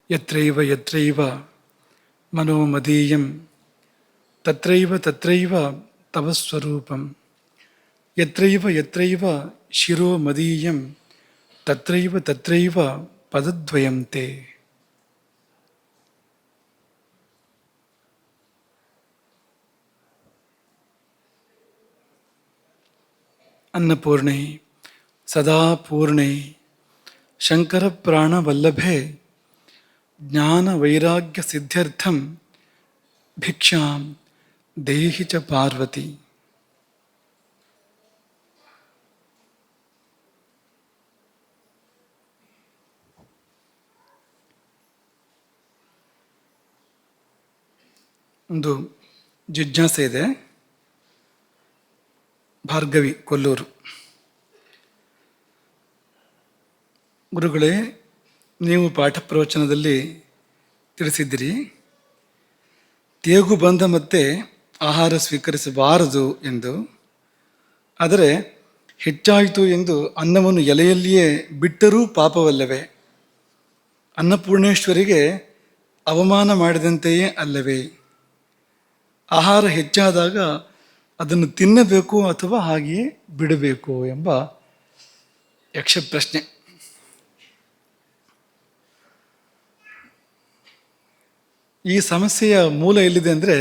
ಯತ್ರೈವ ಯತ್ರೈವ ಮನೋ ಮದೀಯಂ ತತ್ರೈವ ತತ್ರೈವ ತವ ಸ್ವರೂಪಂ ಯತ್ರೈವ ಯತ್ರೈವ ಶಿರೋ ಮದೀಯಂ ತತ್ರೈವ ತತ್ರೈವ ಪದದ್ವಯಂ ತೇ. ಅನ್ನಪೂರ್ಣೆ ಸದಾ ಪೂರ್ಣೆ ಶಂಕರ ಪ್ರಾಣವಲ್ಲಭೆ ಜ್ಞಾನ ವೈರಾಗ್ಯ ಸಿದ್ಧ್ಯರ್ಥಂ ಭಿಕ್ಷಾಂ ದೇಹಿ ಚ ಪಾರ್ವತಿ. ಒಂದು ಜಿಜ್ಞಾಸೆ ಇದೆ. ಭಾರ್ಗವಿ, ಕೊಲ್ಲೂರು. ಗುರುಗಳೇ, ನೀವು ಪಾಠ ಪ್ರವಚನದಲ್ಲಿ ತಿಳಿಸಿದ್ದೀರಿ, ತೇಗು ಬಂದ ಮತ್ತೆ ಆಹಾರ ಸ್ವೀಕರಿಸಬಾರದು ಎಂದು. ಆದರೆ ಹೆಚ್ಚಾಯಿತು ಎಂದು ಅನ್ನವನ್ನು ಎಲೆಯಲ್ಲಿಯೇ ಬಿಟ್ಟರೂ ಪಾಪವಲ್ಲವೇ? ಅನ್ನಪೂರ್ಣೇಶ್ವರಿಗೆ ಅವಮಾನ ಮಾಡಿದಂತೆಯೇ ಅಲ್ಲವೇ? ಆಹಾರ ಹೆಚ್ಚಾದಾಗ ಅದನ್ನು ತಿನ್ನಬೇಕು ಅಥವಾ ಹಾಗೆಯೇ ಬಿಡಬೇಕು ಎಂಬ ಯಕ್ಷ ಪ್ರಶ್ನೆ. ಈ ಸಮಸ್ಯೆಯ ಮೂಲ ಎಲ್ಲಿದೆ ಅಂದರೆ,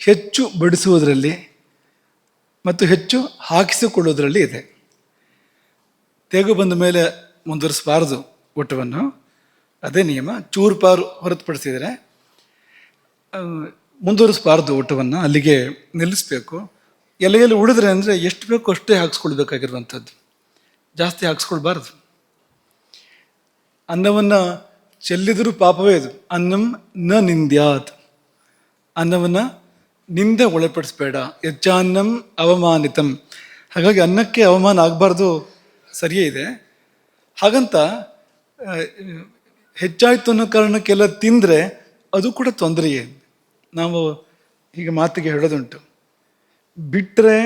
ಹೆಚ್ಚು ಬಡಿಸುವುದರಲ್ಲಿ ಮತ್ತು ಹೆಚ್ಚು ಹಾಕಿಸಿಕೊಳ್ಳುವುದರಲ್ಲಿ ಇದೆ. ತೇಗು ಬಂದ ಮೇಲೆ ಮುಂದುವರಿಸಬಾರದು ಊಟವನ್ನು, ಅದೇ ನಿಯಮ. ಚೂರುಪಾರು ಹೊರತುಪಡಿಸಿದರೆ ಮುಂದುವರಿಸಬಾರ್ದು ಊಟವನ್ನು, ಅಲ್ಲಿಗೆ ನಿಲ್ಲಿಸಬೇಕು. ಎಲೆಯಲ್ಲಿ ಉಳಿದ್ರೆ ಅಂದರೆ ಎಷ್ಟು ಬೇಕೋ ಅಷ್ಟೇ ಹಾಕ್ಸ್ಕೊಳ್ಬೇಕಾಗಿರುವಂಥದ್ದು, ಜಾಸ್ತಿ ಹಾಕ್ಸ್ಕೊಳ್ಬಾರ್ದು. ಅನ್ನವನ್ನು ಚೆಲ್ಲಿದರೂ ಪಾಪವೇ ಇದು. ಅನ್ನಂ ನ ನಿಂದ್ಯಾತ್, ಅನ್ನವನ್ನು ನಿಂದೆ ಒಳಪಡಿಸ್ಬೇಡ. ಯಜ್ಜಾನ್ನಂ ಅವಮಾನಿತಂ, ಹಾಗಾಗಿ ಅನ್ನಕ್ಕೆ ಅವಮಾನ ಆಗಬಾರ್ದು, ಸರಿಯೇ ಇದೆ. ಹಾಗಂತ ಹೆಚ್ಚಾಯಿತು ಅನ್ನೋ ಕಾರಣಕ್ಕೆಲ್ಲ ತಿಂದರೆ ಅದು ಕೂಡ ತೊಂದರೆಯೇ. ನಾವು ಹೀಗೆ ಮಾತಿಗೆ ಹೇಳೋದುಂಟು, ಬಿಟ್ಟರೆ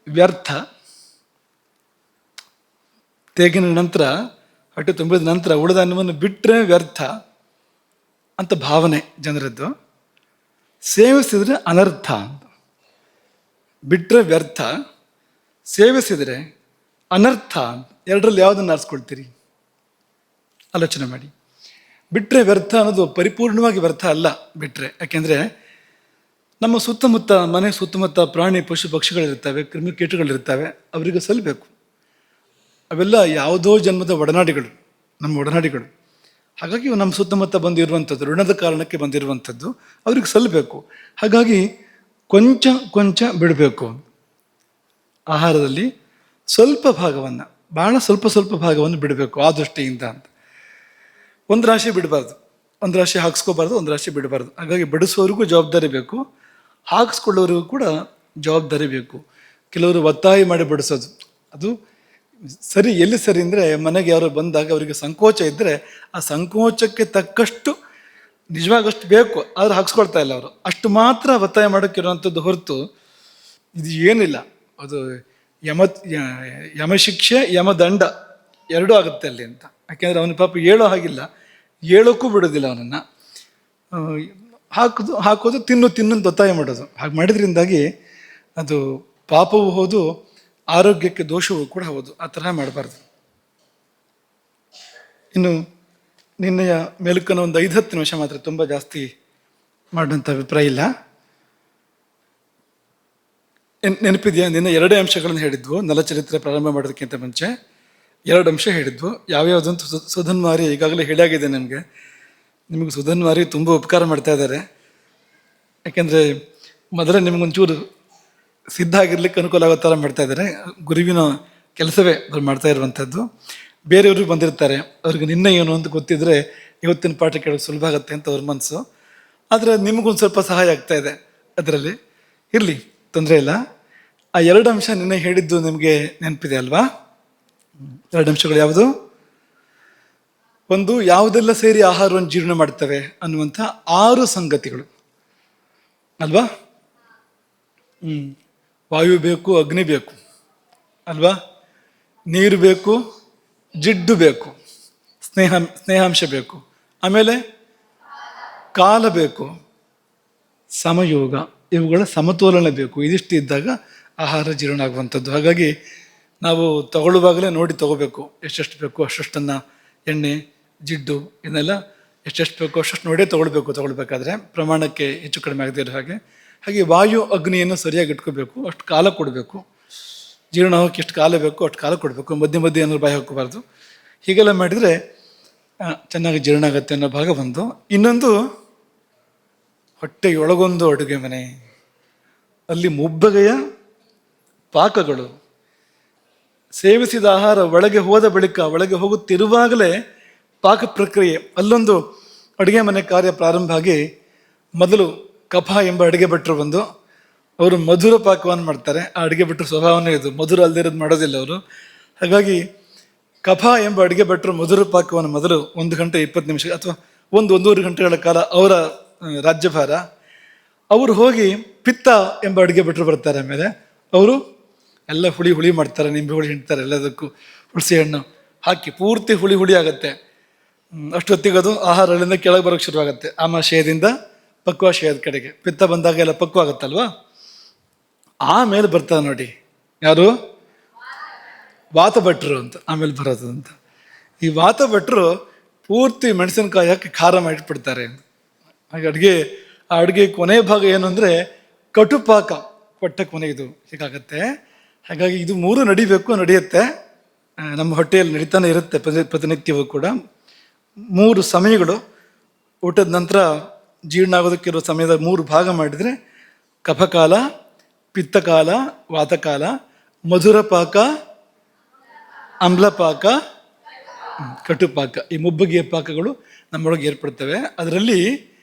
ವ್ಯರ್ಥ. ತೇಗಿನ ನಂತರ, ಹೊಟ್ಟೆ ತುಂಬಿದ ನಂತರ ಉಳಿದ ಅನ್ನವನ್ನು ಬಿಟ್ಟರೆ ವ್ಯರ್ಥ ಅಂತ ಭಾವನೆ ಜನರದ್ದು. ಸೇವಿಸಿದರೆ ಅನರ್ಥ ಅಂತ. ಬಿಟ್ಟರೆ ವ್ಯರ್ಥ, ಸೇವಿಸಿದರೆ ಅನರ್ಥ ಅಂತ. ಎರಡರಲ್ಲಿ ಯಾವುದನ್ನು ಆರಿಸ್ಕೊಳ್ತೀರಿ? ಆಲೋಚನೆ ಮಾಡಿ. ಬಿಟ್ಟರೆ ವ್ಯರ್ಥ ಅನ್ನೋದು ಪರಿಪೂರ್ಣವಾಗಿ ವ್ಯರ್ಥ ಅಲ್ಲ ಬಿಟ್ಟರೆ. ಯಾಕೆಂದರೆ ನಮ್ಮ ಸುತ್ತಮುತ್ತ, ಮನೆ ಸುತ್ತಮುತ್ತ ಪ್ರಾಣಿ ಪಶು ಪಕ್ಷಿಗಳಿರ್ತವೆ, ಕ್ರಿಮಿಕೀಟಗಳಿರ್ತವೆ, ಅವರಿಗೆ ಸಲ್ಲಬೇಕು. ಅವೆಲ್ಲ ಯಾವುದೋ ಜನ್ಮದ ಒಡನಾಡಿಗಳು, ನಮ್ಮ ಒಡನಾಡಿಗಳು. ಹಾಗಾಗಿ ನಮ್ಮ ಸುತ್ತಮುತ್ತ ಬಂದಿರುವಂಥದ್ದು, ಋಣದ ಕಾರಣಕ್ಕೆ ಬಂದಿರುವಂಥದ್ದು, ಅವ್ರಿಗೆ ಸಲ್ಲಬೇಕು. ಹಾಗಾಗಿ ಕೊಂಚ ಕೊಂಚ ಬಿಡಬೇಕು. ಆಹಾರದಲ್ಲಿ ಸ್ವಲ್ಪ ಭಾಗವನ್ನು, ಭಾಳ ಸ್ವಲ್ಪ ಸ್ವಲ್ಪ ಭಾಗವನ್ನು ಬಿಡಬೇಕು ಆ ದೃಷ್ಟಿಯಿಂದ ಅಂತ. ಒಂದು ರಾಶಿ ಬಿಡಬಾರ್ದು, ಒಂದು ರಾಶಿ ಹಾಕ್ಸ್ಕೋಬಾರ್ದು, ಒಂದು ರಾಶಿ ಬಿಡಬಾರ್ದು. ಹಾಗಾಗಿ ಬಿಡಿಸೋರಿಗೂ ಜವಾಬ್ದಾರಿ ಬೇಕು, ಹಾಕಿಸ್ಕೊಳ್ಳೋರಿಗೂ ಕೂಡ ಜವಾಬ್ದಾರಿ ಬೇಕು. ಕೆಲವರು ಒತ್ತಾಯ ಮಾಡಿ ಬಿಡಿಸೋದು, ಅದು ಸರಿ. ಎಲ್ಲಿ ಸರಿ ಅಂದರೆ, ಮನೆಗೆ ಯಾರು ಬಂದಾಗ ಅವರಿಗೆ ಸಂಕೋಚ ಇದ್ದರೆ ಆ ಸಂಕೋಚಕ್ಕೆ ತಕ್ಕಷ್ಟು ನಿಜವಾಗಷ್ಟು ಬೇಕು, ಆದರೆ ಹಾಕ್ಸ್ಕೊಳ್ತಾ ಇಲ್ಲ ಅವರು. ಅಷ್ಟು ಮಾತ್ರ ಒತ್ತಾಯ ಮಾಡೋಕ್ಕಿರುವಂಥದ್ದು ಹೊರತು ಇದು ಏನಿಲ್ಲ. ಅದು ಯಮಶಿಕ್ಷೆ ಯಮದಂಡ ಎರಡೂ ಆಗುತ್ತೆ ಅಲ್ಲಿ ಅಂತ. ಯಾಕೆಂದರೆ ಅವನ ಪಾಪ ಹೇಳೋ ಹಾಗಿಲ್ಲ, ಹೇಳೋಕ್ಕೂ ಬಿಡೋದಿಲ್ಲ ಅವನನ್ನು. ಹಾಕೋದು ತಿನ್ನೋದು ಒತ್ತಾಯ ಮಾಡೋದು. ಹಾಗೆ ಮಾಡಿದ್ರಿಂದಾಗಿ ಅದು ಪಾಪವೂ ಹೌದು, ಆರೋಗ್ಯಕ್ಕೆ ದೋಷವೂ ಕೂಡ ಹೌದು. ಆ ತರಹ ಮಾಡಬಾರ್ದು. ಇನ್ನು ನಿನ್ನೆಯ ಮೇಲುಕನ ಒಂದು 5-10 ನಿಮಿಷ ಮಾತ್ರ, ತುಂಬ ಜಾಸ್ತಿ ಮಾಡೋಂಥ ಅಭಿಪ್ರಾಯ ಇಲ್ಲ. ನೆನಪಿದೆಯಾ? ನಿನ್ನೆ 2 ಅಂಶಗಳನ್ನು ಹೇಳಿದ್ವು. ನಲಚರಿತ್ರೆ ಪ್ರಾರಂಭ ಮಾಡೋದಕ್ಕಿಂತ ಮುಂಚೆ 2 ಅಂಶ ಹೇಳಿದ್ವು. ಯಾವ್ಯಾವುದಂತೂ ಸುಧನ್ವಾರಿ ಈಗಾಗಲೇ ಹೇಳಿಯಾಗಿದೆ ನಿಮಗೆ. ನಿಮಗೆ ಸುಧನ್ವಾರಿ ತುಂಬ ಉಪಕಾರ ಮಾಡ್ತಾ ಇದ್ದಾರೆ. ಯಾಕೆಂದರೆ ಮೊದಲೇ ನಿಮಗೊಂಚೂರು ಸಿದ್ಧ ಆಗಿರ್ಲಿಕ್ಕೆ ಅನುಕೂಲ ಆಗೋ ಥರ ಮಾಡ್ತಾ ಇದ್ದಾರೆ. ಗುರುವಿನ ಕೆಲಸವೇ ಅವ್ರು ಮಾಡ್ತಾ ಇರುವಂಥದ್ದು. ಬೇರೆಯವರು ಬಂದಿರ್ತಾರೆ, ಅವ್ರಿಗೆ ನಿನ್ನೆ ಏನು ಅಂತ ಗೊತ್ತಿದ್ರೆ ಇವತ್ತಿನ ಪಾಠ ಕೇಳೋಕೆ ಸುಲಭ ಆಗುತ್ತೆ ಅಂತ ಅವ್ರ ಮನಸ್ಸು. ಆದರೆ ನಿಮಗೊಂದು ಸ್ವಲ್ಪ ಸಹಾಯ ಆಗ್ತಾ ಇದೆ ಅದರಲ್ಲಿ. ಇರಲಿ, ತೊಂದರೆ ಇಲ್ಲ. ಆ 2 ಅಂಶ ನಿನ್ನೆ ಹೇಳಿದ್ದು ನಿಮಗೆ ನೆನಪಿದೆ ಅಲ್ವಾ? 2 ಅಂಶಗಳು ಯಾವುದು? ಒಂದು, ಯಾವುದೆಲ್ಲ ಸೇರಿ ಆಹಾರವನ್ನು ಜೀರ್ಣ ಮಾಡ್ತವೆ ಅನ್ನುವಂಥ 6 ಸಂಗತಿಗಳು ಅಲ್ವಾ? ವಾಯು ಬೇಕು, ಅಗ್ನಿ ಬೇಕು ಅಲ್ವಾ? ನೀರು ಬೇಕು, ಜಿಡ್ಡು ಬೇಕು, ಸ್ನೇಹಾಂಶ ಬೇಕು, ಆಮೇಲೆ ಕಾಲ ಬೇಕು, ಸಮಯೋಗ, ಇವುಗಳ ಸಮತೋಲನ ಬೇಕು. ಇದಿಷ್ಟು ಇದ್ದಾಗ ಆಹಾರ ಜೀರ್ಣ ಆಗುವಂಥದ್ದು. ಹಾಗಾಗಿ ನಾವು ತಗೊಳ್ಳುವಾಗಲೇ ನೋಡಿ ತಗೋಬೇಕು. ಎಷ್ಟೆಷ್ಟು ಬೇಕು ಅಷ್ಟನ್ನು, ಎಣ್ಣೆ ಜಿಡ್ಡು ಇದನ್ನೆಲ್ಲ ಎಷ್ಟೆಷ್ಟು ಬೇಕೋ ಅಷ್ಟು ನೋಡೇ ತಗೊಳ್ಬೇಕಾದ್ರೆ ಪ್ರಮಾಣಕ್ಕೆ ಹೆಚ್ಚು ಕಡಿಮೆ ಆಗದೇ ಇರೋ ಹಾಗೆ ವಾಯು ಅಗ್ನಿಯನ್ನು ಸರಿಯಾಗಿ ಇಟ್ಕೋಬೇಕು. ಅಷ್ಟು ಕಾಲ ಕೊಡಬೇಕು. ಜೀರ್ಣ ಹೋಗಕ್ಕೆ ಎಷ್ಟು ಕಾಲ ಬೇಕು ಅಷ್ಟು ಕಾಲ ಕೊಡಬೇಕು. ಮಧ್ಯೆ ಮಧ್ಯೆ ಏನಾದ್ರು ಬಾಯಿ ಹಾಕೋಬಾರ್ದು. ಹೀಗೆಲ್ಲ ಮಾಡಿದರೆ ಚೆನ್ನಾಗಿ ಜೀರ್ಣ ಆಗುತ್ತೆ ಅನ್ನೋ ಭಾಗ ಒಂದು. ಇನ್ನೊಂದು, ಹೊಟ್ಟೆಯೊಳಗೊಂದು ಅಡುಗೆ ಮನೆ, ಅಲ್ಲಿ ಮುಬ್ಬಗೆಯ ಪಾಕಗಳು. ಸೇವಿಸಿದ ಆಹಾರ ಒಳಗೆ ಹೋದ ಬಳಿಕ, ಒಳಗೆ ಹೋಗುತ್ತಿರುವಾಗಲೇ ಪಾಕ ಪ್ರಕ್ರಿಯೆ. ಅಲ್ಲೊಂದು ಅಡುಗೆ ಮನೆ ಕಾರ್ಯ ಪ್ರಾರಂಭ ಆಗಿ, ಮೊದಲು ಕಫ ಎಂಬ ಅಡುಗೆ ಭಟ್ರು ಬಂದು ಅವರು ಮಧುರ ಪಾಕವನ್ನು ಮಾಡ್ತಾರೆ. ಆ ಅಡುಗೆ ಭಟ್ರು ಸ್ವಭಾವನೇ ಇದು, ಮಧುರ ಅಲ್ಲದಿರೋದು ಮಾಡೋದಿಲ್ಲ ಅವರು. ಹಾಗಾಗಿ ಕಫ ಎಂಬ ಅಡುಗೆ ಭಟ್ರು ಮಧುರ ಪಾಕವನ್ನು ಮೊದಲು 1 ಗಂಟೆ 20 ನಿಮಿಷ ಅಥವಾ 1-1.5 ಗಂಟೆಗಳ ಕಾಲ ಅವರ ರಾಜ್ಯಭಾರ. ಅವರು ಹೋಗಿ ಪಿತ್ತ ಎಂಬ ಅಡುಗೆ ಭಟ್ರು ಬರ್ತಾರೆ. ಆಮೇಲೆ ಅವರು ಎಲ್ಲ ಹುಳಿ ಮಾಡ್ತಾರೆ, ನಿಂಬೆ ಹುಳಿ ಹಿಂಡ್ತಾರೆ, ಎಲ್ಲದಕ್ಕೂ ಹುಣಸೆ ಹಣ್ಣು ಹಾಕಿ ಪೂರ್ತಿ ಹುಳಿ ಆಗುತ್ತೆ. ಅಷ್ಟೊತ್ತಿಗದು ಆಹಾರ ಅಲ್ಲಿಂದ ಕೆಳಗೆ ಬರೋಕ್ಕೆ ಶುರುವಾಗುತ್ತೆ. ಆಮಾಶಯದಿಂದ ಪಕ್ವಾಶಯದ ಕಡೆಗೆ ಪಿತ್ತ ಬಂದಾಗ ಎಲ್ಲ ಪಕ್ವ ಆಗುತ್ತಲ್ವಾ. ಆಮೇಲೆ ಬರ್ತಾರೆ ನೋಡಿ, ಯಾರು? ವಾತಭಟ್ರು ಅಂತ ಆಮೇಲೆ ಬರೋದು ಅಂತ. ಈ ವಾತಭಟ್ರು ಪೂರ್ತಿ ಮೆಣಸಿನಕಾಯಿ ಹಾಕಿ ಖಾರ ಮಾಡಿಟ್ಬಿಡ್ತಾರೆ. ಹಾಗೆ ಆ ಅಡುಗೆ ಕೊನೆಯ ಭಾಗ ಏನು ಅಂದರೆ ಕಟುಪಾಕ, ಕೊಟ್ಟ ಕೊನೆ ಇದು ಹೀಗಾಗತ್ತೆ. ಹಾಗಾಗಿ ಇದು 3 ನಡೆಯುತ್ತೆ. ನಮ್ಮ ಹೊಟ್ಟೆಯಲ್ಲಿ ನಡೀತಾನೆ ಇರುತ್ತೆ ಪ್ರತಿನಿತ್ಯವೂ ಕೂಡ. 3 ಸಮಯಗಳು, ಊಟದ ನಂತರ ಜೀರ್ಣ ಆಗೋದಕ್ಕಿರೋ ಸಮಯದ 3 ಭಾಗ ಮಾಡಿದರೆ ಕಫಕಾಲ, ಪಿತ್ತಕಾಲ, ವಾತಕಾಲ, ಮಧುರ ಪಾಕ, ಅಮ್ಲಪಾಕ, ಕಟುಪಾಕ. ಈ ಮುಬ್ಬಗೆಯ ಪಾಕಗಳು ನಮ್ಮೊಳಗೆ ಏರ್ಪಡ್ತವೆ. ಅದರಲ್ಲಿ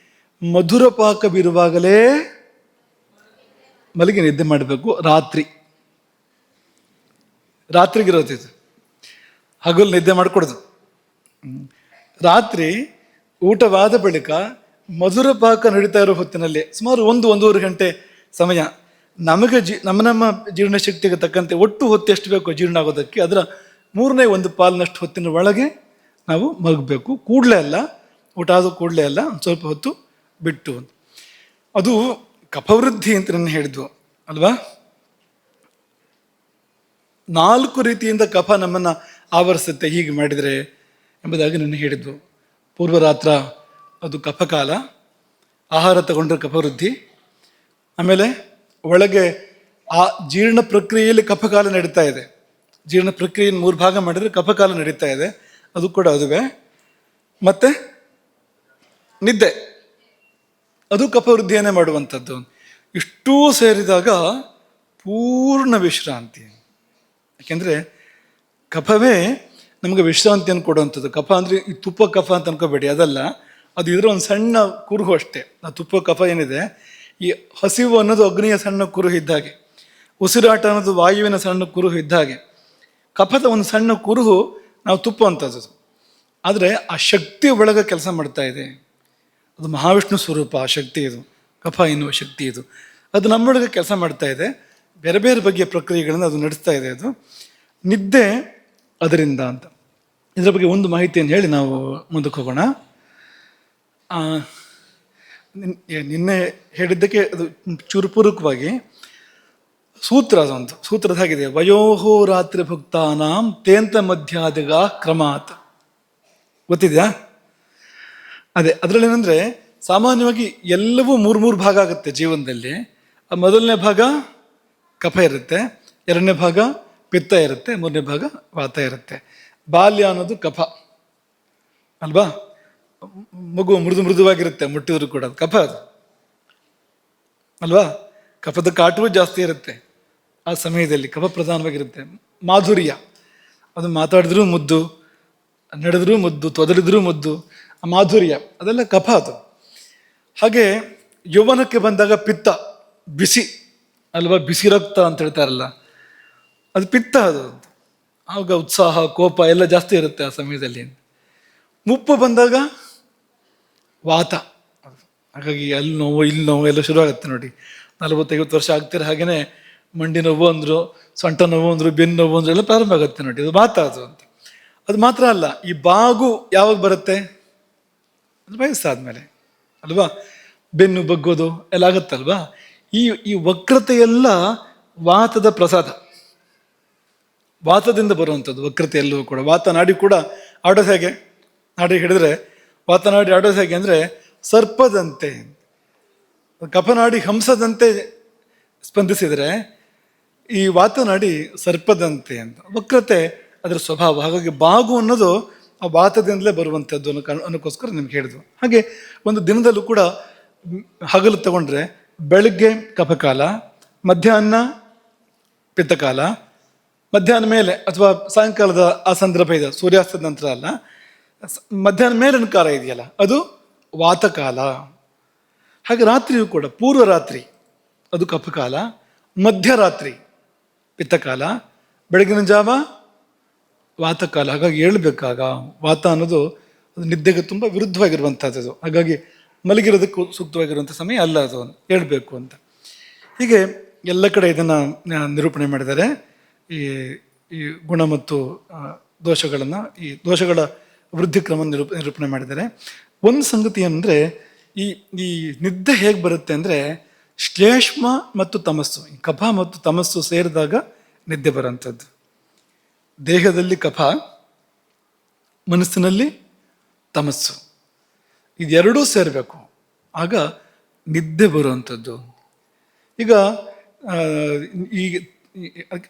ಮಧುರ ಪಾಕವಿರುವಾಗಲೇ ಮಲಗಿ ನಿದ್ದೆ ಮಾಡಬೇಕು. ರಾತ್ರಿಗಿರೋದಿದು, ಹಗಲು ನಿದ್ದೆ ಮಾಡಿಕೊಡೋದು. ರಾತ್ರಿ ಊಟವಾದ ಬಳಿಕ ಮಧುರ ಪಾಕ ನಡೀತಾ ಇರೋ ಹೊತ್ತಿನಲ್ಲಿ ಸುಮಾರು 1-1.5 ಗಂಟೆ ಸಮಯ ನಮಗೆ ನಮ್ಮ ಜೀರ್ಣಶಕ್ತಿಗೆ ತಕ್ಕಂತೆ ಒಟ್ಟು ಹೊತ್ತು ಎಷ್ಟು ಬೇಕು ಜೀರ್ಣ ಆಗೋದಕ್ಕೆ, ಅದರ 1/3 ಪಾಲಿನಷ್ಟು ಹೊತ್ತಿನ ಒಳಗೆ ನಾವು ಮಲಗಬೇಕು. ಕೂಡಲೇ ಅಲ್ಲ, ಊಟ ಆದ ಕೂಡಲೇ ಅಲ್ಲ, ಒಂದು ಸ್ವಲ್ಪ ಹೊತ್ತು ಬಿಟ್ಟು. ಅದು ಕಫವೃದ್ಧಿ ಅಂತ ನಾನು ಹೇಳಿದ್ವು ಅಲ್ವಾ. 4 ರೀತಿಯಿಂದ ಕಫ ನಮ್ಮನ್ನು ಆವರಿಸುತ್ತೆ ಹೀಗೆ ಮಾಡಿದರೆ ಎಂಬುದಾಗಿ ನಾನು ಹೇಳಿದ್ವು. ಪೂರ್ವರಾತ್ರ ಅದು ಕಫಕಾಲ, ಆಹಾರ ತಗೊಂಡ್ರೆ ಕಫವೃದ್ಧಿ. ಆಮೇಲೆ ಒಳಗೆ ಆ ಜೀರ್ಣ ಪ್ರಕ್ರಿಯೆಯಲ್ಲಿ ಕಫಕಾಲ ನಡೀತಾ ಇದೆ. ಜೀರ್ಣ ಪ್ರಕ್ರಿಯೆಯನ್ನು 3 ಭಾಗ ಮಾಡಿದರೆ ಕಫಕಾಲ ನಡೀತಾ ಇದೆ, ಅದು ಕೂಡ ಅದುವೇ. ಮತ್ತೆ ನಿದ್ದೆ, ಅದು ಕಫವೃದ್ಧಿಯನ್ನೇ ಮಾಡುವಂಥದ್ದು. ಇಷ್ಟೂ ಸೇರಿದಾಗ ಪೂರ್ಣ ವಿಶ್ರಾಂತಿ. ಯಾಕೆಂದರೆ ಕಫವೇ ನಮಗೆ ವಿಶ್ರಾಂತಿಯನ್ನು ಕೊಡುವಂಥದ್ದು. ಕಫ ಅಂದರೆ ಈ ತುಪ್ಪ ಕಫ ಅಂತ ಅನ್ಕೋಬೇಡಿ, ಅದಲ್ಲ. ಅದು ಇದರ ಒಂದು ಸಣ್ಣ ಕುರುಹು ಅಷ್ಟೇ. ಆ ತುಪ್ಪ ಕಫ ಏನಿದೆ, ಈ ಹಸಿವು ಅನ್ನೋದು ಅಗ್ನಿಯ ಸಣ್ಣ ಕುರುಹು ಇದ್ದಾಗೆ, ಉಸಿರಾಟ ಅನ್ನೋದು ವಾಯುವಿನ ಸಣ್ಣ ಕುರುಹು ಇದ್ದಾಗೆ, ಕಫದ ಒಂದು ಸಣ್ಣ ಕುರುಹು ನಾವು ತುಪ್ಪ ಅಂತದ್ದು. ಆದರೆ ಆ ಶಕ್ತಿ ಒಳಗೆ ಕೆಲಸ ಮಾಡ್ತಾ ಇದೆ. ಅದು ಮಹಾವಿಷ್ಣು ಸ್ವರೂಪ, ಆ ಶಕ್ತಿ ಇದು, ಕಫ ಎನ್ನುವ ಶಕ್ತಿ ಇದು. ಅದು ನಮ್ಮೊಳಗೆ ಕೆಲಸ ಮಾಡ್ತಾ ಇದೆ. ಬೇರೆ ಬೇರೆ ಬಗೆಯ ಪ್ರಕ್ರಿಯೆಗಳನ್ನು ಅದು ನಡೆಸ್ತಾ ಇದೆ. ಅದು ನಿದ್ದೆ ಅದರಿಂದ ಅಂತ. ಇದರ ಬಗ್ಗೆ ಒಂದು ಮಾಹಿತಿಯನ್ನು ಹೇಳಿ ನಾವು ಮುಂದಕ್ಕೆ ಹೋಗೋಣ. ನಿನ್ನೆ ಹೇಳಿದ್ದಕ್ಕೆ ಅದು ಚೂರುಪೂರ್ವಕವಾಗಿ ಸೂತ್ರ, ಅದೊಂದು ಸೂತ್ರದ ಹಾಗಿದೆ. ವಯೋಹೋ ರಾತ್ರಿ ಭುಕ್ತಾನಾಂ ತೇಂತ ಮಧ್ಯಾದಿಗ ಕ್ರಮಾತ್. ಗೊತ್ತಿದೆಯಾ? ಅದೇ, ಅದರಲ್ಲಿ ಏನಂದರೆ ಸಾಮಾನ್ಯವಾಗಿ ಎಲ್ಲವೂ 3 ಭಾಗ ಆಗುತ್ತೆ ಜೀವನದಲ್ಲಿ. ಮೊದಲನೇ ಭಾಗ ಕಫ ಇರುತ್ತೆ, 2ನೇ ಭಾಗ ಪಿತ್ತ ಇರುತ್ತೆ, 3ನೇ ಭಾಗ ವಾತ ಇರುತ್ತೆ. ಬಾಲ್ಯ ಅನ್ನೋದು ಕಫ ಅಲ್ವಾ. ಮಗು ಮೃದುವಾಗಿರುತ್ತೆ, ಮುಟ್ಟಿದ್ರು ಕೂಡ ಅದು ಕಫ, ಅದು ಅಲ್ವಾ. ಕಫದ ಕಾಟವೂ ಜಾಸ್ತಿ ಇರುತ್ತೆ ಆ ಸಮಯದಲ್ಲಿ, ಕಫ ಪ್ರಧಾನವಾಗಿರುತ್ತೆ. ಮಾಧುರ್ಯ, ಅದು ಮಾತಾಡಿದ್ರೂ ಮುದ್ದು, ನಡೆದ್ರೂ ಮುದ್ದು, ತೊದಲಿದ್ರೂ ಮುದ್ದು, ಆ ಮಾಧುರ್ಯ ಅದೆಲ್ಲ ಕಫ ಅದು. ಹಾಗೆ ಯೌವನಕ್ಕೆ ಬಂದಾಗ ಪಿತ್ತ, ಬಿಸಿ ಅಲ್ವಾ, ಬಿಸಿ ರಕ್ತ ಅಂತ ಹೇಳ್ತಾರಲ್ಲ, ಅದು ಪಿತ್ತ. ಅದು ಆಗ ಉತ್ಸಾಹ, ಕೋಪ ಎಲ್ಲ ಜಾಸ್ತಿ ಇರುತ್ತೆ ಆ ಸಮಯದಲ್ಲಿ. ಮುಪ್ಪು ಬಂದಾಗ ವಾತ. ಹಾಗಾಗಿ ಅಲ್ಲಿ ನೋವು ಇಲ್ಲಿ ನೋವು ಎಲ್ಲ ಶುರುವಾಗುತ್ತೆ ನೋಡಿ. 40-50 ವರ್ಷ ಆಗ್ತಿರ ಹಾಗೇನೆ ಮಂಡಿ ನೋವು ಅಂದರು, ಸೊಂಟ ನೋವು ಅಂದರು, ಬೆನ್ನು ನೋವು ಅಂದರು, ಎಲ್ಲ ಪ್ರಾರಂಭ ಆಗುತ್ತೆ ನೋಡಿ. ಅದು ವಾತ ಅದು ಅಂತ. ಅದು ಮಾತ್ರ ಅಲ್ಲ, ಈ ಬಾಗು ಯಾವಾಗ ಬರುತ್ತೆ? ಅದು ವಯಸ್ಸಾದ್ಮೇಲೆ ಅಲ್ವಾ. ಬೆನ್ನು ಬಗ್ಗೋದು ಎಲ್ಲ ಆಗುತ್ತಲ್ವಾ. ಈ ಈ ವಕ್ರತೆ ಎಲ್ಲ ವಾತದ ಪ್ರಸಾದ, ವಾತದಿಂದ ಬರುವಂಥದ್ದು ವಕ್ರತೆ ಎಲ್ಲವೂ ಕೂಡ. ವಾತನಾಡಿ ಕೂಡ ಆಡೋದು ಹೇಗೆ, ನಾಡಿ ಹಿಡಿದ್ರೆ ವಾತನಾಡಿ ಆಡೋದು ಹೇಗೆ ಅಂದರೆ ಸರ್ಪದಂತೆ, ಕಫನಾಡಿ ಹಂಸದಂತೆ ಸ್ಪಂದಿಸಿದರೆ ಈ ವಾತನಾಡಿ ಸರ್ಪದಂತೆ ಅಂತ. ವಕ್ರತೆ ಅದರ ಸ್ವಭಾವ. ಹಾಗಾಗಿ ಬಾಗು ಅನ್ನೋದು ಆ ವಾತದಿಂದಲೇ ಬರುವಂಥದ್ದು ಅನ್ನೋಕ್ಕೋಸ್ಕರ ನಿಮ್ಗೆ ಹೇಳಿದ್ವು. ಹಾಗೆ ಒಂದು ದಿನದಲ್ಲೂ ಕೂಡ ಹಗಲು ತಗೊಂಡ್ರೆ ಬೆಳಗ್ಗೆ ಕಫಕಾಲ, ಮಧ್ಯಾಹ್ನ ಪಿತ್ತಕಾಲ, ಮಧ್ಯಾಹ್ನ ಮೇಲೆ ಅಥವಾ ಸಾಯಂಕಾಲದ ಆ ಸಂದರ್ಭ ಇದೆ, ಸೂರ್ಯಾಸ್ತದ ನಂತರ ಅಲ್ಲ, ಮಧ್ಯಾಹ್ನ ಮೇಲಿನ ಕಾಲ ಇದೆಯಲ್ಲ ಅದು ವಾತಕಾಲ. ಹಾಗೆ ರಾತ್ರಿಯೂ ಕೂಡ ಪೂರ್ವ ರಾತ್ರಿ ಅದು ಕಫಕಾಲ, ಮಧ್ಯರಾತ್ರಿ ಪಿತ್ತಕಾಲ, ಬೆಳಗಿನ ಜಾವ ವಾತಕಾಲ. ಹಾಗಾಗಿ ಹೇಳ್ಬೇಕಾಗ ವಾತ ಅನ್ನೋದು ಅದು ನಿದ್ದೆಗೆ ತುಂಬ ವಿರುದ್ಧವಾಗಿರುವಂಥದ್ದು. ಹಾಗಾಗಿ ಮಲಗಿರೋದಕ್ಕೂ ಸೂಕ್ತವಾಗಿರುವಂಥ ಸಮಯ ಅಲ್ಲ ಅದು, ಹೇಳ್ಬೇಕು ಅಂತ. ಹೀಗೆ ಎಲ್ಲ ಕಡೆ ಇದನ್ನು ನಿರೂಪಣೆ ಮಾಡಿದ್ದಾರೆ. ಈ ಈ ಗುಣ ಮತ್ತು ದೋಷಗಳನ್ನು, ಈ ದೋಷಗಳ ವೃದ್ಧಿ ಕ್ರಮ ನಿರೂಪಣೆ ಮಾಡಿದ್ದಾರೆ. ಒಂದು ಸಂಗತಿ ಅಂದರೆ ಈ ಈ ನಿದ್ದೆ ಹೇಗೆ ಬರುತ್ತೆ ಅಂದರೆ ಶ್ಲೇಷ್ಮ ಮತ್ತು ತಮಸ್ಸು, ಈ ಕಫ ಮತ್ತು ತಮಸ್ಸು ಸೇರಿದಾಗ ನಿದ್ದೆ ಬರೋಂಥದ್ದು. ದೇಹದಲ್ಲಿ ಕಫ, ಮನಸ್ಸಿನಲ್ಲಿ ತಮಸ್ಸು, ಇದೆರಡೂ ಸೇರಬೇಕು, ಆಗ ನಿದ್ದೆ ಬರುವಂಥದ್ದು. ಈಗ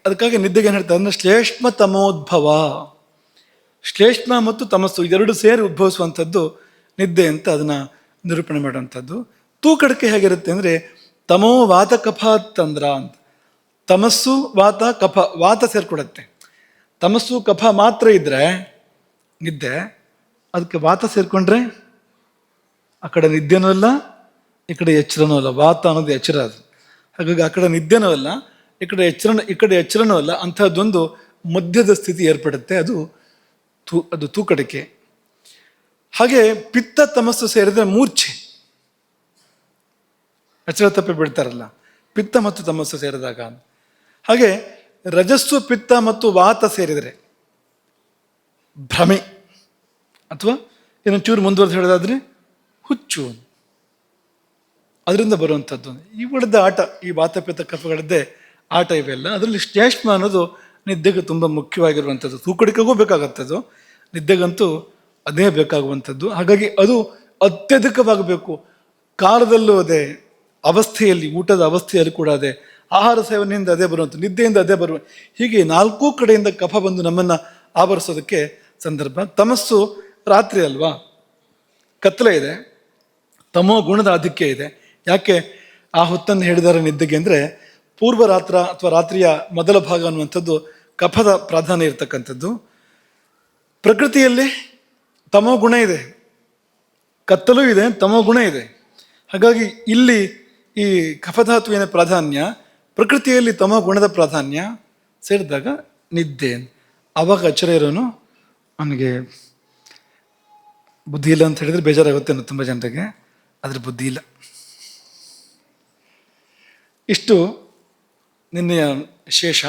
ಅದಕ್ಕಾಗಿ ನಿದ್ದೆಗೆ ಏನು ಹೇಳ್ತಾರೆ ಅಂದರೆ ಶ್ಲೇಷ್ಮ ತಮೋದ್ಭವ. ಶ್ಲೇಷ್ಮ ಮತ್ತು ತಮಸ್ಸು ಇದೆರಡು ಸೇರಿ ಉದ್ಭವಿಸುವಂಥದ್ದು ನಿದ್ದೆ ಅಂತ ಅದನ್ನು ನಿರೂಪಣೆ ಮಾಡುವಂಥದ್ದು. ತೂಕಡಿಕೆ ಹೇಗಿರುತ್ತೆ ಅಂದರೆ ತಮೋ ವಾತ ಕಫ ತಂದ್ರ ಅಂತ. ತಮಸ್ಸು ವಾತ ಕಫ, ವಾತ ಸೇರ್ಕೊಡತ್ತೆ. ತಮಸ್ಸು ಕಫ ಮಾತ್ರ ಇದ್ದರೆ ನಿದ್ದೆ, ಅದಕ್ಕೆ ವಾತ ಸೇರಿಕೊಂಡ್ರೆ ಆ ಕಡೆ ನಿದ್ದೆನೂ ಅಲ್ಲ, ಈ ಕಡೆ ಎಚ್ಚರನೂ ಅಲ್ಲ. ವಾತ ಅನ್ನೋದು ಎಚ್ಚರ ಅದು. ಹಾಗಾಗಿ ಆ ಕಡೆ ನಿದ್ದೆನೂ ಅಲ್ಲ, ಈ ಕಡೆ ಎಚ್ಚರನೂ ಅಲ್ಲ. ಅಂಥದ್ದೊಂದು ಮಧ್ಯದ ಸ್ಥಿತಿ ಏರ್ಪಡುತ್ತೆ, ಅದು ತೂಕಡಿಕೆ. ಹಾಗೆ ಪಿತ್ತ ತಮಸ್ಸು ಸೇರಿದ್ರೆ ಮೂರ್ಛೆ, ಎಚ್ಚರ ತಪ್ಪಿ ಬಿಡ್ತಾರಲ್ಲ, ಪಿತ್ತ ಮತ್ತು ತಮಸ್ಸು ಸೇರಿದಾಗ. ಹಾಗೆ ರಜಸ್ಸು ಪಿತ್ತ ಮತ್ತು ವಾತ ಸೇರಿದರೆ ಭ್ರಮೆ, ಅಥವಾ ಇನ್ನೊಂಚೂರು ಮುಂದುವರೆದು ಹೇಳೋದಾದ್ರೆ ಹುಚ್ಚು, ಅದರಿಂದ ಬರುವಂಥದ್ದು. ಇವುಗಳದ್ದೇ ಆಟ, ಈ ವಾತ ಪಿತ್ತ ಕಫಗಳದ್ದೇ ಆಟ ಇವೆಲ್ಲ. ಅದರಲ್ಲಿ ಶ್ಲೇಷ್ಮ ಅನ್ನೋದು ನಿದ್ದೆಗೆ ತುಂಬ ಮುಖ್ಯವಾಗಿರುವಂಥದ್ದು. ತೂಕಡಿಕೆಗೂ ಬೇಕಾಗತ್ತದು, ನಿದ್ದೆಗಂತೂ ಅದೇ ಬೇಕಾಗುವಂಥದ್ದು. ಹಾಗಾಗಿ ಅದು ಅತ್ಯಧಿಕವಾಗಬೇಕು. ಕಾಲದಲ್ಲೂ ಅದೇ, ಅವಸ್ಥೆಯಲ್ಲಿ, ಊಟದ ಅವಸ್ಥೆಯಲ್ಲಿ ಕೂಡ ಅದೇ, ಆಹಾರ ಸೇವನೆಯಿಂದ ಅದೇ ಬರುವಂಥ, ನಿದ್ದೆಯಿಂದ ಅದೇ ಬರುವ, ಹೀಗೆ ನಾಲ್ಕೂ ಕಡೆಯಿಂದ ಕಫ ಬಂದು ನಮ್ಮನ್ನು ಆವರಿಸೋದಕ್ಕೆ ಸಂದರ್ಭ. ತಮಸ್ಸು ರಾತ್ರಿ ಅಲ್ವಾ, ಕತ್ತಲೆ ಇದೆ, ತಮೋ ಗುಣದ ಆಧಿಕ್ಯ ಇದೆ. ಯಾಕೆ ಆ ಹೊತ್ತನ್ನು ಹೇಳಿದ್ದಾರೆ ನಿದ್ದೆಗೆ ಅಂದರೆ ಪೂರ್ವ ರಾತ್ರ ಅಥವಾ ರಾತ್ರಿಯ ಮೊದಲ ಭಾಗ ಅನ್ನುವಂಥದ್ದು ಕಫದ ಪ್ರಾಧಾನ್ಯ ಇರತಕ್ಕಂಥದ್ದು. ಪ್ರಕೃತಿಯಲ್ಲಿ ತಮೋ ಗುಣ ಇದೆ, ಕತ್ತಲೂ ಇದೆ, ತಮೋ ಗುಣ ಇದೆ. ಹಾಗಾಗಿ ಇಲ್ಲಿ ಈ ಕಫಧಾತುವಿನ ಪ್ರಾಧಾನ್ಯ, ಪ್ರಕೃತಿಯಲ್ಲಿ ತಮೋ ಗುಣದ ಪ್ರಾಧಾನ್ಯ ಸೇರಿದಾಗ ನಿದ್ದೆ. ಆವಾಗ ಎಚ್ಚರ ಇರೋನು ಅವನಿಗೆ ಬುದ್ಧಿ ಇಲ್ಲ ಅಂತ ಹೇಳಿದ್ರೆ ಬೇಜಾರಾಗುತ್ತೆ ತುಂಬ ಜನರಿಗೆ, ಆದರೆ ಬುದ್ಧಿ ಇಲ್ಲ. ಇಷ್ಟು ನಿನ್ನೆಯ ಶೇಷ.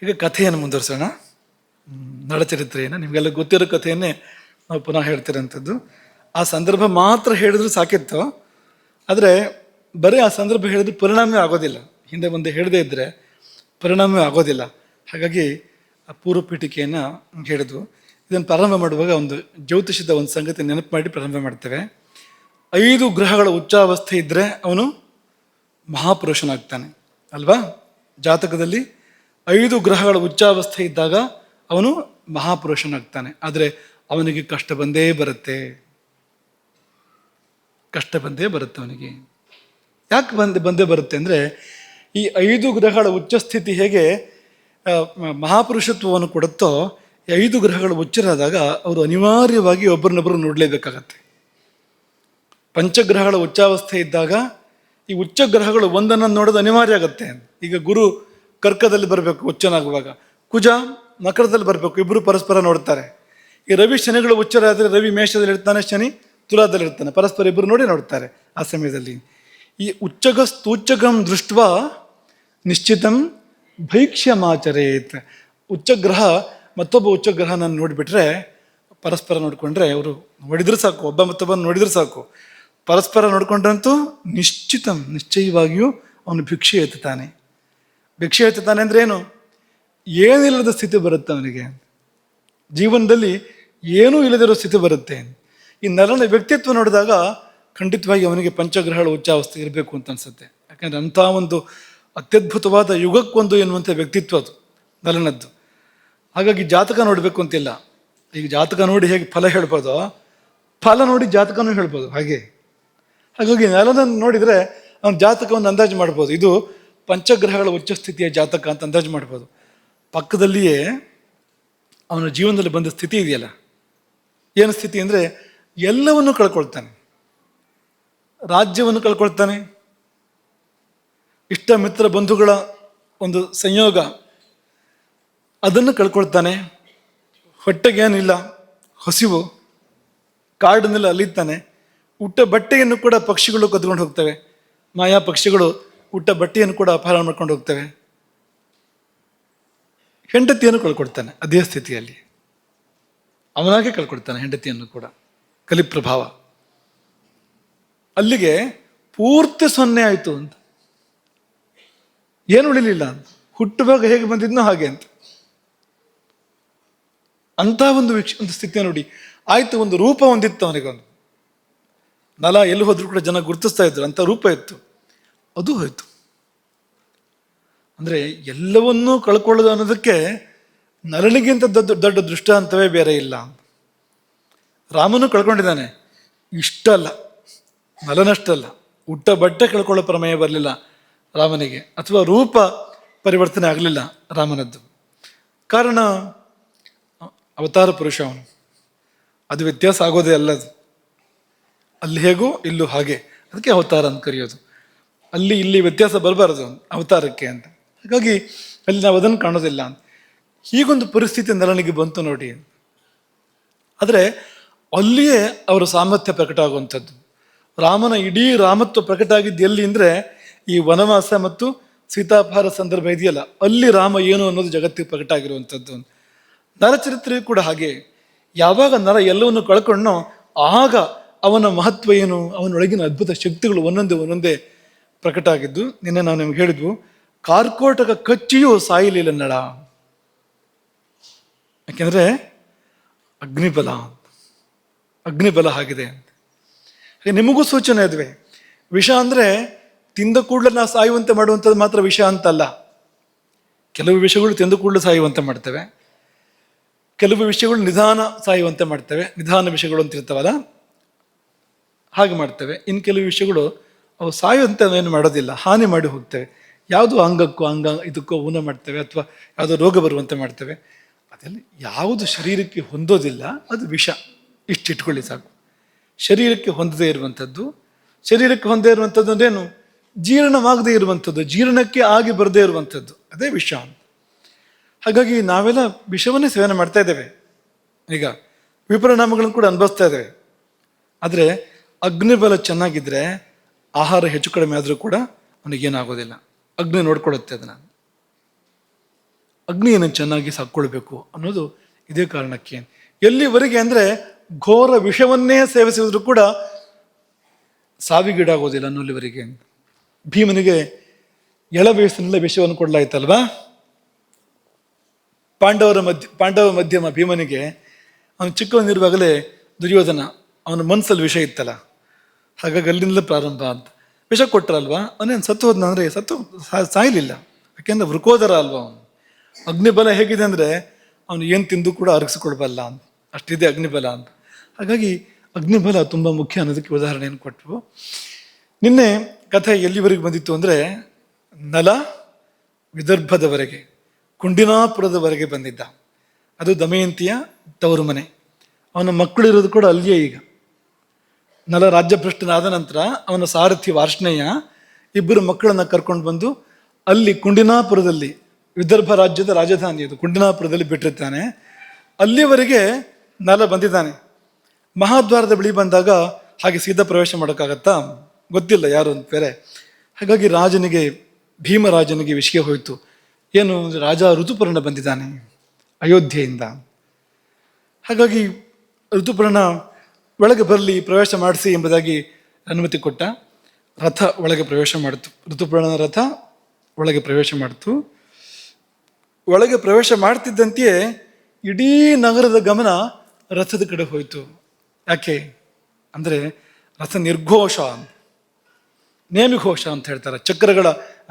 ಈಗ ಕಥೆಯನ್ನು ಮುಂದುವರಿಸೋಣ. ನಳಚರಿತ್ರೆಯನ್ನು ನಿಮಗೆಲ್ಲ ಗೊತ್ತಿರೋ ಕಥೆಯನ್ನೇ ನಾವು ಪುನಃ ಹೇಳ್ತಿರೋಂಥದ್ದು. ಆ ಸಂದರ್ಭ ಮಾತ್ರ ಹೇಳಿದ್ರು ಸಾಕಿತ್ತು, ಆದರೆ ಬರೀ ಆ ಸಂದರ್ಭ ಹೇಳಿದ್ರೆ ಪರಿಣಾಮವೇ ಆಗೋದಿಲ್ಲ. ಹಿಂದೆ ಮುಂದೆ ಹೇಳದೇ ಇದ್ದರೆ ಪರಿಣಾಮವೇ ಆಗೋದಿಲ್ಲ. ಹಾಗಾಗಿ ಆ ಪೂರ್ವ ಪೀಠಿಕೆಯನ್ನು ಹೇಳಿದ್ವು. ಇದನ್ನು ಪ್ರಾರಂಭ ಮಾಡುವಾಗ ಒಂದು ಜ್ಯೋತಿಷದ ಒಂದು ಸಂಗತಿ ನೆನಪು ಮಾಡಿ ಪ್ರಾರಂಭ ಮಾಡ್ತೇವೆ. 5 ಗ್ರಹಗಳ ಉಚ್ಚಾವಸ್ಥೆ ಇದ್ದರೆ ಅವನು ಮಹಾಪುರುಷನಾಗ್ತಾನೆ ಅಲ್ವಾ. ಜಾತಕದಲ್ಲಿ 5 ಗ್ರಹಗಳ ಉಚ್ಚಾವಸ್ಥೆ ಇದ್ದಾಗ ಅವನು ಮಹಾಪುರುಷನಾಗ್ತಾನೆ. ಆದರೆ ಅವನಿಗೆ ಕಷ್ಟ ಬಂದೇ ಬರುತ್ತೆ, ಕಷ್ಟ ಬಂದೇ ಬರುತ್ತೆ ಅವನಿಗೆ. ಯಾಕೆ ಬಂದೇ ಬರುತ್ತೆ ಅಂದರೆ ಈ 5 ಗ್ರಹಗಳ ಉಚ್ಚಸ್ಥಿತಿ ಹೇಗೆ ಮಹಾಪುರುಷತ್ವವನ್ನು ಕೊಡುತ್ತೋ, ಈ 5 ಗ್ರಹಗಳ ಉಚ್ಚರಾದಾಗ ಅವರು ಅನಿವಾರ್ಯವಾಗಿ ಒಬ್ಬರನ್ನೊಬ್ಬರು ನೋಡಲೇಬೇಕಾಗತ್ತೆ. ಪಂಚಗ್ರಹಗಳ ಉಚ್ಚಾವಸ್ಥೆ ಇದ್ದಾಗ ಈ ಉಚ್ಚ ಗ್ರಹಗಳು ಒಂದನ್ನು ನೋಡೋದು ಅನಿವಾರ್ಯ ಆಗುತ್ತೆ. ಈಗ ಗುರು ಕರ್ಕದಲ್ಲಿ ಬರಬೇಕು ಉಚ್ಚನಾಗುವಾಗ, ಕುಜ ಮಕರದಲ್ಲಿ ಬರಬೇಕು, ಇಬ್ಬರು ಪರಸ್ಪರ ನೋಡ್ತಾರೆ. ಈ ರವಿ ಶನಿಗಳು ಉಚ್ಚರ ಆದರೆ ರವಿ ಮೇಷದಲ್ಲಿ ಇರ್ತಾನೆ, ಶನಿ ತುಲಾದಲ್ಲಿ ಇರ್ತಾನೆ, ಪರಸ್ಪರ ಇಬ್ಬರು ನೋಡಿ ನೋಡ್ತಾರೆ ಆ ಸಮಯದಲ್ಲಿ. ಈ ಉಚ್ಚಗಂ ದೃಷ್ಟ ನಿಶ್ಚಿತಂ ಭೈಕ್ಷ್ಯಮಾಚರೇತ್. ಉಚ್ಚಗ್ರಹ ಮತ್ತೊಬ್ಬ ಉಚ್ಚಗ್ರಹನ ನೋಡಿಬಿಟ್ರೆ ಪರಸ್ಪರ ನೋಡಿಕೊಂಡ್ರೆ ಅವರು ನೋಡಿದ್ರೆ ಸಾಕು, ಒಬ್ಬ ಮತ್ತೊಬ್ಬನ ನೋಡಿದ್ರೆ ಸಾಕು, ಪರಸ್ಪರ ನೋಡ್ಕೊಂಡ್ರಂತೂ ನಿಶ್ಚಯವಾಗಿಯೂ ಅವನು ಭಿಕ್ಷೆ ಎತ್ತುತ್ತಾನೆ. ಭಿಕ್ಷೆ ಎತ್ತುತ್ತಾನೆ ಅಂದ್ರೆ ಏನು? ಏನಿಲ್ಲದ ಸ್ಥಿತಿ ಬರುತ್ತೆ ಅವನಿಗೆ, ಜೀವನದಲ್ಲಿ ಏನೂ ಇಲ್ಲದಿರೋ ಸ್ಥಿತಿ ಬರುತ್ತೆ. ಈ ನರನ ವ್ಯಕ್ತಿತ್ವ ನೋಡಿದಾಗ ಖಂಡಿತವಾಗಿ ಅವನಿಗೆ ಪಂಚಗ್ರಹಗಳ ಉಚ್ಚಾವಸ್ಥೆ ಇರಬೇಕು ಅಂತ ಅನ್ಸುತ್ತೆ. ಯಾಕಂದ್ರೆ ಅಂಥ ಒಂದು ಅತ್ಯದ್ಭುತವಾದ ಯುಗಕ್ಕೊಂದು ಎನ್ನುವಂಥ ವ್ಯಕ್ತಿತ್ವ ಅದು ನಲನದ್ದು. ಹಾಗಾಗಿ ಜಾತಕ ನೋಡಬೇಕು ಅಂತಿಲ್ಲ. ಈಗ ಜಾತಕ ನೋಡಿ ಹೇಗೆ ಫಲ ಹೇಳ್ಬೋದೋ, ಫಲ ನೋಡಿ ಜಾತಕನೂ ಹೇಳ್ಬೋದು ಹಾಗೆ. ಹಾಗಾಗಿ ನಲನನ್ನು ನೋಡಿದರೆ ಅವನ ಜಾತಕವನ್ನು ಅಂದಾಜು ಮಾಡ್ಬೋದು. ಇದು ಪಂಚಗ್ರಹಗಳ ಉಚ್ಚ ಸ್ಥಿತಿಯ ಜಾತಕ ಅಂತ ಅಂದಾಜು ಮಾಡ್ಬೋದು. ಪಕ್ಕದಲ್ಲಿಯೇ ಅವನ ಜೀವನದಲ್ಲಿ ಬಂದ ಸ್ಥಿತಿ ಇದೆಯಲ್ಲ, ಏನು ಸ್ಥಿತಿ ಅಂದರೆ ಎಲ್ಲವನ್ನೂ ಕಳ್ಕೊಳ್ತಾನೆ. ರಾಜ್ಯವನ್ನು ಕಳ್ಕೊಳ್ತಾನೆ, ಇಷ್ಟ ಮಿತ್ರ ಬಂಧುಗಳ ಒಂದು ಸಂಯೋಗ ಅದನ್ನು ಕಳ್ಕೊಳ್ತಾನೆ. ಹೊಟ್ಟೆಗೇನಿಲ್ಲ, ಹಸಿವು, ಕಾಡಿನೆಲ್ಲ ಅಲಿತಾನೆ. ಉಟ್ಟ ಬಟ್ಟೆಯನ್ನು ಕೂಡ ಪಕ್ಷಿಗಳು ಕದ್ಕೊಂಡು ಹೋಗ್ತವೆ, ಮಾಯಾ ಪಕ್ಷಿಗಳು ಉಟ್ಟ ಬಟ್ಟೆಯನ್ನು ಕೂಡ ಅಪಹರಣ ಮಾಡ್ಕೊಂಡು ಹೋಗ್ತವೆ. ಹೆಂಡತಿಯನ್ನು ಕಳ್ಕೊಳ್ತಾನೆ ಅದೇ ಸ್ಥಿತಿಯಲ್ಲಿ, ಅವನಾಗೆ ಕಳ್ಕೊಳ್ತಾನೆ ಹೆಂಡತಿಯನ್ನು ಕೂಡ. ಕಲಿಪ್ರಭಾವ ಅಲ್ಲಿಗೆ ಪೂರ್ತಿ ಸೊನ್ನೆ ಆಯಿತು ಅಂತ, ಏನು ಉಳಿಲಿಲ್ಲ ಅಂತ. ಹುಟ್ಟುವಾಗ ಹೇಗೆ ಬಂದಿದ್ನೋ ಹಾಗೆ ಅಂತ. ಅಂತ ಒಂದು ಸ್ಥಿತಿಯ ನೋಡಿ ಆಯ್ತು. ಒಂದು ರೂಪ ಹೊಂದಿತ್ತು ಅವನಿಗೊಂದು. ನಲ ಎಲ್ಲಿ ಹೋದ್ರೂ ಕೂಡ ಜನ ಗುರುತಿಸ್ತಾ ಇದ್ರು, ಅಂತ ರೂಪ ಇತ್ತು, ಅದು ಹೋಯ್ತು. ಅಂದ್ರೆ ಎಲ್ಲವನ್ನೂ ಕಳ್ಕೊಳ್ಳೋದು ಅನ್ನೋದಕ್ಕೆ ನಲನಿಗಿಂತ ದೊಡ್ಡ ದೃಷ್ಟಾಂತವೇ ಬೇರೆ ಇಲ್ಲ. ರಾಮನು ಕಳ್ಕೊಂಡಿದ್ದಾನೆ, ಇಷ್ಟಲ್ಲ, ನಲನಷ್ಟಲ್ಲ. ಉಟ್ಟ ಬಟ್ಟೆ ಕಳ್ಕೊಳ್ಳೋ ಪ್ರಮೇಯ ಬರಲಿಲ್ಲ ರಾಮನಿಗೆ, ಅಥವಾ ರೂಪ ಪರಿವರ್ತನೆ ಆಗಲಿಲ್ಲ ರಾಮನದ್ದು. ಕಾರಣ ಅವತಾರ ಪುರುಷ ಅವನು, ಅದು ವ್ಯತ್ಯಾಸ ಆಗೋದೇ ಅಲ್ಲದು. ಅಲ್ಲಿ ಹೇಗೋ ಇಲ್ಲೂ ಹಾಗೆ, ಅದಕ್ಕೆ ಅವತಾರ ಅಂತ ಕರೆಯೋದು. ಅಲ್ಲಿ ಇಲ್ಲಿ ವ್ಯತ್ಯಾಸ ಬರಬಾರದು ಅವತಾರಕ್ಕೆ ಅಂತ. ಹಾಗಾಗಿ ಅಲ್ಲಿ ನಾವು ಅದನ್ನು ಕಾಣೋದಿಲ್ಲ ಅಂತ. ಹೀಗೊಂದು ಪರಿಸ್ಥಿತಿ ನಲನಿಗೆ ಬಂತು ನೋಡಿ. ಆದರೆ ಅಲ್ಲಿಯೇ ಅವರ ಸಾಮರ್ಥ್ಯ ಪ್ರಕಟ ಆಗುವಂಥದ್ದು. ರಾಮನ ಇಡೀ ರಾಮತ್ವ ಪ್ರಕಟ ಆಗಿದ್ದು ಎಲ್ಲಿ ಅಂದರೆ ಈ ವನವಾಸ ಮತ್ತು ಸೀತಾಪಹಾರ ಸಂದರ್ಭ ಇದೆಯಲ್ಲ, ಅಲ್ಲಿ ರಾಮ ಏನು ಅನ್ನೋದು ಜಗತ್ತಿಗೆ ಪ್ರಕಟ ಆಗಿರುವಂಥದ್ದು. ನರಚರಿತ್ರೆ ಕೂಡ ಹಾಗೆ. ಯಾವಾಗ ನರ ಎಲ್ಲವನ್ನು ಕಳ್ಕೊಂಡೋ ಆಗ ಅವನ ಮಹತ್ವ ಏನು, ಅವನೊಳಗಿನ ಅದ್ಭುತ ಶಕ್ತಿಗಳು ಒಂದೊಂದೇ ಪ್ರಕಟ ಆಗಿದ್ದು. ನಿನ್ನೆ ನಾವು ನಿಮ್ಗೆ ಹೇಳಿದ್ವು, ಕಾರ್ಕೋಟಕ ಕಚ್ಚಿಯೂ ಸಾಯಲಿಲ್ಲ ನಳ, ಯಾಕೆಂದ್ರೆ ಅಗ್ನಿಬಲ ಆಗಿದೆ ಅಂತ. ನಿಮಗೂ ಸೂಚನೆ ಅದುವೆ. ವಿಷ ಅಂದ್ರೆ ತಿಂದ ಕೂಡಲೇ ನಾವು ಸಾಯುವಂತೆ ಮಾಡುವಂಥದ್ದು ಮಾತ್ರ ವಿಷ ಅಂತಲ್ಲ. ಕೆಲವು ವಿಷಯಗಳು ತಿಂದ ಕೂಡಲೇ ಸಾಯುವಂತೆ ಮಾಡ್ತೇವೆ, ಕೆಲವು ವಿಷಯಗಳು ನಿಧಾನ ಸಾಯುವಂತೆ ಮಾಡ್ತೇವೆ. ನಿಧಾನ ವಿಷಯಗಳು ಅಂತ ಇರ್ತಾವಲ್ಲ, ಹಾಗೆ ಮಾಡ್ತೇವೆ. ಇನ್ನು ಕೆಲವು ವಿಷಯಗಳು ಅವು ಸಾಯುವಂತೆ ಏನು ಮಾಡೋದಿಲ್ಲ, ಹಾನಿ ಮಾಡಿ ಹೋಗ್ತೇವೆ. ಯಾವುದು ಇದಕ್ಕೋ ಊನ ಮಾಡ್ತೇವೆ, ಅಥವಾ ಯಾವುದೋ ರೋಗ ಬರುವಂತೆ ಮಾಡ್ತೇವೆ. ಅದೆಲ್ಲ ಯಾವುದು ಶರೀರಕ್ಕೆ ಹೊಂದೋದಿಲ್ಲ ಅದು ವಿಷ. ಇಟ್ಟಿಟ್ಕೊಳ್ಳಿ ಸಾಕು. ಶರೀರಕ್ಕೆ ಹೊಂದದೇ ಇರುವಂಥದ್ದು, ಶರೀರಕ್ಕೆ ಹೊಂದೇ ಇರುವಂಥದ್ದು ಅಂದ್ರೇನು? ಜೀರ್ಣವಾಗದೇ ಇರುವಂಥದ್ದು, ಜೀರ್ಣಕ್ಕೆ ಆಗಿ ಬರದೇ ಇರುವಂಥದ್ದು, ಅದೇ ವಿಷ. ಹಾಗಾಗಿ ನಾವೆಲ್ಲ ವಿಷವನ್ನೇ ಸೇವನೆ ಮಾಡ್ತಾ ಇದ್ದೇವೆ, ಈಗ ವಿಪರಿಣಾಮಗಳನ್ನು ಕೂಡ ಅನುಭವಿಸ್ತಾ ಇದ್ದೇವೆ. ಆದರೆ ಅಗ್ನಿಬಲ ಚೆನ್ನಾಗಿದ್ರೆ ಆಹಾರ ಹೆಚ್ಚು ಕಡಿಮೆ ಆದರೂ ಕೂಡ ಅವನಿಗೇನಾಗೋದಿಲ್ಲ. ಅಗ್ನಿ ನೋಡ್ಕೊಳ್ಳುತ್ತೆ ಅದನ್ನು. ಅಗ್ನಿಯನ್ನು ಚೆನ್ನಾಗಿ ಸಾಕ್ಕೊಳ್ಬೇಕು ಅನ್ನೋದು ಇದೇ ಕಾರಣಕ್ಕೆ. ಎಲ್ಲಿವರೆಗೆ ಅಂದರೆ ಘೋರ ವಿಷವನ್ನೇ ಸೇವಿಸಿದ್ರು ಕೂಡ ಸಾವಿಗೀಡಾಗೋದಿಲ್ಲ ಅನ್ನೋಲ್ಲಿವರೆಗೆ. ಭೀಮನಿಗೆ ಎಳ ವಯಸ್ಸಿನಲ್ಲೇ ವಿಷವನ್ನು ಕೊಡಲಾಯ್ತಲ್ವಾ. ಪಾಂಡವ ಮಧ್ಯಮ ಭೀಮನಿಗೆ ಅವನು ಚಿಕ್ಕವನಿರುವಾಗಲೇ ದುರ್ಯೋಧನ ಅವನ ಮನಸ್ಸಲ್ಲಿ ವಿಷ ಇತ್ತಲ್ಲ, ಹಾಗಾಗಿ ಅಲ್ಲಿಂದಲೇ ಪ್ರಾರಂಭ ಅಂತ. ವಿಷ ಕೊಟ್ಟರಲ್ವಾ, ಅವನೇನು ಸತ್ತು ಹೋದ್ನ ಅಂದರೆ ಸಾಯಲಿಲ್ಲ. ಯಾಕೆಂದ್ರೆ ವೃಕೋದರ ಅಲ್ವಾ ಅವನು. ಅಗ್ನಿಬಲ ಹೇಗಿದೆ ಅಂದರೆ ಅವನು ಏನು ತಿಂದು ಕೂಡ ಅರಗಿಸಿಕೊಳ್ಬಲ್ಲ ಅಂತ, ಅಷ್ಟಿದೆ ಅಗ್ನಿಬಲ ಅಂತ. ಹಾಗಾಗಿ ಅಗ್ನಿಬಲ ತುಂಬ ಮುಖ್ಯ ಅನ್ನೋದಕ್ಕೆ ಉದಾಹರಣೆಯನ್ನು ಕೊಟ್ಟರು. ನಿನ್ನೆ ಕಥೆ ಎಲ್ಲಿವರೆಗೆ ಬಂದಿತ್ತು ಅಂದರೆ ನಲ ವಿದರ್ಭದವರೆಗೆ, ಕುಂಡಿನಾಪುರದವರೆಗೆ ಬಂದಿದ್ದ. ಅದು ದಮಯಂತಿಯ ತವರು ಮನೆ. ಅವನ ಮಕ್ಕಳಿರೋದು ಕೂಡ ಅಲ್ಲಿಯೇ. ಈಗ ನಲ ರಾಜ್ಯಭ್ರಷ್ಟನಾದ ನಂತರ ಅವನ ಸಾರಥಿ ವಾರ್ಷ್ಣೇಯ ಇಬ್ಬರು ಮಕ್ಕಳನ್ನು ಕರ್ಕೊಂಡು ಬಂದು ಅಲ್ಲಿ ಕುಂಡಿನಾಪುರದಲ್ಲಿ, ವಿದರ್ಭ ರಾಜ್ಯದ ರಾಜಧಾನಿ ಅದು, ಕುಂಡಿನಾಪುರದಲ್ಲಿ ಬಿಟ್ಟಿರ್ತಾನೆ. ಅಲ್ಲಿವರೆಗೆ ನಲ ಬಂದಿದ್ದಾನೆ. ಮಹಾದ್ವಾರದ ಬಳಿ ಬಂದಾಗ ಹಾಗೆ ಸೀದಾ ಪ್ರವೇಶ ಮಾಡೋಕ್ಕಾಗತ್ತಾ? ಗೊತ್ತಿಲ್ಲ ಯಾರು ಅಂತ ಬೇರೆ. ಹಾಗಾಗಿ ಭೀಮರಾಜನಿಗೆ ವಿಷಯ ಹೋಯಿತು. ಏನು, ರಾಜ ಋತುಪರ್ಣ ಬಂದಿದ್ದಾನೆ ಅಯೋಧ್ಯೆಯಿಂದ. ಹಾಗಾಗಿ ಋತುಪರ್ಣ ಒಳಗೆ ಬರಲಿ, ಪ್ರವೇಶ ಮಾಡಿಸಿ ಎಂಬುದಾಗಿ ಅನುಮತಿ ಕೊಟ್ಟ. ರಥ ಒಳಗೆ ಪ್ರವೇಶ ಮಾಡಿತು. ಋತುಪರ್ಣನ ರಥ ಒಳಗೆ ಪ್ರವೇಶ ಮಾಡಿತು. ಒಳಗೆ ಪ್ರವೇಶ ಮಾಡ್ತಿದ್ದಂತೆಯೇ ಇಡೀ ನಗರದ ಗಮನ ರಥದ ಕಡೆ ಹೋಯಿತು. ಯಾಕೆ ಅಂದರೆ ರಥ ನಿರ್ಘೋಷ, ನೇಮಿಘೋಷ ಅಂತ ಹೇಳ್ತಾರೆ. ಚಕ್ರಗಳ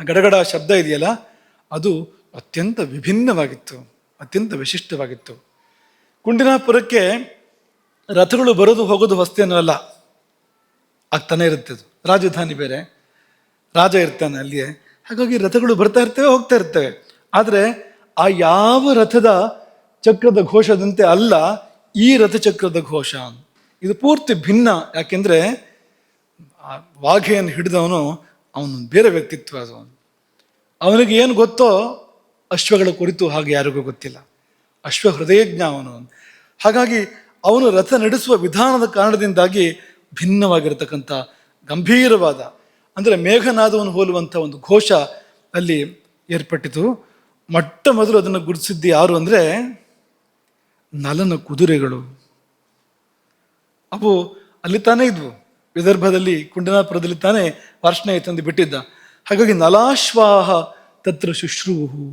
ಗಡಗಡ ಶಬ್ದ ಇದೆಯಲ್ಲ, ಅದು ಅತ್ಯಂತ ವಿಭಿನ್ನವಾಗಿತ್ತು, ಅತ್ಯಂತ ವಿಶಿಷ್ಟವಾಗಿತ್ತು. ಕುಂಡಿನಾಪುರಕ್ಕೆ ರಥಗಳು ಬರೋದು ಹೋಗೋದು ಹೊಸ್ತೇನೂ ಅಲ್ಲ, ಆಗ್ತಾನೆ ಇರುತ್ತೆ. ಅದು ರಾಜಧಾನಿ ಬೇರೆ, ರಾಜ ಇರ್ತಾನೆ ಅಲ್ಲಿಯೇ. ಹಾಗಾಗಿ ರಥಗಳು ಬರ್ತಾ ಇರ್ತವೆ, ಹೋಗ್ತಾ ಇರ್ತವೆ. ಆದರೆ ಆ ಯಾವ ರಥದ ಚಕ್ರದ ಘೋಷದಂತೆ ಅಲ್ಲ ಈ ರಥಚಕ್ರದ ಘೋಷ. ಇದು ಪೂರ್ತಿ ಭಿನ್ನ. ಯಾಕೆಂದ್ರೆ ಆ ವಾಘೆಯನ್ನು ಹಿಡಿದವನು ಅವನು ಬೇರೆ ವ್ಯಕ್ತಿತ್ವ. ಅದು ಅವನಿಗೆ ಏನು ಗೊತ್ತೋ ಅಶ್ವಗಳ ಕುರಿತು ಹಾಗೆ ಯಾರಿಗೂ ಗೊತ್ತಿಲ್ಲ. ಅಶ್ವ ಹೃದಯಜ್ಞ ಅವನು. ಹಾಗಾಗಿ ಅವನು ರಥ ನಡೆಸುವ ವಿಧಾನದ ಕಾರಣದಿಂದಾಗಿ ಭಿನ್ನವಾಗಿರತಕ್ಕಂಥ ಗಂಭೀರವಾದ, ಅಂದರೆ ಮೇಘನಾದವನ್ನು ಹೋಲುವಂಥ ಒಂದು ಘೋಷ ಅಲ್ಲಿ ಏರ್ಪಟ್ಟಿತು. ಮೊಟ್ಟ ಮೊದಲು ಅದನ್ನು ಗುರುತಿಸಿದ್ದು ಯಾರು ಅಂದರೆ ನಲನ ಕುದುರೆಗಳು. ಅವು ಅಲ್ಲಿ ತಾನೇ ಇದ್ವು, ವಿದರ್ಭದಲ್ಲಿ ಕುಂಡನಾಪುರದಲ್ಲಿ ತಾನೇ ವಾರ್ಷ್ಣೇಯ ತಂದು ಬಿಟ್ಟಿದ್ದ. ಹಾಗಾಗಿ ನಲಾಶ್ವಾಹ ತತ್ರ ಶುಶ್ರೂಹು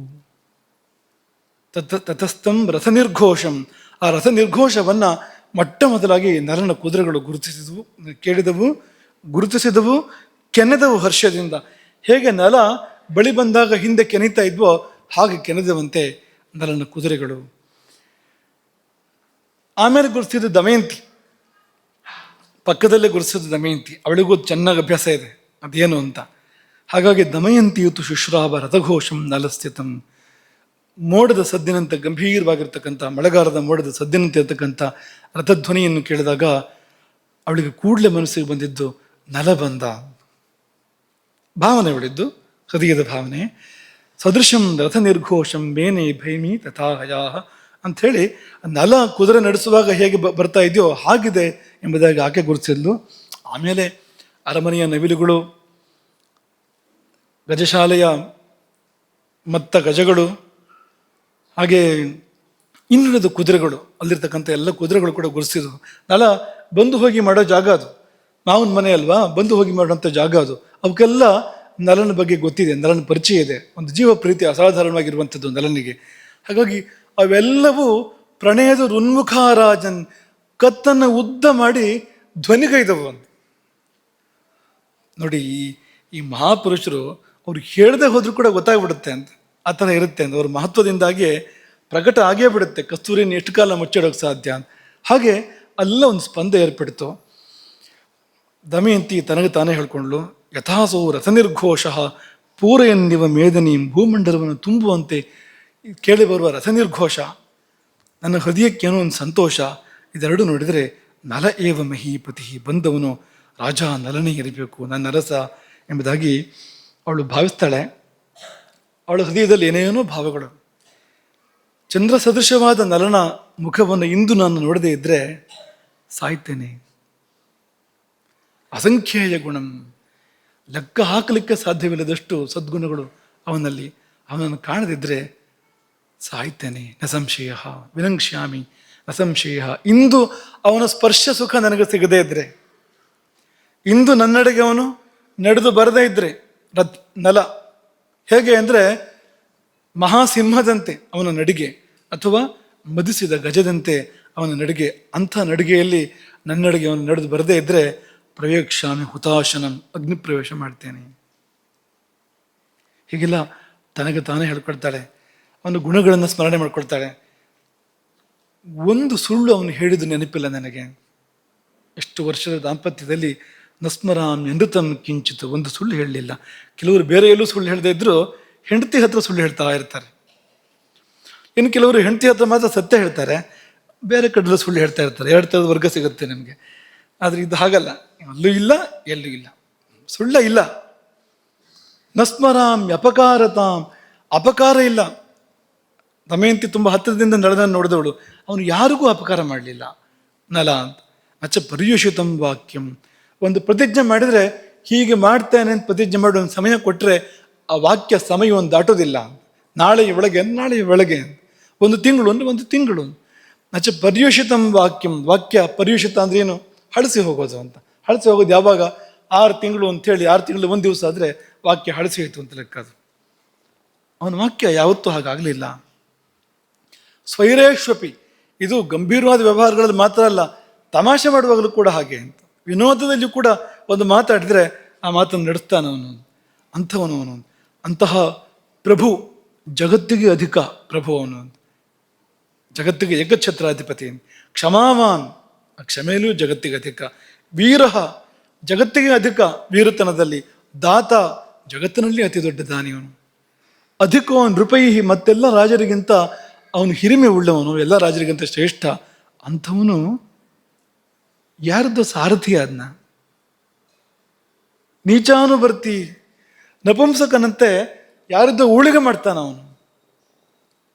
ತತಸ್ಥಂ ರಥ ನಿರ್ಘೋಷಂ. ಆ ರಥ ನಿರ್ಘೋಷವನ್ನ ಮೊಟ್ಟ ಮೊದಲಾಗಿ ನಲನ ಕುದುರೆಗಳು ಗುರುತಿಸಿದವು, ಕೇಳಿದವು, ಗುರುತಿಸಿದವು, ಕೆನೆದವು ಹರ್ಷದಿಂದ. ಹೇಗೆ ನಲ ಬಳಿ ಬಂದಾಗ ಹಿಂದೆ ಕೆನೀತಾ ಇದ್ವೋ ಹಾಗೆ ಕೆನೆದವಂತೆ ನಲನ ಕುದುರೆಗಳು. ಆಮೇಲೆ ಗುರುತಿಸಿದ ದಮಯಂತಿ, ಪಕ್ಕದಲ್ಲೇ ಗುರುತಿಸಿದ ದಮಯಂತಿ. ಅವಳಿಗೂ ಚೆನ್ನಾಗಿ ಅಭ್ಯಾಸ ಇದೆ ಅದೇನು ಅಂತ. ಹಾಗಾಗಿ ದಮಯಂತಿಯುತು ಶುಶ್ರಾವ ರಥಘೋಷಂ ನಲಸ್ಥಿತಂ. ಮೋಡದ ಸದ್ದಿನಂತೆ ಗಂಭೀರವಾಗಿರ್ತಕ್ಕಂಥ, ಮಳೆಗಾಲದ ಮೋಡದ ಸದ್ದಿನಂತೆ ಇರ್ತಕ್ಕಂಥ ರಥಧ್ವನಿಯನ್ನು ಕೇಳಿದಾಗ ಅವಳಿಗೆ ಕೂಡಲೇ ಮನಸ್ಸಿಗೆ ಬಂದಿದ್ದು ನಲ ಬಂದ ಭಾವನೆ, ಅವಳಿದ್ದು ಹೃದಯದ ಭಾವನೆ. ಸದೃಶಂ ರಥ ನಿರ್ಘೋಷಂ ಮೇನೆ ಭೈಮಿ ತಥಾ ಹಯಾಹ ಅಂಥೇಳಿ ನಲ ಕುದುರೆ ನಡೆಸುವಾಗ ಹೇಗೆ ಬರ್ತಾ ಇದೆಯೋ ಹಾಗಿದೆ ಎಂಬುದಾಗಿ ಆಕೆ ಗುರುತಿಸಿದ್ಲು. ಆಮೇಲೆ ಅರಮನೆಯ ನವಿಲುಗಳು, ಗಜಶಾಲೆಯ ಮತ್ತ ಗಜಗಳು, ಹಾಗೆ ಇನ್ನುಳಿದ ಕುದುರೆಗಳು, ಅಲ್ಲಿರ್ತಕ್ಕಂಥ ಎಲ್ಲ ಕುದುರೆಗಳು ಕೂಡ ಗುರುತಿಸಿದ್ವು. ನಲ ಬಂದು ಹೋಗಿ ಮಾಡೋ ಜಾಗ ಅದು, ಮಾವನ ಮನೆ ಅಲ್ವಾ, ಬಂದು ಹೋಗಿ ಮಾಡುವಂಥ ಜಾಗ ಅದು. ಅವಕ್ಕೆಲ್ಲ ನಲನ ಬಗ್ಗೆ ಗೊತ್ತಿದೆ, ನಲನ ಪರಿಚಯ ಇದೆ. ಒಂದು ಜೀವ ಪ್ರೀತಿ ಅಸಾಧಾರಣವಾಗಿರುವಂಥದ್ದು ನಲನಿಗೆ. ಹಾಗಾಗಿ ಅವೆಲ್ಲವೂ ಪ್ರಣಯದ ಉನ್ಮುಖಾರಾಜನ್, ಕತ್ತನ್ನು ಉದ್ದ ಮಾಡಿ ಧ್ವನಿಗೈದವು ಅಂತ ನೋಡಿ. ಈ ಮಹಾಪುರುಷರು ಅವ್ರು ಹೇಳದೆ ಹೋದ್ರೂ ಕೂಡ ಗೊತ್ತಾಗ್ಬಿಡುತ್ತೆ ಅಂತ, ಆ ಥರ ಇರುತ್ತೆ ಅಂತ. ಅವ್ರ ಮಹತ್ವದಿಂದಾಗಿ ಪ್ರಕಟ ಆಗೇ ಬಿಡುತ್ತೆ. ಕಸ್ತೂರಿನ ಎಷ್ಟು ಕಾಲ ಮುಚ್ಚಿಡೋಕೆ ಸಾಧ್ಯ ಅಂತ. ಹಾಗೆ ಅಲ್ಲ ಒಂದು ಸ್ಪಂದ ಏರ್ಪಡ್ತು. ದಮಯಂತಿ ತನಗೆ ತಾನೇ ಹೇಳ್ಕೊಂಡ್ಲು, ಯಥಾಸೋ ರಥ ನಿರ್ಘೋಷ ಪೂರಯನ್ನಿವ ಮೇದನಿ. ಭೂಮಂಡಲವನ್ನು ತುಂಬುವಂತೆ ಕೇಳಿ ಬರುವ ರಥ ನಿರ್ಘೋಷ, ನನ್ನ ಹೃದಯಕ್ಕೇನೋ ಒಂದು ಸಂತೋಷ. ಇದೆರಡು ನೋಡಿದರೆ ನಲ ಏವ ಮಹೀಪತಿ, ಬಂದವನು ರಾಜ ನಲನೇ ಇರಬೇಕು, ನನ್ನ ಅರಸ ಎಂಬುದಾಗಿ ಅವಳು ಭಾವಿಸ್ತಾಳೆ. ಅವಳ ಹೃದಯದಲ್ಲಿ ಏನೇನೋ ಭಾವಗಳು. ಚಂದ್ರ ಸದೃಶವಾದ ನಲನ ಮುಖವನ್ನು ಇಂದು ನಾನು ನೋಡದೇ ಇದ್ದರೆ ಸಾಯ್ತೇನೆ. ಅಸಂಖ್ಯೇಯ ಗುಣಂ, ಲೆಕ್ಕ ಹಾಕಲಿಕ್ಕೆ ಸಾಧ್ಯವಿಲ್ಲದಷ್ಟು ಸದ್ಗುಣಗಳು ಅವನಲ್ಲಿ. ಅವನನ್ನು ಕಾಣದಿದ್ದರೆ ಸಾಯ್ತೇನೆ. ನ ಸಂಶಯ ವಿನಂಕ್ಷ್ಯಾಮಿ ನ ಸಂಶಯ. ಇಂದು ಅವನ ಸ್ಪರ್ಶ ಸುಖ ನನಗೆ ಸಿಗದೇ ಇದ್ರೆ, ಇಂದು ನನ್ನೆಡೆಗೆ ಅವನು ನಡೆದು ಬರದೇ ಇದ್ರೆ, ನಲ ಹೇಗೆ ಅಂದರೆ ಮಹಾಸಿಂಹದಂತೆ ಅವನ ನಡಿಗೆ, ಅಥವಾ ಮದಿಸಿದ ಗಜದಂತೆ ಅವನ ನಡಿಗೆ. ಅಂಥ ನಡಿಗೆಯಲ್ಲಿ ನನ್ನಡೆಗೆ ಅವನು ನಡೆದು ಬರದೇ ಇದ್ದರೆ ಪ್ರವೇಕ್ಷಾಮಿ ಹುತಾಶನಂ, ಅಗ್ನಿ ಪ್ರವೇಶ ಮಾಡ್ತೇನೆ. ಹೀಗೆಲ್ಲ ತನಗೆ ತಾನೇ ಹೇಳ್ಕೊಳ್ತಾಳೆ. ಅವನ ಗುಣಗಳನ್ನು ಸ್ಮರಣೆ ಮಾಡ್ಕೊಳ್ತಾಳೆ. ಒಂದು ಸುಳ್ಳು ಅವನು ಹೇಳಿದ್ದು ನೆನಪಿಲ್ಲ ನನಗೆ. ಎಷ್ಟು ವರ್ಷದ ದಾಂಪತ್ಯದಲ್ಲಿ ನಸ್ಮರಾಮ್ ಎಂದತಂ ಕಿಂಚಿತು, ಒಂದು ಸುಳ್ಳು ಹೇಳಲಿಲ್ಲ. ಕೆಲವರು ಬೇರೆ ಎಲ್ಲೂ ಸುಳ್ಳು ಹೇಳದೇ ಇದ್ರು ಹೆಂಡತಿ ಹತ್ರ ಸುಳ್ಳು ಹೇಳ್ತಾ ಇರ್ತಾರೆ. ಇನ್ನು ಕೆಲವರು ಹೆಂಡತಿ ಹತ್ರ ಮಾತ್ರ ಸತ್ಯ ಹೇಳ್ತಾರೆ, ಬೇರೆ ಕಡೆಲ್ಲ ಸುಳ್ಳು ಹೇಳ್ತಾ ಇರ್ತಾರೆ. ಎರಡು ಥರದ ವರ್ಗ ಸಿಗುತ್ತೆ ನಮಗೆ. ಆದರೆ ಇದು ಹಾಗಲ್ಲ, ಅಲ್ಲೂ ಇಲ್ಲ ಎಲ್ಲೂ ಇಲ್ಲ, ಸುಳ್ಳ ಇಲ್ಲ. ನಸ್ಮರಾಮ್ ಅಪಕಾರತಾಂ, ಅಪಕಾರ ಇಲ್ಲ. ದಮಯಂತಿ ತುಂಬ ಹತ್ತಿರದಿಂದ ನಡೆದನ್ನು ನೋಡಿದವಳು, ಅವನು ಯಾರಿಗೂ ಅಪಕಾರ ಮಾಡಲಿಲ್ಲ. ನಲ ಅಂತ ಅಚ್ಚ ಪರ್ಯುಷಿತಂ ವಾಕ್ಯಂ, ಒಂದು ಪ್ರತಿಜ್ಞೆ ಮಾಡಿದರೆ ಹೀಗೆ ಮಾಡ್ತೇನೆ ಅಂತ ಪ್ರತಿಜ್ಞೆ ಮಾಡಿ ಒಂದು ಸಮಯ ಕೊಟ್ಟರೆ ಆ ವಾಕ್ಯ ಸಮಯವನ್ನು ದಾಟೋದಿಲ್ಲ. ನಾಳೆಯ ಒಳಗೆ, ನಾಳೆಯ ಒಳಗೆ, ಒಂದು ತಿಂಗಳು ಅಂದರೆ ಒಂದು ತಿಂಗಳು. ನಚ ಪರ್ಯುಷಿತಂ ವಾಕ್ಯಂ, ವಾಕ್ಯ ಪರ್ಯುಷಿತ ಅಂದ್ರೆ ಏನು? ಹಳಸಿ ಹೋಗೋದು ಅಂತ. ಹಳಸಿ ಹೋಗೋದು ಯಾವಾಗ? 6 ತಿಂಗಳು ಅಂಥೇಳಿ 6 ತಿಂಗಳು 1 ದಿವಸ ಆದರೆ ವಾಕ್ಯ ಹಳಸಿ ಹೋಯಿತು ಅಂತ ಲೆಕ್ಕ. ಅದು ಅವನ ವಾಕ್ಯ ಯಾವತ್ತೂ ಹಾಗಾಗಲಿಲ್ಲ. ಸ್ವೈರೇಶ್ವಪಿ, ಇದು ಗಂಭೀರವಾದ ವ್ಯವಹಾರಗಳಲ್ಲಿ ಮಾತ್ರ ಅಲ್ಲ, ತಮಾಷೆ ಮಾಡುವಾಗಲೂ ಕೂಡ ಹಾಗೆ ಅಂತ. ವಿನೋದದಲ್ಲಿ ಕೂಡ ಒಂದು ಮಾತಾಡಿದ್ರೆ ಆ ಮಾತನ್ನು ನಡೆಸ್ತಾನವನು, ಅಂಥವನು ಅವನು. ಅಂತಹ ಪ್ರಭು, ಜಗತ್ತಿಗೆ ಅಧಿಕ ಪ್ರಭು ಅವನು, ಜಗತ್ತಿಗೆ ಏಕಛತ್ರಾಧಿಪತಿ. ಕ್ಷಮಾವಾನ್, ಕ್ಷಮೆಯಲ್ಲೂ ಜಗತ್ತಿಗೆ ಅಧಿಕ. ವೀರಃ, ಜಗತ್ತಿಗೆ ಅಧಿಕ ವೀರತನದಲ್ಲಿ. ದಾತ, ಜಗತ್ತಿನಲ್ಲಿ ಅತಿ ದೊಡ್ಡ ದಾನಿಯವನು. ಅಧಿಕೋ ನೃಪೈಹಿ, ಮತ್ತೆಲ್ಲ ರಾಜರಿಗಿಂತ ಅವನು ಹಿರಿಮೆ ಉಳ್ಳವನು, ಎಲ್ಲ ರಾಜರಿಗಿಂತ ಶ್ರೇಷ್ಠ. ಅಂಥವನು ಯಾರದ್ದು ಸಾರಥಿ ಅದನ್ನ? ನೀಚಾನುವರ್ತಿ, ನಪುಂಸಕನಂತೆ ಯಾರದ್ದು ಊಳಿಗೆ ಮಾಡ್ತಾನ ಅವನು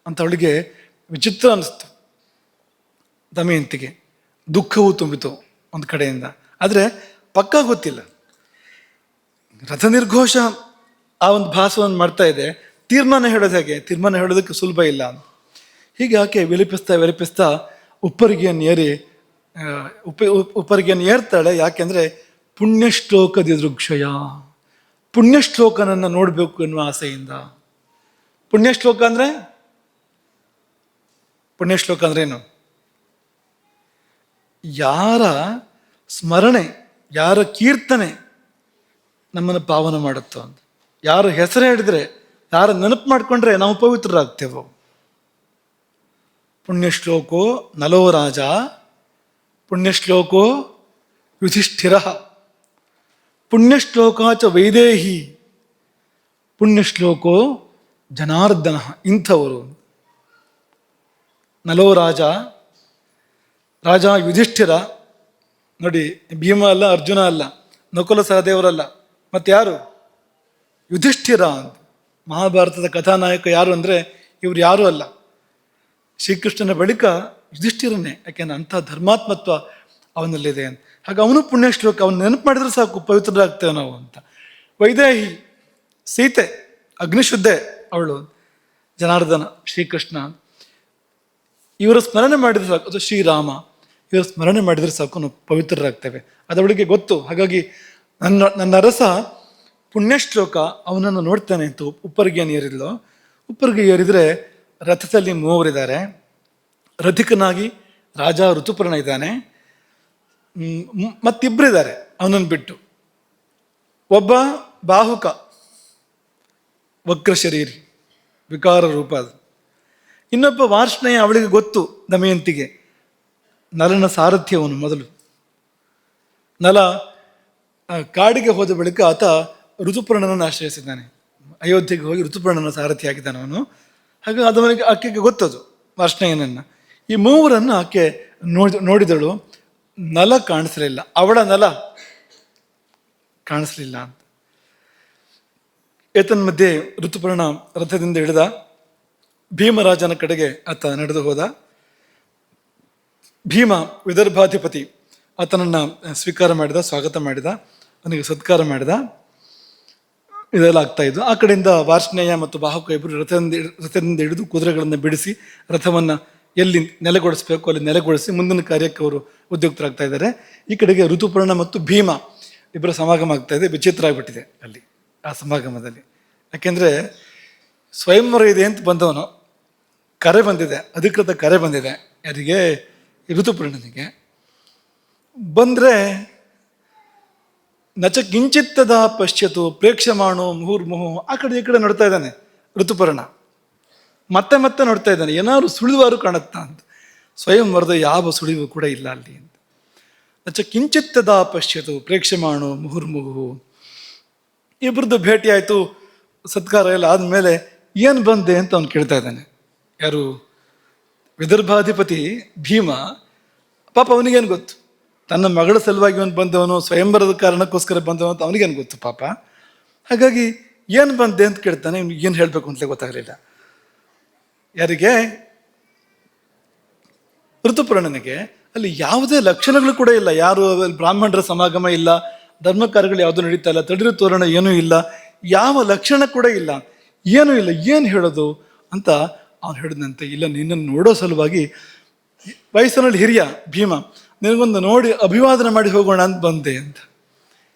ಅಂತ ಅವಳಿಗೆ ವಿಚಿತ್ರ ಅನಿಸ್ತು. ದಮಯಂತಿಗೆ ದುಃಖವೂ ತುಂಬಿತು ಒಂದು ಕಡೆಯಿಂದ. ಆದರೆ ಪಕ್ಕಾ ಗೊತ್ತಿಲ್ಲ. ರಥ ನಿರ್ಘೋಷ ಆ ಒಂದು ಭಾಸವನ್ನು ಮಾಡ್ತಾ ಇದೆ. ತೀರ್ಮಾನ ಹೇಳೋದು ಹೇಗೆ? ತೀರ್ಮಾನ ಹೇಳೋದಕ್ಕೆ ಸುಲಭ ಇಲ್ಲ ಅಂತ. ಹೀಗೆ ಆಕೆ ವಿಲಪಿಸ್ತಾ ಉಪ್ಪರಿಗೆಯನ್ನು ಏರಿ ಉಪ್ಪರಿಗೆಯನ್ನು ಏರ್ತಾಳೆ. ಯಾಕೆಂದರೆ ಪುಣ್ಯಶ್ಲೋಕದ ದೃಕ್ಷಯ, ಪುಣ್ಯಶ್ಲೋಕನನ್ನು ನೋಡಬೇಕು ಎನ್ನುವ ಆಸೆಯಿಂದ. ಪುಣ್ಯಶ್ಲೋಕ ಅಂದರೆ ಏನು? ಯಾರ ಸ್ಮರಣೆ, ಯಾರ ಕೀರ್ತನೆ ನಮ್ಮನ್ನು ಪಾವನ ಮಾಡುತ್ತೋ ಅಂತ. ಯಾರ ಹೆಸರು ಹೇಳಿದ್ರೆ, ಯಾರ ನೆನಪು ಮಾಡಿಕೊಂಡ್ರೆ ನಾವು ಪವಿತ್ರರಾಗ್ತೇವೋ. ಪುಣ್ಯಶ್ಲೋಕೋ ನಲೋ ರಾಜ, ಪುಣ್ಯಶ್ಲೋಕೋ ಯುಧಿಷ್ಠಿರ, ಪುಣ್ಯಶ್ಲೋಕ ಚ ವೈದೇಹಿ, ಪುಣ್ಯಶ್ಲೋಕೋ ಜನಾರ್ದನ. ಇಂಥವರು ನಲೋ ರಾಜ, ರಾಜ ಯುಧಿಷ್ಠಿರ. ನೋಡಿ, ಭೀಮ ಅಲ್ಲ, ಅರ್ಜುನ ಅಲ್ಲ, ನಕುಲ ಸಹದೇವರಲ್ಲ, ಮತ್ತೆ ಯಾರು? ಯುಧಿಷ್ಠಿರ ಅಂತ. ಮಹಾಭಾರತದ ಕಥಾನಾಯಕ ಯಾರು ಅಂದರೆ ಇವರು ಯಾರೂ ಅಲ್ಲ, ಶ್ರೀಕೃಷ್ಣನ ಬಳಿಕ ಯುಧಿಷ್ಠಿರನೇ. ಯಾಕೆಂದ್ರೆ ಅಂಥ ಧರ್ಮಾತ್ಮತ್ವ ಅವನಲ್ಲಿದೆ ಅಂತ. ಹಾಗೆ ಅವನು ಪುಣ್ಯಶ್ಲೋಕ, ಅವನು ನೆನಪು ಮಾಡಿದ್ರೆ ಸಾಕು ಪವಿತ್ರರಾಗ್ತೇವೆ ನಾವು ಅಂತ. ವೈದೇಹಿ, ಸೀತೆ ಅಗ್ನಿಶುದ್ಧೆ ಅವಳು. ಜನಾರ್ದನ ಶ್ರೀಕೃಷ್ಣ, ಇವರ ಸ್ಮರಣೆ ಮಾಡಿದ್ರೆ ಸಾಕು. ಅದು ಶ್ರೀರಾಮ, ಇವರ ಸ್ಮರಣೆ ಮಾಡಿದರೆ ಸಾಕು ನಾವು ಪವಿತ್ರರಾಗ್ತೇವೆ. ಅದವಳಿಗೆ ಗೊತ್ತು. ಹಾಗಾಗಿ ನನ್ನ ಅರಸ ಪುಣ್ಯಶ್ಲೋಕ ಅವನನ್ನು ನೋಡ್ತಾನೆ ಅಂತ ಉಪ್ಪರಿಗೆಯನ್ನು ಏರಿದ್ಲು. ಉಪ್ಪರಿಗೆ ಏರಿದರೆ ರಥದಲ್ಲಿ 3 ಇದ್ದಾರೆ. ರಥಿಕನಾಗಿ ರಾಜ ಋತುಪರ್ಣ ಇದ್ದಾನೆ, ಮತ್ತಿಬ್ಬರಿದ್ದಾರೆ ಅವನನ್ನು ಬಿಟ್ಟು. ಒಬ್ಬ ಬಾಹುಕ, ವಕ್ರ ಶರೀರಿ, ವಿಕಾರ ರೂಪ ಅದು. ಇನ್ನೊಬ್ಬ ವಾರ್ಷ್ಣೇಯ, ಅವಳಿಗೆ ಗೊತ್ತು ದಮಯಂತಿಗೆ, ನಲನ ಸಾರಥ್ಯವನು. ಮೊದಲು ನಲ ಕಾಡಿಗೆ ಹೋದ ಬಳಿಕ ಆತ ಋತುಪರ್ಣನನ್ನು ಆಶ್ರಯಿಸಿದ್ದಾನೆ. ಅಯೋಧ್ಯೆಗೆ ಹೋಗಿ ಋತುಪರ್ಣನ ಸಾರಥಿಯಾಗಿದ್ದಾನೆ ಅವನು. ಹಾಗೆ ಅದವನಿಗೆ, ಆಕೆಗೆ ಗೊತ್ತದು ವಾರ್ಷ್ಣೇಯನನ್ನು. ಈ 3 ಆಕೆ ನೋಡಿದಳು. ನಲ ಕಾಣಿಸಲಿಲ್ಲ, ಅವಳ ನಲ ಕಾಣಿಸ್ಲಿಲ್ಲ ಅಂತ. ಏತನ್ಮಧ್ಯೆ ಋತುಪರ್ಣ ರಥದಿಂದ ಇಳಿದ. ಭೀಮರಾಜನ ಕಡೆಗೆ ಆತ ನಡೆದು ಹೋದ. ಭೀಮ ವಿದರ್ಭಾಧಿಪತಿ ಆತನನ್ನು ಸ್ವೀಕಾರ ಮಾಡಿದ, ಸ್ವಾಗತ ಮಾಡಿದ, ಅವನಿಗೆ ಸತ್ಕಾರ ಮಾಡಿದ. ಇದೆಲ್ಲ ಆಗ್ತಾ ಇದ್ದು. ಆ ಕಡೆಯಿಂದ ವಾರ್ಷ್ಣೇಯ ಮತ್ತು ಬಾಹುಕ ಇಬ್ಬರು ರಥದಿಂದ ಹಿಡಿದು ಕುದುರೆಗಳನ್ನು ಬಿಡಿಸಿ ರಥವನ್ನು ಎಲ್ಲಿ ನೆಲೆಗೊಳಿಸಬೇಕು ಅಲ್ಲಿ ನೆಲೆಗೊಳಿಸಿ ಮುಂದಿನ ಕಾರ್ಯಕ್ಕೆ ಅವರು ಉದ್ಯುಕ್ತರಾಗ್ತಾ ಇದ್ದಾರೆ. ಈ ಕಡೆಗೆ ಋತುಪರ್ಣ ಮತ್ತು ಭೀಮ ಇಬ್ಬರ ಸಮಾಗಮ ಆಗ್ತಾ ಇದೆ. ವಿಚಿತ್ರ ಆಗಿಬಿಟ್ಟಿದೆ ಅಲ್ಲಿ ಆ ಸಮಾಗಮದಲ್ಲಿ. ಯಾಕೆಂದರೆ ಸ್ವಯಂವರ ಇದೆ ಅಂತ ಬಂದವನು, ಕರೆ ಬಂದಿದೆ, ಅಧಿಕೃತ ಕರೆ ಬಂದಿದೆ. ಯಾರಿಗೆ? ಋತುಪರ್ಣನಿಗೆ. ಬಂದರೆ ನಚ ಕಿಂಚಿತ್ತದ ಪಶ್ಯತು ಪ್ರೇಕ್ಷಮಾಣೋ ಮುಹುರ್ಮುಹು. ಆ ಕಡೆ ಈ ಕಡೆ ನೋಡ್ತಾ ಇದ್ದಾನೆ ಋತುಪರ್ಣ, ಮತ್ತೆ ಮತ್ತೆ ನೋಡ್ತಾ ಇದ್ದಾನೆ, ಏನಾದ್ರು ಸುಳಿವಾರು ಕಾಣುತ್ತಾ ಅಂತ. ಸ್ವಯಂವರದ ಯಾವ ಸುಳಿವು ಕೂಡ ಇಲ್ಲ ಅಲ್ಲಿ ಅಂತ. ನಚ ಕಿಂಚಿತ್ತದ ಪಶ್ಯತು ಪ್ರೇಕ್ಷಮಾಣೋ ಮುಹುರ್ಮುಹು. ಇಬ್ಬರದ್ದು ಭೇಟಿ ಆಯಿತು, ಸತ್ಕಾರ ಎಲ್ಲ ಆದಮೇಲೆ ಏನು ಬಂದೆ ಅಂತ ಅವನು ಕೇಳ್ತಾ ಇದ್ದಾನೆ. ಯಾರು? ವಿದರ್ಭಾಧಿಪತಿ ಭೀಮ. ಪಾಪ ಅವನಿಗೇನು ಗೊತ್ತು, ತನ್ನ ಮಗಳ ಸಲುವಾಗಿ ಅವನು ಬಂದವನು, ಸ್ವಯಂವರದ ಕಾರಣಕ್ಕೋಸ್ಕರ ಬಂದವನು ಅಂತ ಅವನಿಗೇನು ಗೊತ್ತು ಪಾಪ. ಹಾಗಾಗಿ ಏನು ಬಂದೆ ಅಂತ ಕೇಳ್ತಾನೆ. ಇವ್ನಿಗೆ ಏನು ಹೇಳಬೇಕು ಅಂತಲೇ ಗೊತ್ತಾಗಲಿಲ್ಲ. ಯಾರಿಗೆ? ಋತುಪರ್ಣನಿಗೆ. ಅಲ್ಲಿ ಯಾವುದೇ ಲಕ್ಷಣಗಳು ಕೂಡ ಇಲ್ಲ. ಯಾರು ಬ್ರಾಹ್ಮಣರ ಸಮಾಗಮ ಇಲ್ಲ, ಧರ್ಮ ಕಾರ್ಯಗಳು ಯಾವುದೂ ನಡೀತಾ ಇಲ್ಲ, ತಡಿರು ತೋರಣ ಏನೂ ಇಲ್ಲ, ಯಾವ ಲಕ್ಷಣ ಕೂಡ ಇಲ್ಲ, ಏನೂ ಇಲ್ಲ. ಏನು ಹೇಳೋದು ಅಂತ ಅವನು ಹೇಳಿದಂತೆ, ಇಲ್ಲ ನಿನ್ನನ್ನು ನೋಡೋ ಸಲುವಾಗಿ ವಯಸ್ಸಿನಲ್ಲಿ ಹಿರಿಯ ಭೀಮ, ನಿನಗೊಂದು ನೋಡಿ ಅಭಿವಾದನೆ ಮಾಡಿ ಹೋಗೋಣ ಅಂತ ಬಂದೆ ಅಂತ.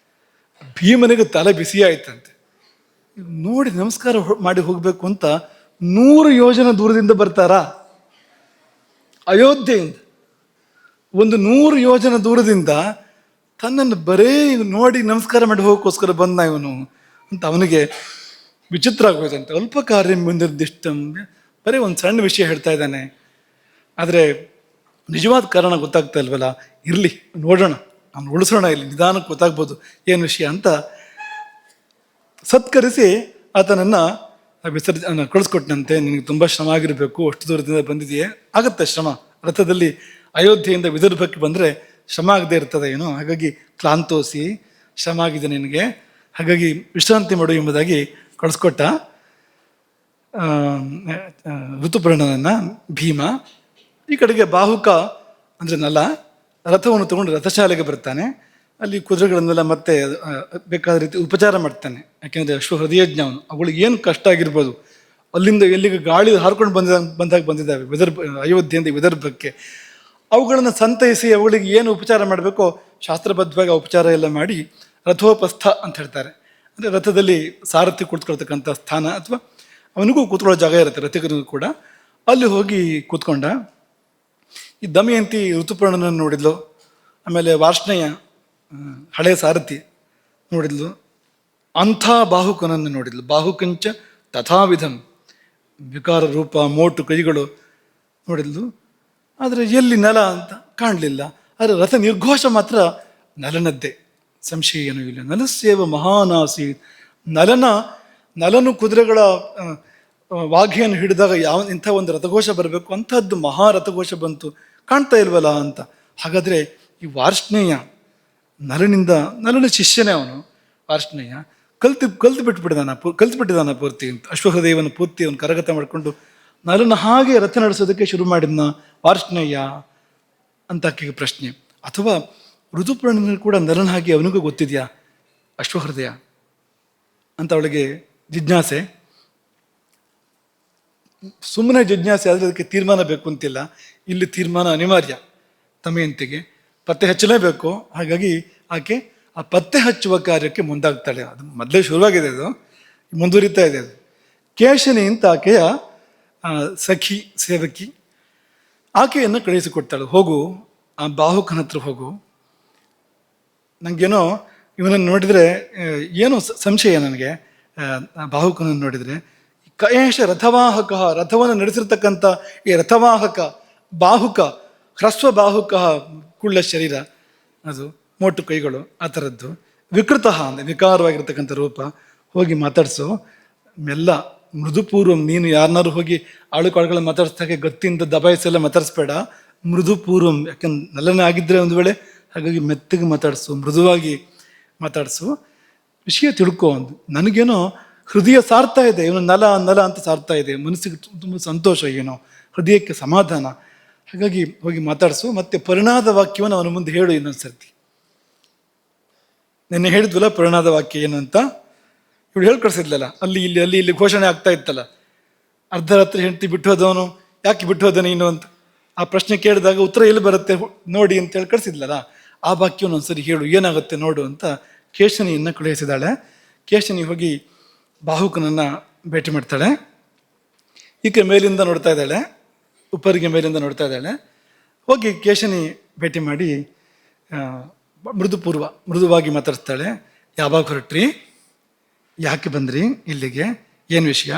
ಭೀಮನಿಗೆ ತಲೆ ಬಿಸಿ ಆಯ್ತಂತೆ. ನೋಡಿ ನಮಸ್ಕಾರ ಮಾಡಿ ಹೋಗ್ಬೇಕು ಅಂತ 100 ಯೋಜನೆ ದೂರದಿಂದ ಬರ್ತಾರಾ? ಅಯೋಧ್ಯೆಯಿಂದ 100 ಯೋಜನೆ ದೂರದಿಂದ ತನ್ನನ್ನು ಬರೇ ನೋಡಿ ನಮಸ್ಕಾರ ಮಾಡಿ ಹೋಗೋಕ್ಕೋಸ್ಕರ ಬಂದ ಇವನು ಅಂತ ಅವನಿಗೆ ವಿಚಿತ್ರ ಆಗೋಯ್ತಂತೆ. ಅಲ್ಪ ಕಾರ್ಯ ಮುಂದಿರ್ದಿಷ್ಟಂ, ಬರೀ ಒಂದು ಸಣ್ಣ ವಿಷಯ ಹೇಳ್ತಾ ಇದ್ದಾನೆ, ಆದರೆ ನಿಜವಾದ ಕಾರಣ ಗೊತ್ತಾಗ್ತಾ ಇಲ್ವಲ್ಲ, ಇರಲಿ ನೋಡೋಣ, ನಾನು ಉಳಿಸೋಣ, ಇಲ್ಲಿ ನಿಧಾನಕ್ಕೆ ಗೊತ್ತಾಗ್ಬೋದು ಏನು ವಿಷಯ ಅಂತ ಸತ್ಕರಿಸಿ ಆತನನ್ನು ಕಳಿಸ್ಕೊಟ್ಟನಂತೆ. ನಿನಗೆ ತುಂಬ ಶ್ರಮ ಆಗಿರಬೇಕು, ಅಷ್ಟು ದೂರದಿಂದ ಬಂದಿದೆಯೇ, ಆಗತ್ತೆ ಶ್ರಮ, ರಥದಲ್ಲಿ ಅಯೋಧ್ಯೆಯಿಂದ ವಿದರ್ಭಕ್ಕೆ ಬಂದರೆ ಶ್ರಮ ಆಗದೆ ಇರ್ತದೆ ಏನೋ, ಹಾಗಾಗಿ ಕ್ಲಾಂತೋಸಿ, ಶ್ರಮ ಆಗಿದೆ ನಿನಗೆ, ಹಾಗಾಗಿ ವಿಶ್ರಾಂತಿ ಮಾಡು ಎಂಬುದಾಗಿ ಕಳಿಸ್ಕೊಟ್ಟ ಋತುಪರ್ಣನನ್ನು ಭೀಮ. ಈ ಕಡೆಗೆ ಬಾಹುಕ ಅಂದರೆ ನಲ ರಥವನ್ನು ತಗೊಂಡು ರಥಶಾಲೆಗೆ ಬರ್ತಾನೆ. ಅಲ್ಲಿ ಕುದುರೆಗಳನ್ನೆಲ್ಲ ಮತ್ತೆ ಬೇಕಾದ ರೀತಿ ಉಪಚಾರ ಮಾಡ್ತಾನೆ. ಯಾಕೆಂದರೆ ಹೃದಯಜ್ಞ ಅವನು, ಅವುಗಳಿಗೆ ಏನು ಕಷ್ಟ ಆಗಿರ್ಬೋದು, ಅಲ್ಲಿಂದ ಎಲ್ಲಿಗೆ ಗಾಳಿ ಹಾರ್ಕೊಂಡು ಬಂದಾಗ ಬಂದಿದ್ದಾವೆ ಅಯೋಧ್ಯೆಯಿಂದ ವಿದರ್ಭಕ್ಕೆ, ಅವುಗಳನ್ನು ಸಂತೈಸಿ ಅವುಗಳಿಗೆ ಏನು ಉಪಚಾರ ಮಾಡಬೇಕೋ ಶಾಸ್ತ್ರಬದ್ಧವಾಗಿ ಉಪಚಾರ ಎಲ್ಲ ಮಾಡಿ ರಥೋಪಸ್ಥ ಅಂತ ಹೇಳ್ತಾರೆ. ಅಂದರೆ ರಥದಲ್ಲಿ ಸಾರಥಿ ಕೂತ್ಕೊಳ್ತಕ್ಕಂಥ ಸ್ಥಾನ, ಅಥವಾ ಅವನಿಗೂ ಕೂತ್ಕೊಳ್ಳೋ ಜಾಗ ಇರುತ್ತೆ ರಥಿಕರಿಗೂ ಕೂಡ. ಅಲ್ಲಿ ಹೋಗಿ ಕೂತ್ಕೊಂಡ. ಈ ದಮಯಂತಿ ಋತುಪರ್ಣನನ್ನು ನೋಡಿದ್ಲು, ಆಮೇಲೆ ವಾರ್ಷ್ಣೇಯ ಹಳೆಯ ಸಾರಥಿ ನೋಡಿದ್ಲು, ಅಂಥ ಬಾಹುಕನನ್ನು ನೋಡಿದ್ಲು. ಬಾಹುಕಂಚ ತಥಾವಿಧಂ, ವಿಕಾರ ರೂಪ, ಮೋಟು ಕೈಗಳು ನೋಡಿದ್ಲು. ಆದರೆ ಎಲ್ಲಿ ನಲ ಅಂತ ಕಾಣಲಿಲ್ಲ. ಆದರೆ ರಥ ನಿರ್ಘೋಷ ಮಾತ್ರ ನಲನದ್ದೇ, ಸಂಶಯ ಏನೂ ಇಲ್ಲ. ನಲಸ್ಯೇವ ಮಹಾನಾಸಿ, ನಲನು ಕುದುರೆಗಳ ವಾಘೆಯನ್ನು ಹಿಡಿದಾಗ ಇಂಥ ಒಂದು ರಥಘೋಷ ಬರಬೇಕು, ಅಂಥದ್ದು ಮಹಾರಥಘೋಷ ಬಂತು, ಕಾಣ್ತಾ ಇಲ್ವಲ್ಲ ಅಂತ. ಹಾಗಾದರೆ ಈ ವಾರ್ಷ್ಣೇಯ ನಲನ ಶಿಷ್ಯನೇ ಅವನು. ವಾರ್ಷ್ಣೇಯ ಕಲ್ತು ಬಿಟ್ಟಿದ್ದಾನ ಪೂರ್ತಿ ಅಂತ. ಅಶ್ವಹೃದಯವನ್ನು ಪೂರ್ತಿ ಅವನು ಕರಗತ ಮಾಡಿಕೊಂಡು ನಲನ ಹಾಗೆ ರಥ ನಡೆಸೋದಕ್ಕೆ ಶುರು ಮಾಡಿದ್ನ ವಾರ್ಷ್ಣೇಯ ಅಂತ ಆಕೆಗೆ ಪ್ರಶ್ನೆ. ಅಥವಾ ಋತುಪರ್ಣನ ಕೂಡ ನಲನ ಹಾಗೆ ಅವನಿಗೂ ಗೊತ್ತಿದೆಯಾ ಅಶ್ವಹೃದಯ ಅಂತ ಅವಳಿಗೆ ಜಿಜ್ಞಾಸೆ. ಸುಮ್ಮನೆ ಜಿಜ್ಞಾಸೆ ಆದರೆ ಅದಕ್ಕೆ ತೀರ್ಮಾನ ಬೇಕು ಅಂತಿಲ್ಲ. ಇಲ್ಲಿ ತೀರ್ಮಾನ ಅನಿವಾರ್ಯ. ದಮಯಂತಿಗೆ ಪತ್ತೆ ಹಚ್ಚಲೇಬೇಕು. ಹಾಗಾಗಿ ಆಕೆ ಆ ಪತ್ತೆ ಹಚ್ಚುವ ಕಾರ್ಯಕ್ಕೆ ಮುಂದಾಗ್ತಾಳೆ. ಅದು ಮೊದಲೇ ಶುರುವಾಗಿದೆ, ಅದು ಮುಂದುವರಿತಾ ಇದೆ. ಅದು ಕೇಶಿನಿ ಅಂತ ಆಕೆಯ ಸಖಿ, ಸೇವಕಿ, ಆಕೆಯನ್ನು ಕಳುಹಿಸಿಕೊಡ್ತಾಳೆ. ಹೋಗು, ಆ ಬಾಹುಕನ ಹತ್ರ ಹೋಗು. ನನಗೇನೋ ಇವನನ್ನು ನೋಡಿದರೆ ಏನೋ ಸಂಶಯ ನನಗೆ. ಬಾಹುಕನನ್ನು ನೋಡಿದರೆ ಕಯೇಶ ರಥವಾಹಕ, ರಥವನ್ನು ನಡೆಸಿರ್ತಕ್ಕಂಥ ಈ ರಥವಾಹಕ ಬಾಹುಕ, ಹ್ರಸ್ವ ಬಾಹುಕ, ಕುಳ್ಳ ಶರೀರ, ಅದು ಮೋಟು ಕೈಗಳು, ಆ ಥರದ್ದು. ವಿಕೃತ ಅಂದರೆ ವಿಕಾರವಾಗಿರ್ತಕ್ಕಂಥ ರೂಪ. ಹೋಗಿ ಮಾತಾಡಿಸು ಮೆಲ್ಲ, ಮೃದುಪೂರ್ವಂ. ನೀನು ಯಾರನ್ನಾರು ಹೋಗಿ ಆಳುಕಾಳುಗಳ ಮಾತಾಡಿಸ್ದಾಗೆ ಗತ್ತಿಂದ ದಬಾಯಿಸೆಲ್ಲ ಮಾತಾಡಿಸ್ಬೇಡ, ಮೃದುಪೂರ್ವಂ. ಯಾಕಂದ್ರೆ ನಲ್ಲನೇ ಆಗಿದ್ದರೆ ಒಂದು ವೇಳೆ, ಹಾಗಾಗಿ ಮೆತ್ತಗೆ ಮಾತಾಡಿಸು, ಮೃದುವಾಗಿ ಮಾತಾಡಿಸು, ವಿಷಯ ತಿಳ್ಕೊ ಅಂದು. ನನಗೇನೋ ಹೃದಯ ಸಾರ್ತಾ ಇದೆ, ಇವನು ನಲ ಅಂತ ಸಾರ್ತಾ ಇದೆ, ಮನಸ್ಸಿಗೆ ತುಂಬ ಸಂತೋಷ, ಏನೋ ಹೃದಯಕ್ಕೆ ಸಮಾಧಾನ. ಹಾಗಾಗಿ ಹೋಗಿ ಮಾತಾಡಿಸು, ಮತ್ತೆ ಪರಿಣಾದ ವಾಕ್ಯವನ್ನು ಅವನ ಮುಂದೆ ಹೇಳು ಇನ್ನೊಂದು ಸರ್ತಿ. ನಿನ್ನೆ ಹೇಳಿದ್ವಲ್ಲ ಪರಿಣಾದ ವಾಕ್ಯ ಏನು ಅಂತ, ಇವಳು ಹೇಳ್ಕಳಿಸಿದ್ಲಲ್ಲ, ಅಲ್ಲಿ ಇಲ್ಲಿ ಘೋಷಣೆ ಆಗ್ತಾ ಇತ್ತಲ್ಲ, ಅರ್ಧರಾತ್ರಿ ಹೆಂಡತಿ ಬಿಟ್ಟು ಹೋದವನು ಯಾಕೆ ಬಿಟ್ಟು ಹೋದ ನೀನು ಅಂತ ಆ ಪ್ರಶ್ನೆ ಕೇಳಿದಾಗ ಉತ್ತರ ಎಲ್ಲಿ ಬರುತ್ತೆ ನೋಡಿ ಅಂತ ಹೇಳಿ ಕಳಿಸಿದ್ಲಲ್ಲ, ಆ ವಾಕ್ಯವನ್ನು ಒಂದ್ಸರಿ ಹೇಳು, ಏನಾಗುತ್ತೆ ನೋಡು ಅಂತ ಕೇಶನಿಯನ್ನು ಕಳುಹಿಸಿದಾಳೆ. ಕೇಶನಿ ಹೋಗಿ ಬಾಹುಕನನ್ನು ಭೇಟಿ ಮಾಡ್ತಾಳೆ. ಈಕೆ ಮೇಲಿಂದ ನೋಡ್ತಾ ಇದ್ದಾಳೆ, ಉಪ್ಪರಿಗೆ ಮೇಲಿಂದ ನೋಡ್ತಾ ಇದ್ದಾಳೆ. ಹೋಗಿ ಕೇಶನಿ ಭೇಟಿ ಮಾಡಿ ಮೃದುವಾಗಿ ಮಾತಾಡ್ತಾಳೆ. ಯಾವಾಗ ಹೊರಟ್ರಿ, ಯಾಕೆ ಬಂದ್ರಿ ಇಲ್ಲಿಗೆ, ಏನು ವಿಷಯ,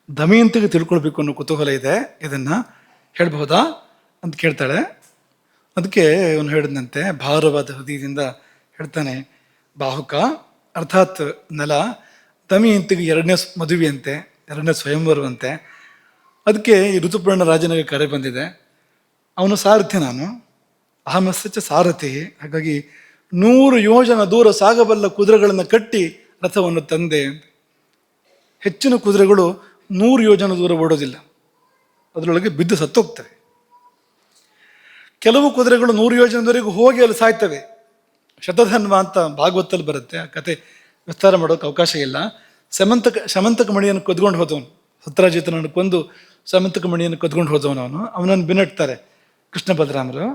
ದಮಯಂತಿಗೆ ತಿಳ್ಕೊಳ್ಬೇಕು ಅನ್ನೋ ಕುತೂಹಲ ಇದೆ, ಇದನ್ನು ಹೇಳ್ಬಹುದಾ ಅಂತ ಕೇಳ್ತಾಳೆ. ಅದಕ್ಕೆ ಅವನು ಹೇಳಿದಂತೆ ಭಾರವಾದ ಹೃದಯದಿಂದ ಹೇಳ್ತಾನೆ, ಬಾಹುಕ ಅರ್ಥಾತ್ ನಲ ದಮಯಂತಿಗೆ 2ನೇ ಮದುವೆಯಂತೆ, 2ನೇ ಸ್ವಯಂವರವಂತೆ. ಅದಕ್ಕೆ ಈ ಋತುಪರ್ಣ ರಾಜನಿಗೆ ಕರೆ ಬಂದಿದೆ. ಅವನು ಸಾರಥಿ, ನಾನು ಅಹಮಸ್ಸಚ್ಚ ಸಾರಥಿ. ಹಾಗಾಗಿ 100 ಯೋಜನ ದೂರ ಸಾಗಬಲ್ಲ ಕುದುರೆಗಳನ್ನು ಕಟ್ಟಿ ರಥವನ್ನು ತಂದೆ. ಹೆಚ್ಚಿನ ಕುದುರೆಗಳು 100 ಯೋಜನ ದೂರ ಓಡೋದಿಲ್ಲ, ಅದರೊಳಗೆ ಬಿದ್ದು ಸತ್ತೋಗ್ತವೆ. ಕೆಲವು ಕುದುರೆಗಳು 100 ಯೋಜನದವರೆಗೂ ಹೋಗಿ ಅಲ್ಲಿ ಸಾಯ್ತವೆ. ಶತಧನ್ವ ಅಂತ ಭಾಗವತಲ್ಲಿ ಬರುತ್ತೆ, ಆ ಕತೆ ವಿಸ್ತಾರ ಮಾಡೋಕೆ ಅವಕಾಶ ಇಲ್ಲ. ಶಮಂತಕ ಮಣಿಯನ್ನು ಕದ್ಕೊಂಡು ಹೋದವನು, ಸತ್ರಾಜಿತನನ್ನು ಕೊಂದು ಶಮಂತಕ ಮಣಿಯನ್ನು ಕದ್ಕೊಂಡು ಹೋದವನು, ಅವನನ್ನು ಬೆನ್ನಟ್ತಾರೆ. ಕೃಷ್ಣ ಬಲರಾಮರು.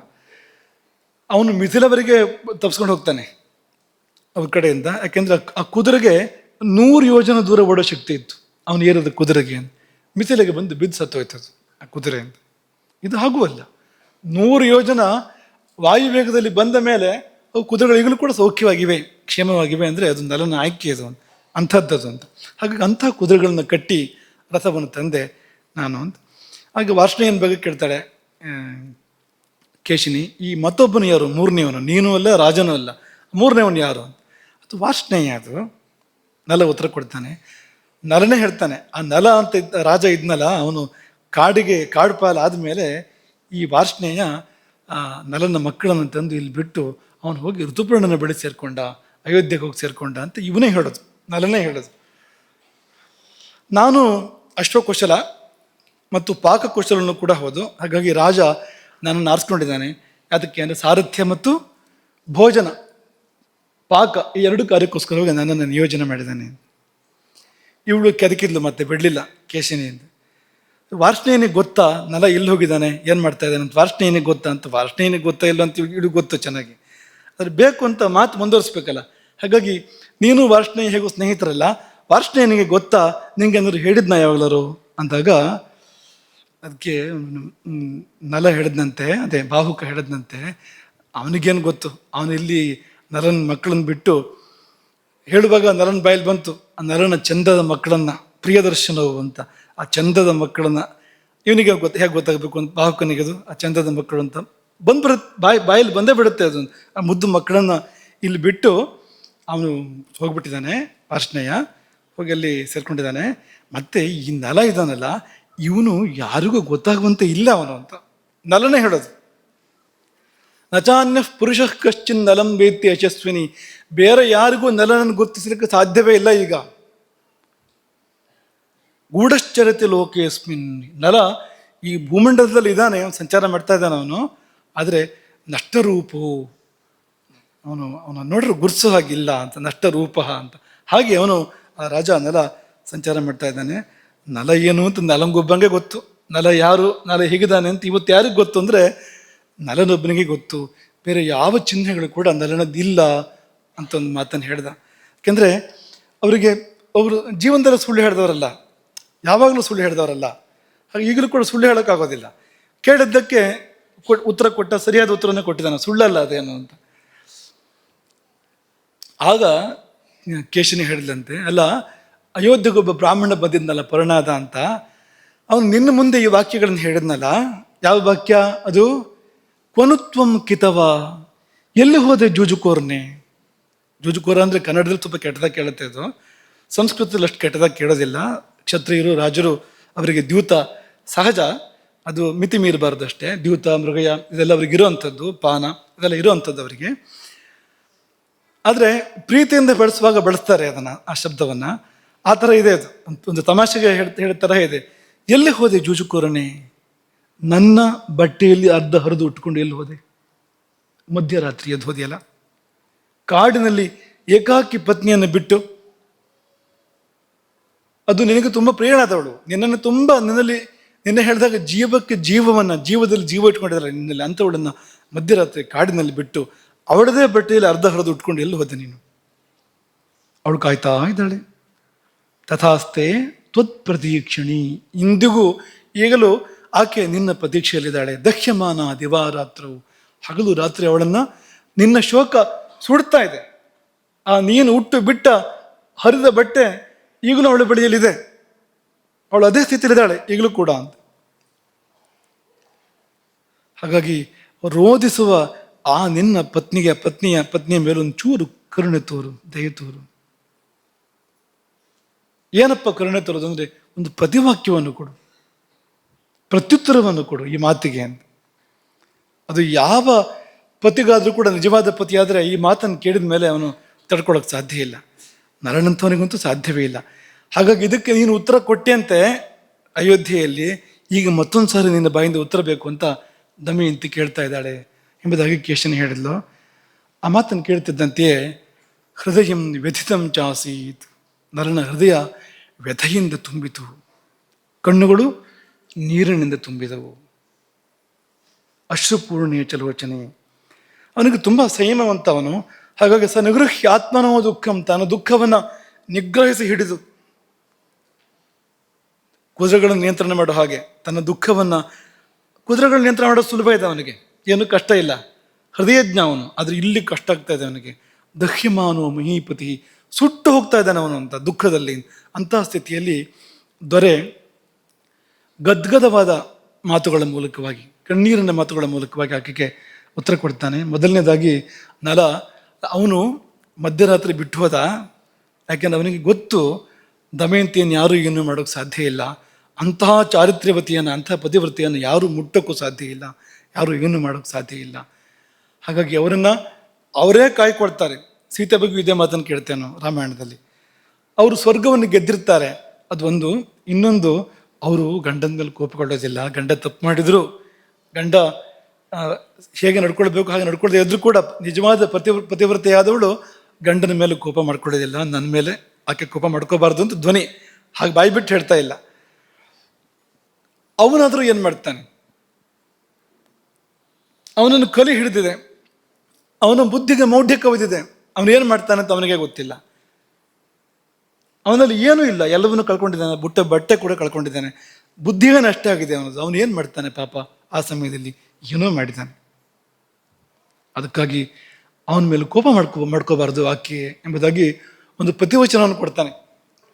ಅವನು ಮಿಥಿಲವರೆಗೆ ತಪ್ಸ್ಕೊಂಡು ಹೋಗ್ತಾನೆ ಅವ್ರ ಕಡೆಯಿಂದ. ಯಾಕೆಂದ್ರೆ ಆ ಕುದುರೆಗೆ 100 ಯೋಜನ ದೂರ ಓಡೋ ಶಕ್ತಿ ಇತ್ತು, ಅವನು ಏರೋದು ಕುದುರೆಗೆ. ಮಿಥಿಲೆಗೆ ಬಂದು ಬಿದ್ದು ಸತ್ತೋಯ್ತದು ಆ ಕುದುರೆಯಿಂದ. ಇದು ಹಾಗೂ ಅಲ್ಲ, 100 ಯೋಜನ ವಾಯುವೇಗದಲ್ಲಿ ಬಂದ ಮೇಲೆ ಅವು ಕುದುರೆಗಳು ಈಗಲೂ ಕೂಡ ಸೌಖ್ಯವಾಗಿವೆ, ಕ್ಷೇಮವಾಗಿವೆ. ಅಂದರೆ ಅದು ನಲನ ಆಯ್ಕೆ ಅದು, ಅಂಥದ್ದದು ಅಂತ. ಹಾಗಾಗಿ ಅಂಥ ಕುದುರೆಗಳನ್ನ ಕಟ್ಟಿ ರಥವನ್ನು ತಂದೆ ನಾನು ಅಂತ. ಹಾಗೆ ವಾರ್ಷ್ಣೇಯನ ಬಗ್ಗೆ ಕೇಳ್ತಾಳೆ ಕೇಶಿನಿ, ಈ ಮತ್ತೊಬ್ಬನು ಯಾರು, 3ನೇವನು? ನೀನು ಅಲ್ಲ, ರಾಜನೂ ಅಲ್ಲ, 3ನೇವನು ಯಾರು ಅಂತ. ಅದು ವಾರ್ಷ್ಣೇಯ. ಅದು ನಲ ಉತ್ತರ ಕೊಡ್ತಾನೆ. ನಲನೇ ಹೇಳ್ತಾನೆ, ಆ ನಲ ಅಂತ ರಾಜ ಇದ್ನಲ್ಲ, ಅವನು ಕಾಡು ಪಾಲು ಆದಮೇಲೆ ಈ ವಾರ್ಷ್ಣೇಯ ನಲನ ಮಕ್ಕಳನ್ನು ತಂದು ಇಲ್ಲಿ ಬಿಟ್ಟು ಅವನು ಹೋಗಿ ಋತುಪರ್ಣನ ಬಳಿ ಸೇರ್ಕೊಂಡ, ಅಯೋಧ್ಯೆಗೆ ಹೋಗಿ ಸೇರ್ಕೊಂಡ ಅಂತ ಇವನೇ ಹೇಳೋದು, ನಲನೇ ಹೇಳೋದು. ನಾನು ಅಶ್ವಕುಶಲ ಮತ್ತು ಪಾಕಕುಶಲನ್ನು ಕೂಡ ಹೌದು. ಹಾಗಾಗಿ ರಾಜ ನನ್ನನ್ನು ಆರಿಸ್ಕೊಂಡಿದ್ದಾನೆ. ಅದಕ್ಕೆ ಅಂದರೆ ಸಾರಥ್ಯ ಮತ್ತು ಭೋಜನ, ಪಾಕ, ಈ 2 ಕಾರ್ಯಕ್ಕೋಸ್ಕರವಾಗಿ ನನ್ನನ್ನು ನಿಯೋಜನೆ ಮಾಡಿದ್ದಾನೆ. ಇವಳು ಕೆದಕಿದ್ಲು, ಮತ್ತೆ ಬಿಡಲಿಲ್ಲ ಕೇಶಿನಿಯಿಂದ. ವಾರ್ಷ್ಣೇಯನಿಗೆ ಗೊತ್ತಾ ನಲ ಎಲ್ಲಿ ಹೋಗಿದ್ದಾನೆ, ಏನು ಮಾಡ್ತಾ ಇದ್ದಾನೆ ಅಂತ. ವಾರ್ಷ್ಣೇಯನಿಗೆ ಗೊತ್ತಾ ಅಂತ. ವಾರ್ಷ್ಣೇಯನಿಗೆ ಗೊತ್ತಾ ಇಲ್ಲ ಅಂತ ಇವಳು ಗೊತ್ತು ಚೆನ್ನಾಗಿ. ಅದ್ರ ಬೇಕು ಅಂತ ಮಾತು ಮುಂದುವರಿಸ್ಬೇಕಲ್ಲ. ಹಾಗಾಗಿ ನೀನು ವಾರ್ಷ್ಣೇಯ ಹೇಗೂ ಸ್ನೇಹಿತರಲ್ಲ, ವಾರ್ಷ್ಣೇಯನಿಗೆ ಗೊತ್ತಾ, ನಿಂಗೆ ಏನಾದ್ರು ಹೇಳಿದ್ನ ಯಾವಾಗಲರು ಅಂದಾಗ ಅದಕ್ಕೆ ನಲ ಹೇಳಿದ್ನಂತೆ, ಅದೇ ಬಾಹುಕ ಹೇಳಿದ್ನಂತೆ, ಅವನಿಗೇನು ಗೊತ್ತು, ಅವನು ಇಲ್ಲಿ ನಲನ ಮಕ್ಕಳನ್ನ ಬಿಟ್ಟು ಹೇಳುವಾಗ ನಲನ ಬಾಯಲ್ಲಿ ಬಂತು, ಆ ನಲನ ಚಂದದ ಮಕ್ಕಳನ್ನ, ಪ್ರಿಯದರ್ಶನವು ಅಂತ, ಆ ಚಂದದ ಮಕ್ಕಳನ್ನ ಇವನಿಗೆ ಹೇಗೆ ಗೊತ್ತಾಗಬೇಕು ಅಂತ. ಬಾಹುಕನಿಗೆ ಅದು ಆ ಚಂದದ ಮಕ್ಕಳು ಅಂತ ಬಂದ್ಬಿಡುತ್ತೆ, ಬಾಯಲ್ಲಿ ಬಂದೇ ಬಿಡುತ್ತೆ ಅದು. ಆ ಮುದ್ದು ಮಕ್ಕಳನ್ನ ಇಲ್ಲಿ ಬಿಟ್ಟು ಅವನು ಹೋಗ್ಬಿಟ್ಟಿದ್ದಾನೆ, ವಾರ್ಷ್ಣೇಯ ಹೋಗಿ ಅಲ್ಲಿ ಸೇರ್ಕೊಂಡಿದ್ದಾನೆ. ಮತ್ತೆ ಈ ನಲ ಇದಾನಲ್ಲ, ಇವನು ಯಾರಿಗೂ ಗೊತ್ತಾಗುವಂತೆ ಇಲ್ಲ ಅವನು ಅಂತ ನಲನೇ ಹೇಳೋದು. ನಚಾನ್ಯ ಪುರುಷ ಕಶ್ಚಿನ್ ನಲಂ ವೇತ್ತಿ ಯಶಸ್ವಿನಿ, ಬೇರೆ ಯಾರಿಗೂ ನಲನನ್ನು ಗುರುತಿಸಲಿಕ್ಕೆ ಸಾಧ್ಯವೇ ಇಲ್ಲ ಈಗ. ಗೂಢಶ್ಚರತೆ ಲೋಕೇಸ್ಮಿನ್, ನಲ ಈ ಭೂಮಂಡಲದಲ್ಲಿ ಇದ್ದಾನೆ, ಅವನು ಸಂಚಾರ ಮಾಡ್ತಾ ಇದ್ದಾನೆ ಅವನು. ಆದರೆ ನಷ್ಟರೂಪವು, ಅವನು ನೋಡ್ರೆ ಗುರ್ಸೋ ಹಾಗಿಲ್ಲ ಅಂತ, ನಷ್ಟರೂಪ ಅಂತ. ಹಾಗೆ ಅವನು ಆ ರಾಜ ನಲ ಸಂಚಾರ ಮಾಡ್ತಾ ಇದ್ದಾನೆ. ನಲ ಏನು ಅಂತ ನಲಂಗೊಬ್ಬಂಗೆ ಗೊತ್ತು. ನಲ ಯಾರು, ನಲ ಹೇಗಿದ್ದಾನೆ ಅಂತ ಇವತ್ತು ಯಾರಿಗೆ ಗೊತ್ತು ಅಂದರೆ ನಲನೊಬ್ಬನಿಗೆ ಗೊತ್ತು. ಬೇರೆ ಯಾವ ಚಿಹ್ನೆಗಳು ಕೂಡ ನಲನದ್ದಿಲ್ಲ ಅಂತ ಒಂದು ಮಾತನ್ನು ಹೇಳ್ದ. ಯಾಕೆಂದರೆ ಅವರು ಜೀವನದಲ್ಲಿ ಸುಳ್ಳು ಹೇಳಿದವರಲ್ಲ, ಯಾವಾಗಲೂ ಸುಳ್ಳು ಹೇಳಿದವರಲ್ಲ. ಹಾಗೆ ಈಗಲೂ ಕೂಡ ಸುಳ್ಳು ಹೇಳೋಕ್ಕಾಗೋದಿಲ್ಲ. ಕೇಳಿದ್ದಕ್ಕೆ ಉತ್ತರ ಕೊಟ್ಟ, ಸರಿಯಾದ ಉತ್ತರನೇ ಕೊಟ್ಟಿದ್ದಾನೆ, ಸುಳ್ಳಲ್ಲ ಅದೇನು ಅಂತ. ಆಗ ಕೇಶಿನಿ ಹೇಳಿದಂತೆ, ಅಲ್ಲ ಅಯೋಧ್ಯೆಗೊಬ್ಬ ಬ್ರಾಹ್ಮಣ ಬಂದಿದ್ನಲ್ಲ ಪರ್ಣಾದ ಅಂತ, ಅವನು ನಿನ್ನ ಮುಂದೆ ಈ ವಾಕ್ಯಗಳನ್ನು ಹೇಳಿದ್ನಲ್ಲ, ಯಾವ ವಾಕ್ಯ ಅದು? ಕ್ವನುತ್ವಂ ಕಿತವ, ಎಲ್ಲಿ ಹೋದೆ ಜೂಜುಕೋರ್ನೆ. ಜೂಜುಕೋರ ಅಂದರೆ ಕನ್ನಡದಲ್ಲಿ ತುಂಬ ಕೆಟ್ಟದಾಗ ಕೇಳುತ್ತೆ, ಅದು ಸಂಸ್ಕೃತದಲ್ಲಿ ಅಷ್ಟು ಕೆಟ್ಟದಾಗ ಕೇಳೋದಿಲ್ಲ. ಕ್ಷತ್ರಿಯರು, ರಾಜರು, ಅವರಿಗೆ ದ್ಯೂತ ಸಹಜ, ಅದು ಮಿತಿ ಮೀರಬಾರ್ದು ಅಷ್ಟೇ. ದ್ಯೂತ, ಮೃಗಯ ಇದೆಲ್ಲ ಅವ್ರಿಗೆ ಇರೋವಂಥದ್ದು, ಪಾನ ಇದೆಲ್ಲ ಇರೋವಂಥದ್ದು ಅವರಿಗೆ. ಆದರೆ ಪ್ರೀತಿಯಿಂದ ಬಳಸುವಾಗ ಬಳಸ್ತಾರೆ ಅದನ್ನು, ಆ ಶಬ್ದವನ್ನು. ಆ ಥರ ಇದೆ ಅದು, ಒಂದು ತಮಾಷೆಗೆ ಹೇಳಿದ ಥರ ಇದೆ. ಎಲ್ಲಿ ಹೋದೆ ಜೂಜುಕೋರನೆ, ನನ್ನ ಬಟ್ಟೆಯಲ್ಲಿ ಅರ್ಧ ಹರಿದು ಉಟ್ಕೊಂಡು ಎಲ್ಲಿ ಹೋದೆ? ಮಧ್ಯರಾತ್ರಿ ಎದ್ದು ಹೋದೆಯಲ್ಲ, ಕಾಡಿನಲ್ಲಿ ಏಕಾಕಿ ಪತ್ನಿಯನ್ನು ಬಿಟ್ಟು. ಅದು ನಿನಗೆ ತುಂಬ ಪ್ರಿಯನಾದವಳು, ನಿನ್ನನ್ನು ತುಂಬ, ನಿನ್ನೆ ಹೇಳಿದಾಗ ಜೀವದಲ್ಲಿ ಜೀವ ಇಟ್ಕೊಂಡಿದ್ದಾರೆ ನಿನ್ನಲ್ಲಿ, ಅಂಥವಳನ್ನು ಮಧ್ಯರಾತ್ರಿ ಕಾಡಿನಲ್ಲಿ ಬಿಟ್ಟು ಅವಳದೇ ಬಟ್ಟೆಯಲ್ಲಿ ಅರ್ಧ ಹರಿದು ಉಟ್ಕೊಂಡು ಎಲ್ಲಿ ಹೋದೆ ನೀನು? ಅವಳು ಕಾಯ್ತಾ ಇದ್ದಾಳೆ. ತಥಾಸ್ತೆ ತ್ವತ್ ಪ್ರತೀಕ್ಷಣಿ, ಇಂದಿಗೂ ಈಗಲೂ ಆಕೆ ನಿನ್ನ ಪ್ರತೀಕ್ಷೆಯಲ್ಲಿದ್ದಾಳೆ. ದಕ್ಷ್ಯಮಾನ ದಿವಾರಾತ್ರವು, ಹಗಲು ರಾತ್ರಿ ಅವಳನ್ನು ನಿನ್ನ ಶೋಕ ಸುಡ್ತಾ ಇದೆ. ಆ ನೀನು ಉಟ್ಟು ಬಿಟ್ಟ ಹರಿದ ಬಟ್ಟೆ ಈಗಲೂ ಅವಳ ಬಳಿಯಲ್ಲಿದೆ, ಅವಳು ಅದೇ ಸ್ಥಿತಿಯಲ್ಲಿದ್ದಾಳೆ ಈಗಲೂ ಕೂಡ ಅಂತ. ಹಾಗಾಗಿ ರೋಧಿಸುವ ಆ ನಿನ್ನ ಪತ್ನಿಯ ಮೇಲೊಂದು ಚೂರು ಕರುಣೆ ತೋರು, ದಯೆ ತೋರು. ಏನಪ್ಪ ಕರುಣೆ ತೋರೋದು ಅಂದರೆ, ಒಂದು ಪ್ರತಿವಾಕ್ಯವನ್ನು ಕೊಡು, ಪ್ರತ್ಯುತ್ತರವನ್ನು ಕೊಡು ಈ ಮಾತಿಗೆ ಅಂತ. ಅದು ಯಾವ ಪತಿಗಾದರೂ ಕೂಡ, ನಿಜವಾದ ಪತಿ ಆದರೆ ಈ ಮಾತನ್ನು ಕೇಳಿದ ಮೇಲೆ ಅವನು ತಡ್ಕೊಳ್ಳೋಕೆ ಸಾಧ್ಯ ಇಲ್ಲ. ನರನಂಥವನಿಗಂತೂ ಸಾಧ್ಯವೇ ಇಲ್ಲ. ಹಾಗಾಗಿ ಇದಕ್ಕೆ ನೀನು ಉತ್ತರ ಕೊಟ್ಟೆಂತೆ ಅಯೋಧ್ಯೆಯಲ್ಲಿ, ಈಗ ಮತ್ತೊಂದು ಸಾರಿ ನಿನ್ನ ಬಾಯಿಂದ ಉತ್ತರ ಬೇಕು ಅಂತ ದಮಯಂತಿ ಕೇಳ್ತಾ ಇದ್ದಾಳೆ ಎಂಬುದಾಗಿ ಕೇಶನಿ ಹೇಳಿದ್ಲು. ಆ ಮಾತನ್ನು ಕೇಳ್ತಿದ್ದಂತೆಯೇ ಹೃದಯಂ ವ್ಯಥಿತಂ ಚಾಸೀತ್, ನರನ ಹೃದಯ ವ್ಯಥೆಯಿಂದ ತುಂಬಿತು, ಕಣ್ಣುಗಳು ನೀರಿನಿಂದ ತುಂಬಿದವು. ಅಶ್ರುಪೂರ್ಣೇ ಚಲೋಚನೆ. ಅವನಿಗೆ ತುಂಬ ಸಂಯಮವಂತ ಅವನು. ಹಾಗಾಗಿ ನಿಗೃಹ್ಯ ಆತ್ಮನೋ ದುಃಖಂ, ತಾನು ದುಃಖವನ್ನು ನಿಗ್ರಹಿಸಿ ಹಿಡಿದು, ಕುದುರೆಗಳನ್ನು ನಿಯಂತ್ರಣ ಮಾಡೋ ಹಾಗೆ ತನ್ನ ದುಃಖವನ್ನು, ಕುದುರೆಗಳ ನಿಯಂತ್ರಣ ಮಾಡೋದು ಸುಲಭ ಇದೆ ಅವನಿಗೆ, ಏನು ಕಷ್ಟ ಇಲ್ಲ, ಹೃದಯಜ್ಞ ಅವನು. ಆದರೆ ಇಲ್ಲಿ ಕಷ್ಟ ಆಗ್ತಾ ಇದೆ ಅವನಿಗೆ. ದಹ್ಯಮಾನೋ ಮಹೀಪತಿ, ಸುಟ್ಟು ಹೋಗ್ತಾ ಇದ್ದಾನೆ ಅವನು ಅಂತ ದುಃಖದಲ್ಲಿ. ಅಂತಹ ಸ್ಥಿತಿಯಲ್ಲಿ ದೊರೆ ಗದ್ಗದವಾದ ಮಾತುಗಳ ಮೂಲಕವಾಗಿ, ಕಣ್ಣೀರಿನ ಮಾತುಗಳ ಮೂಲಕವಾಗಿ ಆಕೆಗೆ ಉತ್ತರ ಕೊಡ್ತಾನೆ. ಮೊದಲನೇದಾಗಿ ನಲ, ಅವನು ಮಧ್ಯರಾತ್ರಿ ಬಿಟ್ಟು ಹೋದ. ಯಾಕೆಂದ್ರೆ ಅವನಿಗೆ ಗೊತ್ತು ದಮಯಂತಿಯನ್ನು ಯಾರೂ ಏನೂ ಮಾಡೋಕ್ಕೆ ಸಾಧ್ಯ ಇಲ್ಲ. ಅಂತಹ ಚಾರಿತ್ರ್ಯವತಿಯನ್ನು, ಅಂತಹ ಪತಿವ್ರತೆಯನ್ನು ಯಾರೂ ಮುಟ್ಟೋಕ್ಕೂ ಸಾಧ್ಯ ಇಲ್ಲ, ಯಾರೂ ಏನೂ ಮಾಡೋಕ್ಕೆ ಸಾಧ್ಯ ಇಲ್ಲ. ಹಾಗಾಗಿ ಅವರೇ ಕಾಯ್ಕೊಳ್ತಾರೆ. ಸೀತೆ ಬಗ್ಗೆ ಇದೇ ಮಾತನ್ನು ಕೇಳ್ತೇನೆ ರಾಮಾಯಣದಲ್ಲಿ. ಅವರು ಸ್ವರ್ಗವನ್ನು ಗೆದ್ದಿರ್ತಾರೆ, ಅದು ಒಂದು. ಇನ್ನೊಂದು, ಅವರು ಗಂಡನ ಮೇಲೆ ಕೋಪಗೊಳ್ಳೋದಿಲ್ಲ. ಗಂಡ ತಪ್ಪು ಮಾಡಿದ್ರು, ಗಂಡ ಹೇಗೆ ನಡ್ಕೊಳ್ಬೇಕು ಹಾಗೆ ನಡ್ಕೊಳ್ದೇ ಇದ್ರೂ ಕೂಡ ನಿಜವಾದ ಪತಿವ್ರತೆಯಾದವಳು ಗಂಡನ ಮೇಲೆ ಕೋಪ ಮಾಡ್ಕೊಳ್ಳೋದಿಲ್ಲ. ನನ್ನ ಮೇಲೆ ಆಕೆ ಕೋಪ ಮಾಡ್ಕೋಬಾರ್ದು ಅಂತ ಧ್ವನಿ ಹಾಗೆ ಬಾಯಿ ಬಿಟ್ಟು ಹೇಳ್ತಾ ಇಲ್ಲ. ಅವನಾದರೂ ಏನು ಮಾಡ್ತಾನೆ, ಅವನನ್ನು ಕಲಿ ಹಿಡಿದಿದೆ, ಅವನ ಬುದ್ಧಿಗೆ ಮೌಢ್ಯ ಕವಿದಿದೆ. ಅವನೇನು ಮಾಡ್ತಾನೆ ಅಂತ ಅವನಿಗೆ ಗೊತ್ತಿಲ್ಲ. ಅವನಲ್ಲಿ ಏನೂ ಇಲ್ಲ, ಎಲ್ಲವನ್ನೂ ಕಳ್ಕೊಂಡಿದ್ದಾನೆ. ಬಟ್ಟೆ ಕೂಡ ಕಳ್ಕೊಂಡಿದ್ದಾನೆ. ಬುದ್ಧಿಗೆ ನಷ್ಟ ಆಗಿದೆ ಅವನದು. ಅವನು ಏನು ಮಾಡ್ತಾನೆ ಪಾಪ ಆ ಸಮಯದಲ್ಲಿ? ಏನೋ ಮಾಡಿದ್ದಾನೆ. ಅದಕ್ಕಾಗಿ ಅವನ ಮೇಲೆ ಕೋಪ ಮಾಡ್ಕೋಬಾರ್ದು ಆಕೆ ಎಂಬುದಾಗಿ ಒಂದು ಪ್ರತಿವಚನವನ್ನು ಕೊಡ್ತಾನೆ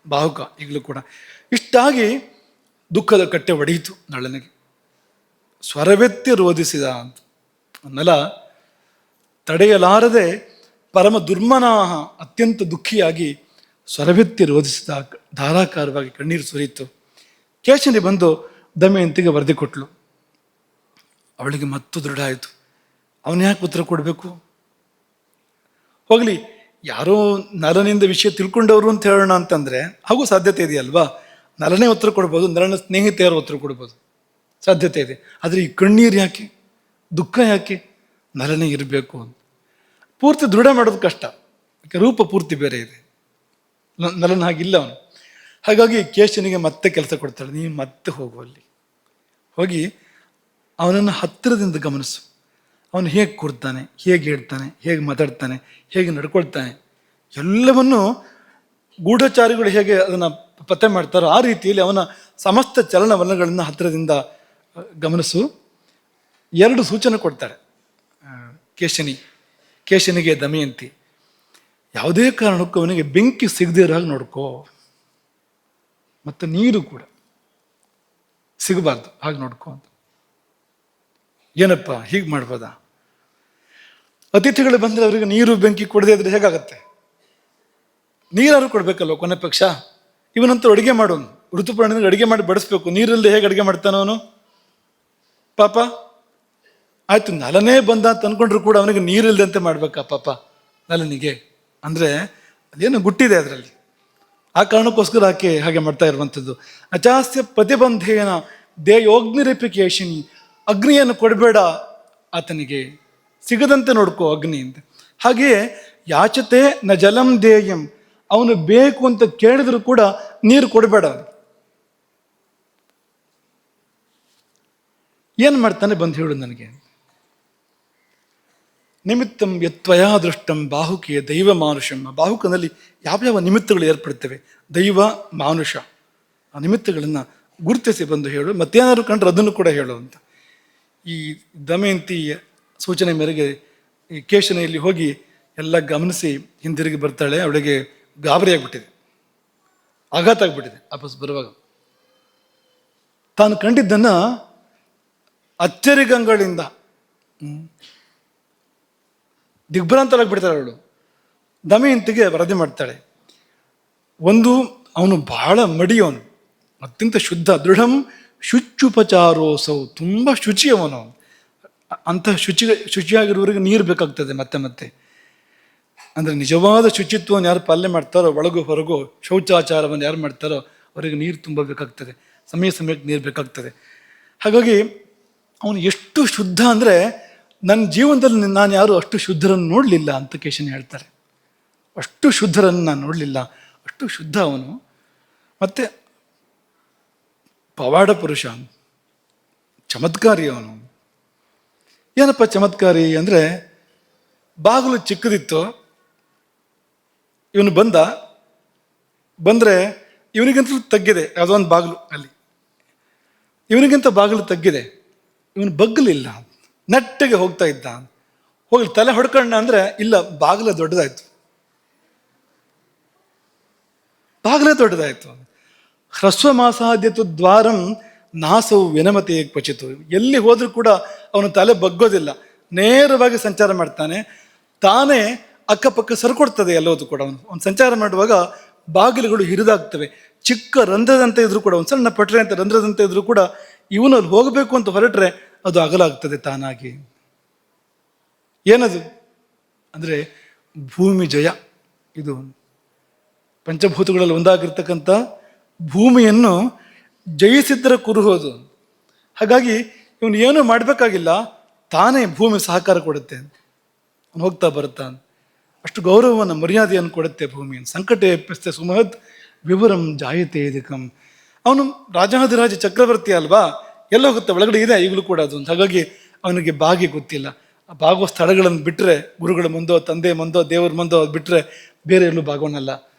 ಬಾಹುಕ ಈಗಲೂ ಕೂಡ. ಇಷ್ಟಾಗಿ ದುಃಖದ ಕಟ್ಟೆ ಒಡೆಯಿತು ನಳನಿಗೆ. ಸ್ವರವೆತ್ತಿ ರೋಧಿಸಿದ ಅಂತ ಅನ್ನಲ್ಲ, ತಡೆಯಲಾರದೆ ಪರಮ ದುರ್ಮನಾಹ, ಅತ್ಯಂತ ದುಃಖಿಯಾಗಿ ಸ್ವರವೆತ್ತಿ ರೋಧಿಸಿದ, ಧಾರಾಕಾರವಾಗಿ ಕಣ್ಣೀರು ಸುರಿಯಿತು. ಕೇಶನಿ ಬಂದು ದಮಯಂತಿಗೆ ವರದಿ ಕೊಟ್ಲು. ಅವಳಿಗೆ ಮತ್ತು ದೃಢ ಆಯಿತು. ಅವನು ಯಾಕೆ ಉತ್ತರ ಕೊಡಬೇಕು? ಹೋಗಲಿ, ಯಾರೋ ನಲನಿಂದ ವಿಷಯ ತಿಳ್ಕೊಂಡವರು ಅಂತ ಹೇಳೋಣ ಅಂತಂದರೆ ಹಾಗೂ ಸಾಧ್ಯತೆ ಇದೆಯಲ್ವಾ. ನಲನೇ ಉತ್ತರ ಕೊಡ್ಬೋದು, ನಲನ ಸ್ನೇಹಿತೆಯರು ಉತ್ತರ ಕೊಡ್ಬೋದು, ಸಾಧ್ಯತೆ ಇದೆ. ಆದರೆ ಈ ಕಣ್ಣೀರು ಯಾಕೆ, ದುಃಖ ಯಾಕೆ? ನಲನೇ ಇರಬೇಕು ಅಂತ ಪೂರ್ತಿ ದೃಢ ಮಾಡೋದು ಕಷ್ಟ. ಯಾಕೆ ರೂಪ ಪೂರ್ತಿ ಬೇರೆ ಇದೆ, ನಲನ ಹಾಗಿಲ್ಲ ಅವನು. ಹಾಗಾಗಿ ಕೇಶನಿಗೆ ಮತ್ತೆ ಕೆಲಸ ಕೊಡ್ತಾಳೆ, ನೀನು ಮತ್ತೆ ಹೋಗು, ಅಲ್ಲಿ ಹೋಗಿ ಅವನನ್ನು ಹತ್ತಿರದಿಂದ ಗಮನಿಸು. ಅವನು ಹೇಗೆ ಕೂರ್ತಾನೆ, ಹೇಗೆ ಹೇಳ್ತಾನೆ, ಹೇಗೆ ಮಾತಾಡ್ತಾನೆ, ಹೇಗೆ ನಡ್ಕೊಳ್ತಾನೆ, ಎಲ್ಲವನ್ನೂ ಗೂಢಚಾರಿಗಳು ಹೇಗೆ ಅದನ್ನು ಪತ್ತೆ ಮಾಡ್ತಾರೋ ಆ ರೀತಿಯಲ್ಲಿ ಅವನ ಸಮಸ್ತ ಚಲನವಲನಗಳನ್ನು ಹತ್ತಿರದಿಂದ ಗಮನಿಸು. 2 ಸೂಚನೆ ಕೊಡ್ತಾಳೆ ಕೇಶನಿಗೆ ದಮಯಂತಿ. ಯಾವುದೇ ಕಾರಣಕ್ಕೂ ಅವನಿಗೆ ಬೆಂಕಿ ಸಿಗದೇ ಇರೋ ಹಾಗೆ ನೋಡ್ಕೋ, ಮತ್ತು ನೀರು ಕೂಡ ಸಿಗಬಾರ್ದು ಹಾಗೆ ನೋಡ್ಕೋ ಅಂತ. ಏನಪ್ಪ ಹೀಗೆ ಮಾಡ್ಬೋದಾ? ಅತಿಥಿಗಳು ಬಂದರೆ ಅವರಿಗೆ ನೀರು ಬೆಂಕಿ ಕೊಡದೇ ಇದ್ರೆ ಹೇಗಾಗತ್ತೆ? ನೀರಾರು ಕೊಡ್ಬೇಕಲ್ವ ಕೊನೆ ಪಕ್ಷ. ಇವನಂತೂ ಅಡುಗೆ ಮಾಡೋನು, ಋತುಪರ್ಣನಿಗೆ ಅಡುಗೆ ಮಾಡಿ ಬಡಿಸ್ಬೇಕು. ನೀರಲ್ಲಿ ಹೇಗೆ ಅಡುಗೆ ಮಾಡ್ತಾನವನು ಪಾಪ? ಆಯ್ತು, ನಲನೇ ಬಂದ ಅಂತ ಅನ್ಕೊಂಡ್ರು ಕೂಡ ಅವನಿಗೆ ನೀರಿಲ್ಲದಂತೆ ಮಾಡ್ಬೇಕಾ ಪಾಪ ನಲನಿಗೆ? ಅಂದರೆ ಅದೇನು ಗುಟ್ಟಿದೆ ಅದರಲ್ಲಿ. ಆ ಕಾರಣಕ್ಕೋಸ್ಕರ ಆಕೆ ಹಾಗೆ ಮಾಡ್ತಾ ಇರುವಂಥದ್ದು. ಅಚಾಸ್ಯ ಪ್ರತಿಬಂಧೇನ ದೇಯೋಗ್ನಿರಿಪಿಕೇಶಿನಿ, ಅಗ್ನಿಯನ್ನು ಕೊಡಬೇಡ ಆತನಿಗೆ, ಸಿಗದಂತೆ ನೋಡ್ಕೋ ಅಗ್ನಿ ಅಂತ. ಹಾಗೆಯೇ ಯಾಚತೆ ನ ಜಲಂ ದೇಯಂ, ಅವನು ಬೇಕು ಅಂತ ಕೇಳಿದ್ರು ಕೂಡ ನೀರು ಕೊಡಬೇಡ. ಏನು ಮಾಡ್ತಾನೆ ಬಂದು ಹೇಳು ನನಗೆ. ನಿಮಿತ್ತಂ ಯತ್ವಯಾ ದೃಷ್ಟಂ ಬಾಹುಕೆ ದೈವ ಮಾನುಷಂ. ಬಾಹುಕನಲ್ಲಿ ಯಾವ್ಯಾವ ನಿಮಿತ್ತಗಳು ಏರ್ಪಡ್ತವೆ, ದೈವ ಮಾನುಷ, ಆ ನಿಮಿತ್ತಗಳನ್ನು ಗುರುತಿಸಿ ಬಂದು ಹೇಳು. ಮತ್ತೇನಾದ್ರು ಕಂಡ್ರೆ ಅದನ್ನು ಕೂಡ ಹೇಳು ಅಂತ. ಈ ದಮಯಂತಿ ಸೂಚನೆ ಮೇರೆಗೆ ಈ ಕೇಶನೆಯಲ್ಲಿ ಹೋಗಿ ಎಲ್ಲ ಗಮನಿಸಿ ಹಿಂದಿರುಗಿ ಬರ್ತಾಳೆ. ಅವಳಿಗೆ ಗಾಬರಿ ಆಗ್ಬಿಟ್ಟಿದೆ, ಆಘಾತ ಆಗ್ಬಿಟ್ಟಿದೆ. ವಾಪಸ್ ಬರುವಾಗ ತಾನು ಕಂಡಿದ್ದನ್ನು ಅಚ್ಚರಿಗಂಗಳಿಂದ ದಿಗ್ಭ್ರಾಂತರಾಗ್ಬಿಡ್ತಾಳೆ ಅವಳು. ದಮಯಂತಿಗೆ ವರದಿ ಮಾಡ್ತಾಳೆ. ಒಂದು, ಅವನು ಬಹಳ ಮಡಿಯವನು, ಅತ್ಯಂತ ಶುದ್ಧ, ದೃಢಂ ಶುಚುಪಚಾರೋಸೌ, ತುಂಬ ಶುಚಿ ಅವನು. ಅಂತಹ ಶುಚಿಯಾಗಿರುವವರಿಗೆ ನೀರು ಬೇಕಾಗ್ತದೆ ಮತ್ತೆ ಮತ್ತೆ. ಅಂದರೆ ನಿಜವಾದ ಶುಚಿತ್ವವನ್ನು ಯಾರು ಪಾಲನೆ ಮಾಡ್ತಾರೋ, ಒಳಗು ಹೊರಗು ಶೌಚಾಚಾರವನ್ನು ಯಾರು ಮಾಡ್ತಾರೋ ಅವರಿಗೆ ನೀರು ತುಂಬ ಬೇಕಾಗ್ತದೆ, ಸಮಯಕ್ಕೆ ನೀರು ಬೇಕಾಗ್ತದೆ. ಹಾಗಾಗಿ ಅವನು ಎಷ್ಟು ಶುದ್ಧ ಅಂದರೆ ನನ್ನ ಜೀವನದಲ್ಲಿ ನಾನು ಯಾರು ಅಷ್ಟು ಶುದ್ಧರನ್ನು ನೋಡಲಿಲ್ಲ ಅಂತ ಕೇಶನ್ ಹೇಳ್ತಾರೆ. ಅಷ್ಟು ಶುದ್ಧರನ್ನು ನಾನು ನೋಡಲಿಲ್ಲ, ಅಷ್ಟು ಶುದ್ಧ ಅವನು. ಮತ್ತು ಪವಾಡ ಪುರುಷ, ಚಮತ್ಕಾರಿ ಅವನು. ಏನಪ್ಪ ಚಮತ್ಕಾರಿ ಅಂದರೆ, ಬಾಗಿಲು ಚಿಕ್ಕದಿತ್ತು, ಇವನು ಬಂದರೆ ಇವನಿಗಂತೂ ತಗ್ಗಿದೆ, ಯಾವುದೋ ಒಂದು ಬಾಗಿಲು ಅಲ್ಲಿ, ಇವನಿಗಿಂತ ಬಾಗಿಲು ತಗ್ಗಿದೆ, ಇವನು ಬಗ್ಗಲಿಲ್ಲ, ನೆಟ್ಟಗೆ ಹೋಗ್ತಾ ಇದ್ದ. ಹೋಗಿ ತಲೆ ಹೊಡ್ಕೊಂಡ ಅಂದರೆ ಇಲ್ಲ, ಬಾಗಿಲೇ ದೊಡ್ಡದಾಯ್ತು, ಬಾಗಿಲೇ ದೊಡ್ಡದಾಯ್ತು. ಹ್ರಸ್ವಮಾಸಾದ್ಯತು ದ್ವಾರಂ ನಾಸವು ವಿನಮತೆ ಕ್ವಚಿತು. ಎಲ್ಲಿ ಹೋದ್ರೂ ಕೂಡ ಅವನು ತಲೆ ಬಗ್ಗೋದಿಲ್ಲ, ನೇರವಾಗಿ ಸಂಚಾರ ಮಾಡ್ತಾನೆ. ತಾನೇ ಅಕ್ಕಪಕ್ಕ ಸರ್ಕೊಡ್ತದೆ ಎಲ್ಲೋದು ಕೂಡ. ಅವನು ಸಂಚಾರ ಮಾಡುವಾಗ ಬಾಗಿಲುಗಳು ಹಿರಿದಾಗ್ತವೆ. ಚಿಕ್ಕ ರಂಧ್ರದಂತೆ ಇದ್ರೂ ಕೂಡ, ಒಂದು ಸಣ್ಣ ಪಟ್ರೆ ಅಂತ ರಂಧ್ರದಂತೆ ಇದ್ರೂ ಕೂಡ ಇವನು ಅಲ್ಲಿ ಹೋಗಬೇಕು ಅಂತ ಹೊರಟ್ರೆ ಅದು ಅಗಲಾಗ್ತದೆ ತಾನಾಗಿ. ಏನದು ಅಂದರೆ ಭೂಮಿ ಜಯ. ಇದು ಪಂಚಭೂತಗಳಲ್ಲಿ ಒಂದಾಗಿರ್ತಕ್ಕಂಥ ಭೂಮಿಯನ್ನು ಜಯಿಸಿದ್ದರ ಕುರುಹೋದು. ಹಾಗಾಗಿ ಇವನು ಏನೂ ಮಾಡಬೇಕಾಗಿಲ್ಲ, ತಾನೇ ಭೂಮಿ ಸಹಕಾರ ಕೊಡುತ್ತೆ. ಅವನು ಹೋಗ್ತಾ ಬರುತ್ತಾ, ಅಷ್ಟು ಗೌರವವನ್ನು ಮರ್ಯಾದೆಯನ್ನು ಕೊಡುತ್ತೆ ಭೂಮಿ. ಸಂಕಟ ಎಪ್ಪಿಸ್ತೆ ಸುಮಹತ್ ವಿವರಂ ಜಾಯತೆ ಇದಕಂ. ಅವನು ರಾಜಾಧಿರಾಜ ಚಕ್ರವರ್ತಿ ಅಲ್ವಾ, ಎಲ್ಲ ಹೋಗುತ್ತೆ, ಒಳಗಡೆ ಇದೆ ಈಗಲೂ ಕೂಡ ಅದು. ಹಾಗಾಗಿ ಅವನಿಗೆ ಬಾಗಿ ಗೊತ್ತಿಲ್ಲ. ಆ ಬಾಗುವ ಸ್ಥಳಗಳನ್ನು ಬಿಟ್ಟರೆ, ಗುರುಗಳ ಮುಂದೋ ತಂದೆ ಮುಂದೋ ದೇವರ ಮುಂದೋ ಅದು ಬಿಟ್ಟರೆ ಬೇರೆ ಎಲ್ಲೂ ಭಾಗವನ್ನಲ್ಲ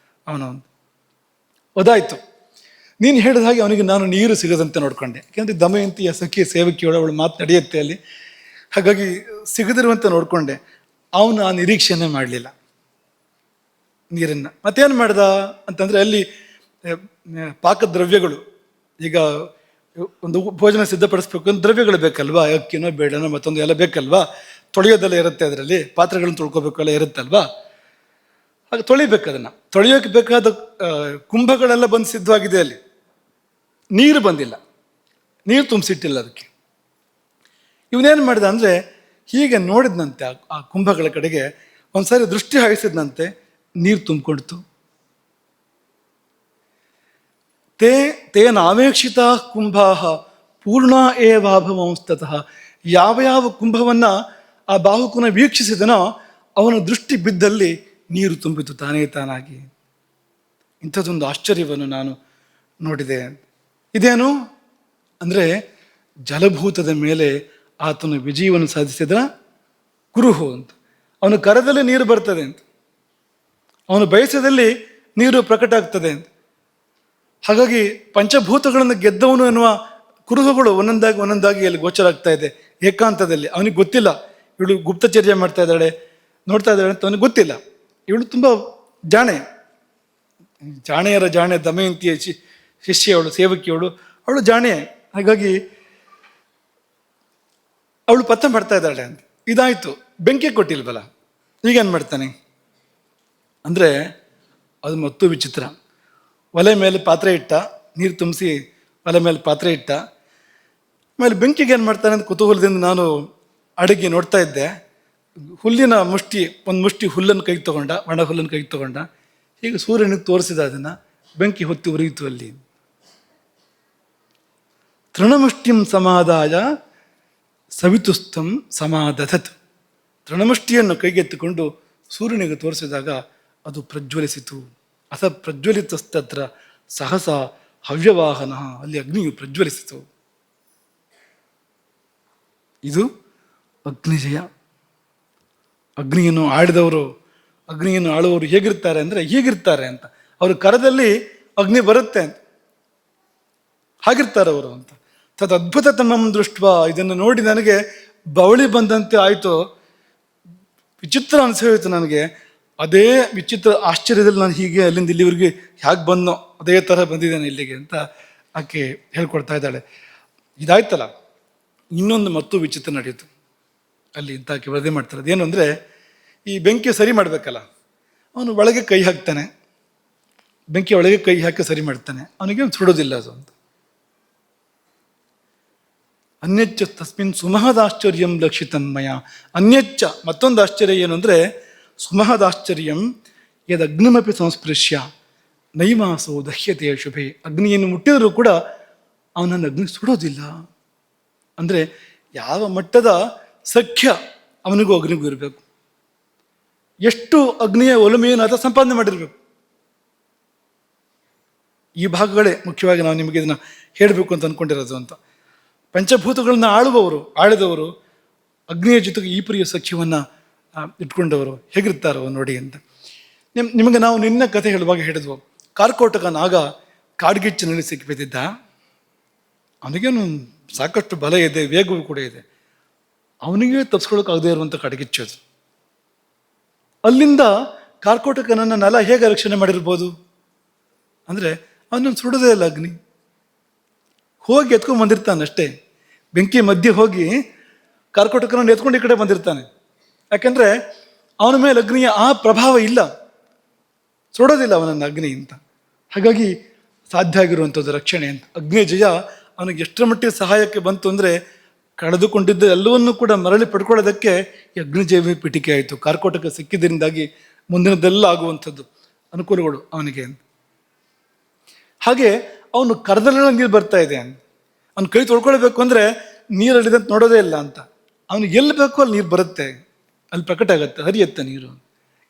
ಅವನು. ಒದಾಯ್ತು, ನೀನು ಹೇಳಿದ ಹಾಗೆ ಅವನಿಗೆ ನಾನು ನೀರು ಸಿಗದಂತೆ ನೋಡ್ಕೊಂಡೆ. ಯಾಕೆಂದರೆ ದಮಯಂತಿಯ ಸಖಿ ಸೇವಕಿಯೊಳ ಅವಳು ಮಾತು ನಡೆಯುತ್ತೆ ಅಲ್ಲಿ, ಹಾಗಾಗಿ ಸಿಗದಿರುವಂತೆ ನೋಡಿಕೊಂಡೆ. ಅವನು ಆ ನಿರೀಕ್ಷೆನೇ ಮಾಡಲಿಲ್ಲ ನೀರನ್ನು. ಮತ್ತೇನು ಮಾಡ್ದ ಅಂತಂದರೆ, ಅಲ್ಲಿ ಪಾಕದ್ರವ್ಯಗಳು, ಈಗ ಒಂದು ಭೋಜನ ಸಿದ್ಧಪಡಿಸ್ಬೇಕು ಅಂತ ದ್ರವ್ಯಗಳು ಬೇಕಲ್ವಾ, ಅಕ್ಕಿನೋ ಬೇಡನೋ ಮತ್ತೊಂದು ಎಲ್ಲ ಬೇಕಲ್ವಾ, ತೊಳೆಯೋದೆಲ್ಲ ಇರುತ್ತೆ, ಅದರಲ್ಲಿ ಪಾತ್ರೆಗಳನ್ನು ತೊಳ್ಕೊಬೇಕು ಎಲ್ಲ ಇರುತ್ತಲ್ವಾ, ಹಾಗೆ ತೊಳಿಬೇಕು. ಅದನ್ನು ತೊಳೆಯೋಕೆ ಬೇಕಾದ ಕುಂಭಗಳೆಲ್ಲ ಬಂದು ಸಿದ್ಧವಾಗಿದೆ. ಅಲ್ಲಿ ನೀರು ಬಂದಿಲ್ಲ, ನೀರು ತುಂಬಿಸಿಟ್ಟಿಲ್ಲ ಅದಕ್ಕೆ. ಇವನೇನು ಮಾಡಿದ ಅಂದರೆ, ಹೀಗೆ ನೋಡಿದ್ನಂತೆ ಆ ಕುಂಭಗಳ ಕಡೆಗೆ, ಒಂದ್ಸಾರಿ ದೃಷ್ಟಿ ಹಾಯಿಸಿದ್ನಂತೆ, ನೀರು ತುಂಬಿಕೊಂಡಿತು. ತೇನ ಅವೇಕ್ಷಿತ ಕುಂಭಾ ಪೂರ್ಣ ಏವಾಭವಂಸ್ತತಃ. ಯಾವ ಯಾವ ಕುಂಭವನ್ನು ಆ ಬಾಹುಕನ ವೀಕ್ಷಿಸಿದನೋ ಅವನ ದೃಷ್ಟಿ ಬಿದ್ದಲ್ಲಿ ನೀರು ತುಂಬಿತು ತಾನೇ ತಾನಾಗಿ. ಇಂಥದ್ದೊಂದು ಆಶ್ಚರ್ಯವನ್ನು ನಾನು ನೋಡಿದೆ. ಇದೇನು ಅಂದರೆ, ಜಲಭೂತದ ಮೇಲೆ ಆತನು ವಿಜಯವನ್ನು ಸಾಧಿಸಿದ ಕುರುಹು ಅಂತ. ಅವನು ಕರದಲ್ಲಿ ನೀರು ಬರ್ತದೆ ಅಂತ, ಅವನು ಬಯಸದಲ್ಲಿ ನೀರು ಪ್ರಕಟ ಆಗ್ತದೆ ಅಂತ. ಹಾಗಾಗಿ ಪಂಚಭೂತಗಳನ್ನು ಗೆದ್ದವನು ಎನ್ನುವ ಕುರುಹುಗಳು ಒಂದೊಂದಾಗಿ ಅಲ್ಲಿ ಗೋಚರ ಆಗ್ತಾ ಇದೆ ಏಕಾಂತದಲ್ಲಿ. ಅವನಿಗೆ ಗೊತ್ತಿಲ್ಲ ಇವಳು ಗುಪ್ತಚರ್ಯ ಮಾಡ್ತಾ ಇದ್ದಾಳೆ, ನೋಡ್ತಾ ಇದ್ದಾಳೆ ಅಂತ ಅವನಿಗೆ ಗೊತ್ತಿಲ್ಲ. ಇವಳು ತುಂಬ ಜಾಣೆಯರ ಜಾಣೆ, ದಮಯಂತಿಯ ಶಿಷ್ಯವಳು, ಸೇವಕಿಯವಳು, ಅವಳು ಜಾಣೆ. ಹಾಗಾಗಿ ಅವಳು ಪತ್ತೆ ಮಾಡ್ತಾ ಇದ್ದಾಳೆ ಅಂತ. ಇದಾಯಿತು, ಬೆಂಕಿ ಕೊಟ್ಟಿಲ್ವಲ್ಲ, ಈಗೇನು ಮಾಡ್ತಾನೆ ಅಂದರೆ, ಅದು ಮತ್ತೂ ವಿಚಿತ್ರ. ಒಲೆ ಮೇಲೆ ಪಾತ್ರೆ ಇಟ್ಟ, ನೀರು ತುಂಬಿಸಿ ಒಲೆ ಮೇಲೆ ಪಾತ್ರೆ ಇಟ್ಟ, ಆಮೇಲೆ ಬೆಂಕಿಗೆ ಏನು ಮಾಡ್ತಾನೆ ಅಂತ ಕುತೂಹಲದಿಂದ ನಾನು ಅಡುಗೆ ನೋಡ್ತಾ ಇದ್ದೆ. ಹುಲ್ಲಿನ ಒಂದು ಮುಷ್ಟಿ ಹುಲ್ಲನ್ನು ಕೈಗೆ ತಗೊಂಡ, ಒಣ ಹುಲ್ಲನ್ನು ಕೈಗೆ ತಗೊಂಡ, ಹೀಗೆ ಸೂರ್ಯನಿಗೆ ತೋರಿಸಿದ, ಅದನ್ನು ಬೆಂಕಿ ಹೊತ್ತಿ ಉರಿಯಿತು ಅಲ್ಲಿ. ತೃಣಮುಷ್ಟಿಂ ಸಮಾದಾಯ ಸವಿತುಸ್ತಂ ಸಮಾದಧತ್. ತೃಣಮುಷ್ಟಿಯನ್ನು ಕೈಗೆತ್ತಿಕೊಂಡು ಸೂರ್ಯನಿಗೆ ತೋರಿಸಿದಾಗ ಅದು ಪ್ರಜ್ವಲಿಸಿತು. ಅಥ ಪ್ರಜ್ವಲಿತಸ್ತತ್ರ ಸಹಸ ಹವ್ಯವಾಹನ. ಅಲ್ಲಿ ಅಗ್ನಿಯು ಪ್ರಜ್ವಲಿಸಿತು. ಇದು ಅಗ್ನಿಜಯ. ಅಗ್ನಿಯನ್ನು ಆಳುವವರು ಹೇಗಿರ್ತಾರೆ ಅಂದರೆ ಹೀಗಿರ್ತಾರೆ ಅಂತ. ಅವ್ರ ಕರದಲ್ಲಿ ಅಗ್ನಿ ಬರುತ್ತೆ ಅಂತ, ಹಾಗಿರ್ತಾರೆ ಅವರು ಅಂತ. ತದ್ ಅದ್ಭುತತಮಂ ದೃಷ್ಟ. ಇದನ್ನು ನೋಡಿ ನನಗೆ ಬವಳಿ ಬಂದಂತೆ ಆಯಿತು, ವಿಚಿತ್ರ ಅನಿಸೋಯಿತು ನನಗೆ. ಅದೇ ವಿಚಿತ್ರ ಆಶ್ಚರ್ಯದಲ್ಲಿ ನಾನು ಹೀಗೆ ಅಲ್ಲಿಂದ ಇಲ್ಲಿವರೆಗೆ ಹೇಗೆ ಬಂದೋ ಅದೇ ಥರ ಬಂದಿದ್ದೇನೆ ಇಲ್ಲಿಗೆ ಅಂತ ಆಕೆ ಹೇಳ್ಕೊಡ್ತಾ ಇದ್ದಾಳೆ. ಇದಾಯ್ತಲ್ಲ, ಇನ್ನೊಂದು ಮತ್ತೂ ವಿಚಿತ್ರ ನಡೆಯಿತು ಅಲ್ಲಿ ಅಂತ ಆಕೆ ವರದಿ ಮಾಡ್ತಾರೆ. ಅದೇನು ಅಂದರೆ, ಈ ಬೆಂಕಿ ಸರಿ ಮಾಡಬೇಕಲ್ಲ, ಅವನು ಒಳಗೆ ಕೈ ಹಾಕ್ತಾನೆ, ಬೆಂಕಿ ಒಳಗೆ ಕೈ ಹಾಕಿ ಸರಿ ಮಾಡ್ತಾನೆ, ಅವನಿಗೆ ಸುಡೋದಿಲ್ಲ ಅದು ಅಂತ. ಅನ್ಯಚ್ಚ ತಸ್ಮಿನ್ ಸುಮಹದಾಶ್ಚರ್ಯಂ ಲಕ್ಷಿತನ್ಮಯ. ಅನ್ಯಚ್ಚ ಮತ್ತೊಂದು ಆಶ್ಚರ್ಯ ಏನು ಅಂದರೆ, ಸುಮಹದಾಶ್ಚರ್ಯಂ ಯದಗ್ನಿಮಪಿ ಸಂಸ್ಪೃಶ್ಯ ನೈಮಾಸೋ ದಹ್ಯತೆ ಶುಭೆ. ಅಗ್ನಿಯನ್ನು ಮುಟ್ಟಿದರೂ ಕೂಡ ಅವನನ್ನು ಅಗ್ನಿ ಸುಡೋದಿಲ್ಲ. ಅಂದರೆ ಯಾವ ಮಟ್ಟದ ಸಖ್ಯ ಅವನಿಗೂ ಅಗ್ನಿಗೂ ಇರಬೇಕು, ಎಷ್ಟು ಅಗ್ನಿಯ ಒಲಮೆಯನ್ನು ಆತ ಸಂಪಾದನೆ ಮಾಡಿರಬೇಕು. ಈ ಭಾಗಗಳೇ ಮುಖ್ಯವಾಗಿ ನಾವು ನಿಮಗೆ ಇದನ್ನು ಹೇಳಬೇಕು ಅಂತ ಅಂದ್ಕೊಂಡಿರೋದು ಅಂತ. ಪಂಚಭೂತಗಳನ್ನ ಆಳಿದವರು ಅಗ್ನಿಯ ಜೊತೆಗೆ ಈ ಪ್ರಿಯ ಸಖ್ಯವನ್ನು ಇಟ್ಕೊಂಡವರು ಹೇಗಿರ್ತಾರೋ ನೋಡಿ ಅಂತ. ನಿಮಗೆ ನಾವು ನಿನ್ನ ಕಥೆ ಹೇಳುವಾಗ ಹೇಳಿದ್ವು, ಕಾರ್ಕೋಟಕ ನಾಗ ಕಾಡ್ಗಿಚ್ಚಿನಲ್ಲಿ ಸಿಕ್ಕಿಬಿದ್ದಿದ್ದ. ಅವನಿಗೇನು ಸಾಕಷ್ಟು ಬಲ ಇದೆ, ವೇಗವೂ ಕೂಡ ಇದೆ. ಅವನಿಗೆ ತಪ್ಪಿಸ್ಕೊಳ್ಳೋಕ್ಕಾಗದೇ ಇರುವಂಥ ಕಾಡ್ಗಿಚ್ಚೋದು. ಅಲ್ಲಿಂದ ಕಾರ್ಕೋಟಕನನ್ನು ನಲ ಹೇಗೆ ರಕ್ಷಣೆ ಮಾಡಿರ್ಬೋದು ಅಂದರೆ ಅವನನ್ನು ಸುಡೋದೇ ಇಲ್ಲ ಅಗ್ನಿ. ಹೋಗಿ ಎತ್ಕೊಂಡು ಬಂದಿರ್ತಾನಷ್ಟೇ. ಬೆಂಕಿ ಮಧ್ಯೆ ಹೋಗಿ ಕಾರ್ಕೋಟಕನನ್ನು ಎತ್ಕೊಂಡು ಈ ಕಡೆ ಬಂದಿರ್ತಾನೆ. ಯಾಕೆಂದರೆ ಅವನ ಮೇಲೆ ಅಗ್ನಿಯ ಆ ಪ್ರಭಾವ ಇಲ್ಲ, ಸುಡೋದಿಲ್ಲ ಅವನನ್ನು ಅಗ್ನಿ ಅಂತ. ಹಾಗಾಗಿ ಸಾಧ್ಯ ಆಗಿರುವಂಥದ್ದು ರಕ್ಷಣೆ ಅಂತ. ಅಗ್ನಿಯ ಜಯ ಅವನಿಗೆ ಎಷ್ಟರ ಮಟ್ಟಿಗೆ ಸಹಾಯಕ್ಕೆ ಬಂತು ಅಂದರೆ ಕಳೆದುಕೊಂಡಿದ್ದ ಎಲ್ಲವನ್ನೂ ಕೂಡ ಮರಳಿ ಪಡ್ಕೊಳ್ಳೋದಕ್ಕೆ ಈ ಅಗ್ನಿಜೈವ ಪೀಠಿಕೆ ಆಯಿತು. ಕಾರ್ಕೋಟಕ ಸಿಕ್ಕಿದ್ರಿಂದಾಗಿ ಮುಂದಿನದೆಲ್ಲ ಆಗುವಂಥದ್ದು ಅನುಕೂಲಗಳು ಅವನಿಗೆ ಅಂತ. ಹಾಗೆ ಅವನು ಕರೆದಲ್ಲೆಲ್ಲ ನೀರು ಬರ್ತಾ ಇದೆ ಅಂತ. ಅವ್ನು ಕೈ ತೊಳ್ಕೊಳ್ಬೇಕು ಅಂದರೆ ನೀರಲ್ಲಿದಂತ ನೋಡೋದೇ ಇಲ್ಲ ಅಂತ. ಅವನಿಗೆ ಎಲ್ಲಿ ಬೇಕೋ ಅಲ್ಲಿ ನೀರು ಬರುತ್ತೆ, ಅಲ್ಲಿ ಪ್ರಕಟ ಆಗುತ್ತೆ, ಹರಿಯುತ್ತೆ ನೀರು.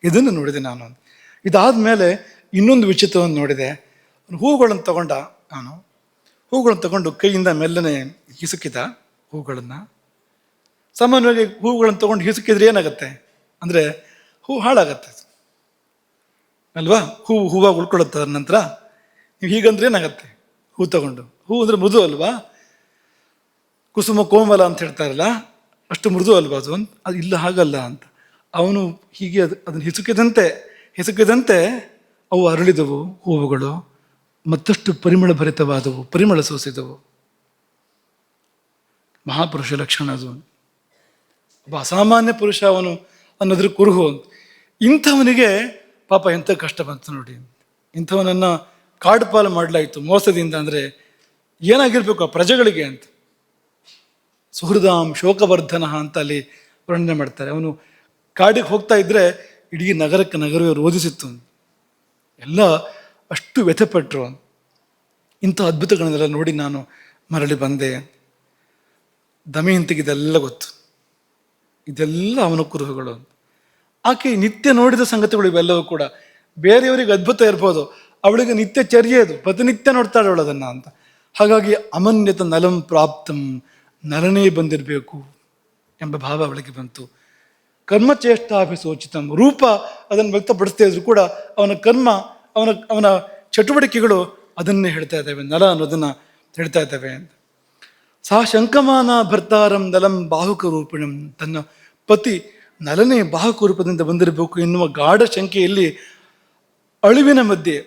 ಇದನ್ನು ನೋಡಿದೆ ನಾನು. ಇದಾದ ಮೇಲೆ ಇನ್ನೊಂದು ವಿಚಿತ್ರವನ್ನು ನೋಡಿದೆ. ಹೂವುಗಳನ್ನು ತಗೊಂಡ ನಾನು, ಹೂವುಗಳನ್ನು ತಗೊಂಡು ಕೈಯಿಂದ ಮೆಲ್ಲನೆ ಹಿಸುಕಿದ ಹೂಗಳನ್ನು. ಸಾಮಾನ್ಯವಾಗಿ ಹೂವುಗಳನ್ನು ತಗೊಂಡು ಹಿಸುಕಿದ್ರೆ ಏನಾಗುತ್ತೆ ಅಂದರೆ ಹೂ ಹಾಳಾಗತ್ತೆ ಅಲ್ವಾ? ಹೂವಾಗಿ ಉಳ್ಕೊಳ್ಳುತ್ತೆ. ಅದ್ರ ನಂತರ ನೀವು ಹೀಗಂದ್ರೆ ಏನಾಗತ್ತೆ? ಹೂ ತಗೊಂಡು, ಹೂ ಅಂದರೆ ಮೃದು ಅಲ್ವಾ? ಕುಸುಮ ಕೋಮಲ ಅಂತ ಹೇಳ್ತಾರಲ್ಲ, ಅಷ್ಟು ಮೃದು ಅಲ್ವಾ ಅದು ಅಂತ. ಅದು ಇಲ್ಲ, ಹಾಗಲ್ಲ ಅಂತ. ಅವನು ಹೀಗೆ ಅದನ್ನು ಹಿಸುಕಿದಂತೆ ಅವು ಅರಳಿದವು ಹೂವುಗಳು, ಮತ್ತಷ್ಟು ಪರಿಮಳ ಭರಿತವಾದವು, ಪರಿಮಳ ಸೂಸಿದವು. ಮಹಾಪುರುಷ ಲಕ್ಷಣ ಅದು. ಒಬ್ಬ ಅಸಾಮಾನ್ಯ ಪುರುಷ ಅವನು ಅನ್ನೋದ್ರ ಕುರುಹು. ಇಂಥವನಿಗೆ ಪಾಪ ಎಂಥ ಕಷ್ಟ ಬಂತು ನೋಡಿ. ಇಂಥವನನ್ನು ಕಾಡು ಪಾಲು ಮಾಡಲಾಯಿತು ಮೋಸದಿಂದ. ಅಂದರೆ ಏನಾಗಿರ್ಬೇಕು ಆ ಪ್ರಜೆಗಳಿಗೆ ಅಂತ. ಸುಹೃದಾಂ ಶೋಕವರ್ಧನ ಅಂತ ಅಲ್ಲಿ ವರ್ಣನೆ ಮಾಡ್ತಾರೆ. ಅವನು ಕಾಡಿಗೆ ಹೋಗ್ತಾ ಇದ್ರೆ ಇಡೀ ನಗರವೇ ರೋಧಿಸಿತ್ತು. ಎಲ್ಲ ಅಷ್ಟು ವ್ಯಥೆಪಟ್ಟರು. ಇಂಥ ಅದ್ಭುತಗಳನ್ನೆಲ್ಲ ನೋಡಿ ನಾನು ಮರಳಿ ಬಂದೆ. ದಮಯಂತಿಗೆ ಇದೆಲ್ಲ ಗೊತ್ತು, ಇದೆಲ್ಲ ಅವನ ಕುರುಹುಗಳು. ಆಕೆ ನಿತ್ಯ ನೋಡಿದ ಸಂಗತಿಗಳು ಇವೆಲ್ಲವೂ ಕೂಡ. ಬೇರೆಯವರಿಗೆ ಅದ್ಭುತ ಇರ್ಬೋದು, ಅವಳಿಗೆ ನಿತ್ಯ ಚರ್ಯೆ ಅದು, ಪ್ರತಿನಿತ್ಯ ನೋಡ್ತಾಳೆ ಅವಳು ಅದನ್ನು ಅಂತ. ಹಾಗಾಗಿ ಅಮನ್ಯತ ನಲಂ ಪ್ರಾಪ್ತಂ, ನಲನೇ ಬಂದಿರಬೇಕು ಎಂಬ ಭಾವ ಅವಳಿಗೆ ಬಂತು. ಕರ್ಮಚೇಷ್ಟಾಭಿಸೋಚಿತಂ, ರೂಪ ಅದನ್ನು ವ್ಯಕ್ತಪಡಿಸ್ತಾ ಇದ್ರು ಕೂಡ ಅವನ ಕರ್ಮ, ಅವನ ಚಟುವಟಿಕೆಗಳು ಅದನ್ನೇ ಹೇಳ್ತಾ ಇದ್ದಾವೆ, ನಲ ಅನ್ನೋದನ್ನು ಹೇಳ್ತಾ ಇದ್ದಾವೆ ಅಂತ. ಸಹ ಶಂಕಮಾನ ಭರ್ತಾರಂ ನಲಂ ಬಾಹುಕ ರೂಪಿಣಂ, ತನ್ನ ಪತಿ ನಲನೇ ಬಾಹುಕ ರೂಪದಿಂದ ಬಂದಿರಬೇಕು ಎನ್ನುವ ಗಾಢ ಶಂಕೆಯಲ್ಲಿ ಅಳಿವಿನ ಮಧ್ಯೆ,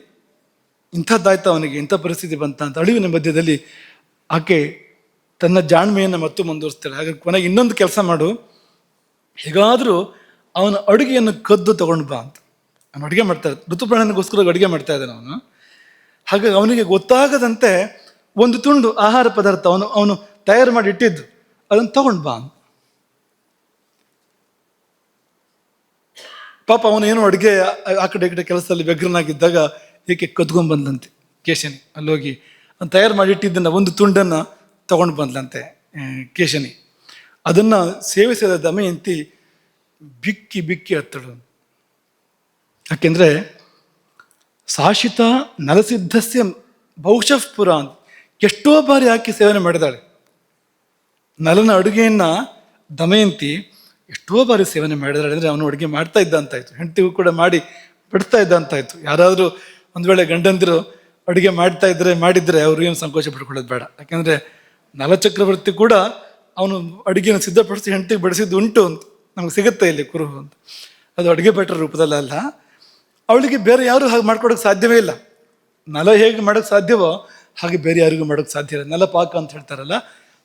ಇಂಥದ್ದಾಯ್ತು ಅವನಿಗೆ, ಇಂಥ ಪರಿಸ್ಥಿತಿ ಬಂತ ಅಂತ ಅಳಿವಿನ ಮಧ್ಯದಲ್ಲಿ ಆಕೆ ತನ್ನ ಜಾಣ್ಮೆಯನ್ನು ಮತ್ತು ಮುಂದುವರಿಸ್ತಾಳೆ. ಹಾಗಾಗಿ ಕೊನೆಗೆ ಇನ್ನೊಂದು ಕೆಲಸ ಮಾಡು, ಹೇಗಾದರೂ ಅವನ ಅಡುಗೆಯನ್ನು ಕದ್ದು ತಗೊಂಡು ಬಾ ಅಂತ. ಅವನು ಅಡುಗೆ ಮಾಡ್ತಾ ಋತುಪರ್ಣನಿಗೋಸ್ಕರ ಅಡುಗೆ ಮಾಡ್ತಾ ಇದ್ದಾನೆ ಅವನು. ಹಾಗಾಗಿ ಅವನಿಗೆ ಗೊತ್ತಾಗದಂತೆ ಒಂದು ತುಂಡು ಆಹಾರ ಪದಾರ್ಥ ಅವನು ತಯಾರು ಮಾಡಿ ಇಟ್ಟಿದ್ದು ಅದನ್ನು ತಗೊಂಡು ಬಾ ಅಂತ. ಪಾಪ ಅವನು ಏನೋ ಅಡುಗೆ ಆ ಕಡೆ ಈ ಕಡೆ ಕೆಲಸದಲ್ಲಿ ವ್ಯಗ್ರನಾಗಿದ್ದಾಗ ಏಕೆ ಕದ್ಕೊಂಡ್ ಬಂದಂತೆ ಕೇಶನಿ. ಅಲ್ಲೋಗಿ ಅವ್ನು ತಯಾರು ಮಾಡಿ ಇಟ್ಟಿದ್ದನ್ನು ಒಂದು ತುಂಡನ್ನು ತಗೊಂಡು ಬಂದ್ಲಂತೆ ಕೇಶನಿ. ಅದನ್ನು ಸೇವಿಸಿದ ದಮಯಂತಿ ಬಿಕ್ಕಿ ಬಿಕ್ಕಿ ಹತ್ತಳು. ಯಾಕೆಂದರೆ ಶಾಶ್ವತ ನಲಸಿದ್ಧಸ್ಯ ಬಹುಶಃ ಪುರ ಅಂತ ಎಷ್ಟೋ ಬಾರಿ ಆಕೆ ಸೇವನೆ ಮಾಡಿದಾಳೆ. ನಲನ ಅಡುಗೆಯನ್ನು ದಮಯಂತಿ ಎಷ್ಟೋ ಬಾರಿ ಸೇವನೆ ಮಾಡಿದಾಳೆ. ಅಂದರೆ ಅವನು ಅಡುಗೆ ಮಾಡ್ತಾ ಇದ್ದ ಅಂತಾಯ್ತು, ಹೆಂಡತಿಗೂ ಕೂಡ ಮಾಡಿ ಬಿಡ್ತಾ ಇದ್ದ ಅಂತಾಯ್ತು. ಯಾರಾದರೂ ಒಂದು ವೇಳೆ ಗಂಡಂದಿರು ಅಡುಗೆ ಮಾಡಿದ್ರೆ ಅವ್ರು ಏನು ಸಂಕೋಚ ಪಡ್ಕೊಳ್ಳೋದು ಬೇಡ. ಯಾಕೆಂದರೆ ನಲಚಕ್ರವರ್ತಿ ಕೂಡ ಅವನು ಅಡುಗೆಯನ್ನು ಸಿದ್ಧಪಡಿಸಿ ಹೆಂಡತಿಗೆ ಬಡಿಸಿದ್ದು ಉಂಟು ಅಂತ ನಮ್ಗೆ ಸಿಗುತ್ತೆ ಇಲ್ಲಿ ಕುರುಹು ಅಂತ. ಅದು ಅಡುಗೆ ಭಟ್ರ ರೂಪದಲ್ಲ. ಅವಳಿಗೆ ಬೇರೆ ಯಾರು ಹಾಗೆ ಮಾಡ್ಕೊಡೋಕ್ಕೆ ಸಾಧ್ಯವೇ ಇಲ್ಲ. ನಲ ಹೇಗೆ ಮಾಡೋಕ್ಕೆ ಸಾಧ್ಯವೋ ಹಾಗೆ ಬೇರೆ ಯಾರಿಗೂ ಮಾಡೋಕ್ಕೆ ಸಾಧ್ಯ ಇಲ್ಲ. ನಲ ಪಾಕ ಅಂತ ಹೇಳ್ತಾರಲ್ಲ,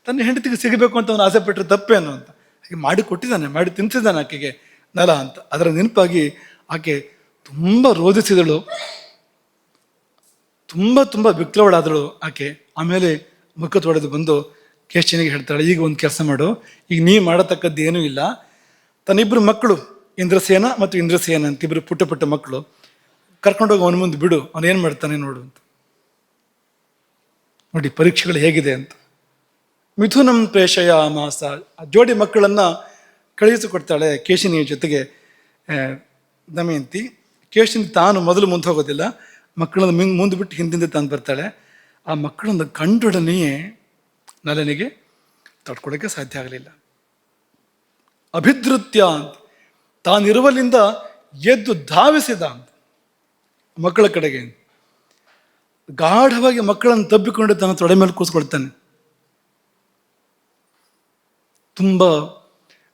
ತನ್ನ ಹೆಂಡತಿಗೆ ಸಿಗಬೇಕು ಅಂತ ಅವನು ಆಸೆ ಪಟ್ಟರೆ ತಪ್ಪೇನು ಅಂತ ಹಾಗೆ ಮಾಡಿ ಕೊಟ್ಟಿದ್ದಾನೆ, ಮಾಡಿ ತಿನ್ನಿಸಿದ್ದಾನೆ ಆಕೆಗೆ ನಲ ಅಂತ. ಅದರ ನೆನಪಾಗಿ ಆಕೆ ತುಂಬ ರೋಧಿಸಿದಳು, ತುಂಬ ವಿಕ್ಲವಳಾದಳು ಆಕೆ. ಆಮೇಲೆ ಮುಖ ತೊಳೆದು ಬಂದು ಕೇಶನಿಗೆ ಹೇಳ್ತಾಳೆ, ಈಗ ಒಂದು ಕೆಲಸ ಮಾಡು, ಈಗ ನೀ ಮಾಡತಕ್ಕದ್ದು ಏನೂ ಇಲ್ಲ. ತನ್ನಿಬ್ಬರು ಮಕ್ಕಳು ಇಂದ್ರಸೇನ ಮತ್ತು ಇಂದ್ರಸೇನ ಅಂತ ಇಬ್ಬರು ಪುಟ್ಟ ಮಕ್ಕಳು ಕರ್ಕೊಂಡೋಗಿ ಅವನ ಮುಂದೆ ಬಿಡು, ಅವನು ಏನು ಮಾಡ್ತಾನೆ ನೋಡು ಅಂತ. ನೋಡಿ ಪರೀಕ್ಷೆಗಳು ಹೇಗಿದೆ ಅಂತ. ಮಿಥುನಂ ಪ್ರೇಷಯ ಮಾಸ, ಆ ಜೋಡಿ ಮಕ್ಕಳನ್ನು ಕಳುಹಿಸಿಕೊಡ್ತಾಳೆ ಕೇಶಿನಿಯ ಜೊತೆಗೆ ದಮಯಂತಿ. ಕೇಶಿನಿ ತಾನು ಮೊದಲು ಮುಂದೆ ಹೋಗೋದಿಲ್ಲ, ಮಕ್ಕಳನ್ನು ಮುಂದೆ ಬಿಟ್ಟು ಹಿಂದಿಂದ ತಾನು ಬರ್ತಾಳೆ. ಆ ಮಕ್ಕಳನ್ನು ಕಂಡೊಡನೆಯೇ ನಲನಿಗೆ ತಡ್ಕೊಳ್ಳೋಕ್ಕೆ ಸಾಧ್ಯ ಆಗಲಿಲ್ಲ. ಅಭಿಧೃತ್ಯ ಅಂತ ತಾನಿರುವಲ್ಲಿಂದ ಎದ್ದು ಧಾವಿಸಿದ ಅಂತ ಮಕ್ಕಳ ಕಡೆಗೆ. ಗಾಢವಾಗಿ ಮಕ್ಕಳನ್ನು ತಬ್ಬಿಕೊಂಡು ತನ್ನ ತೊಡೆ ಮೇಲೆ ಕೂಸ್ಕೊಳ್ತಾನೆ. ತುಂಬ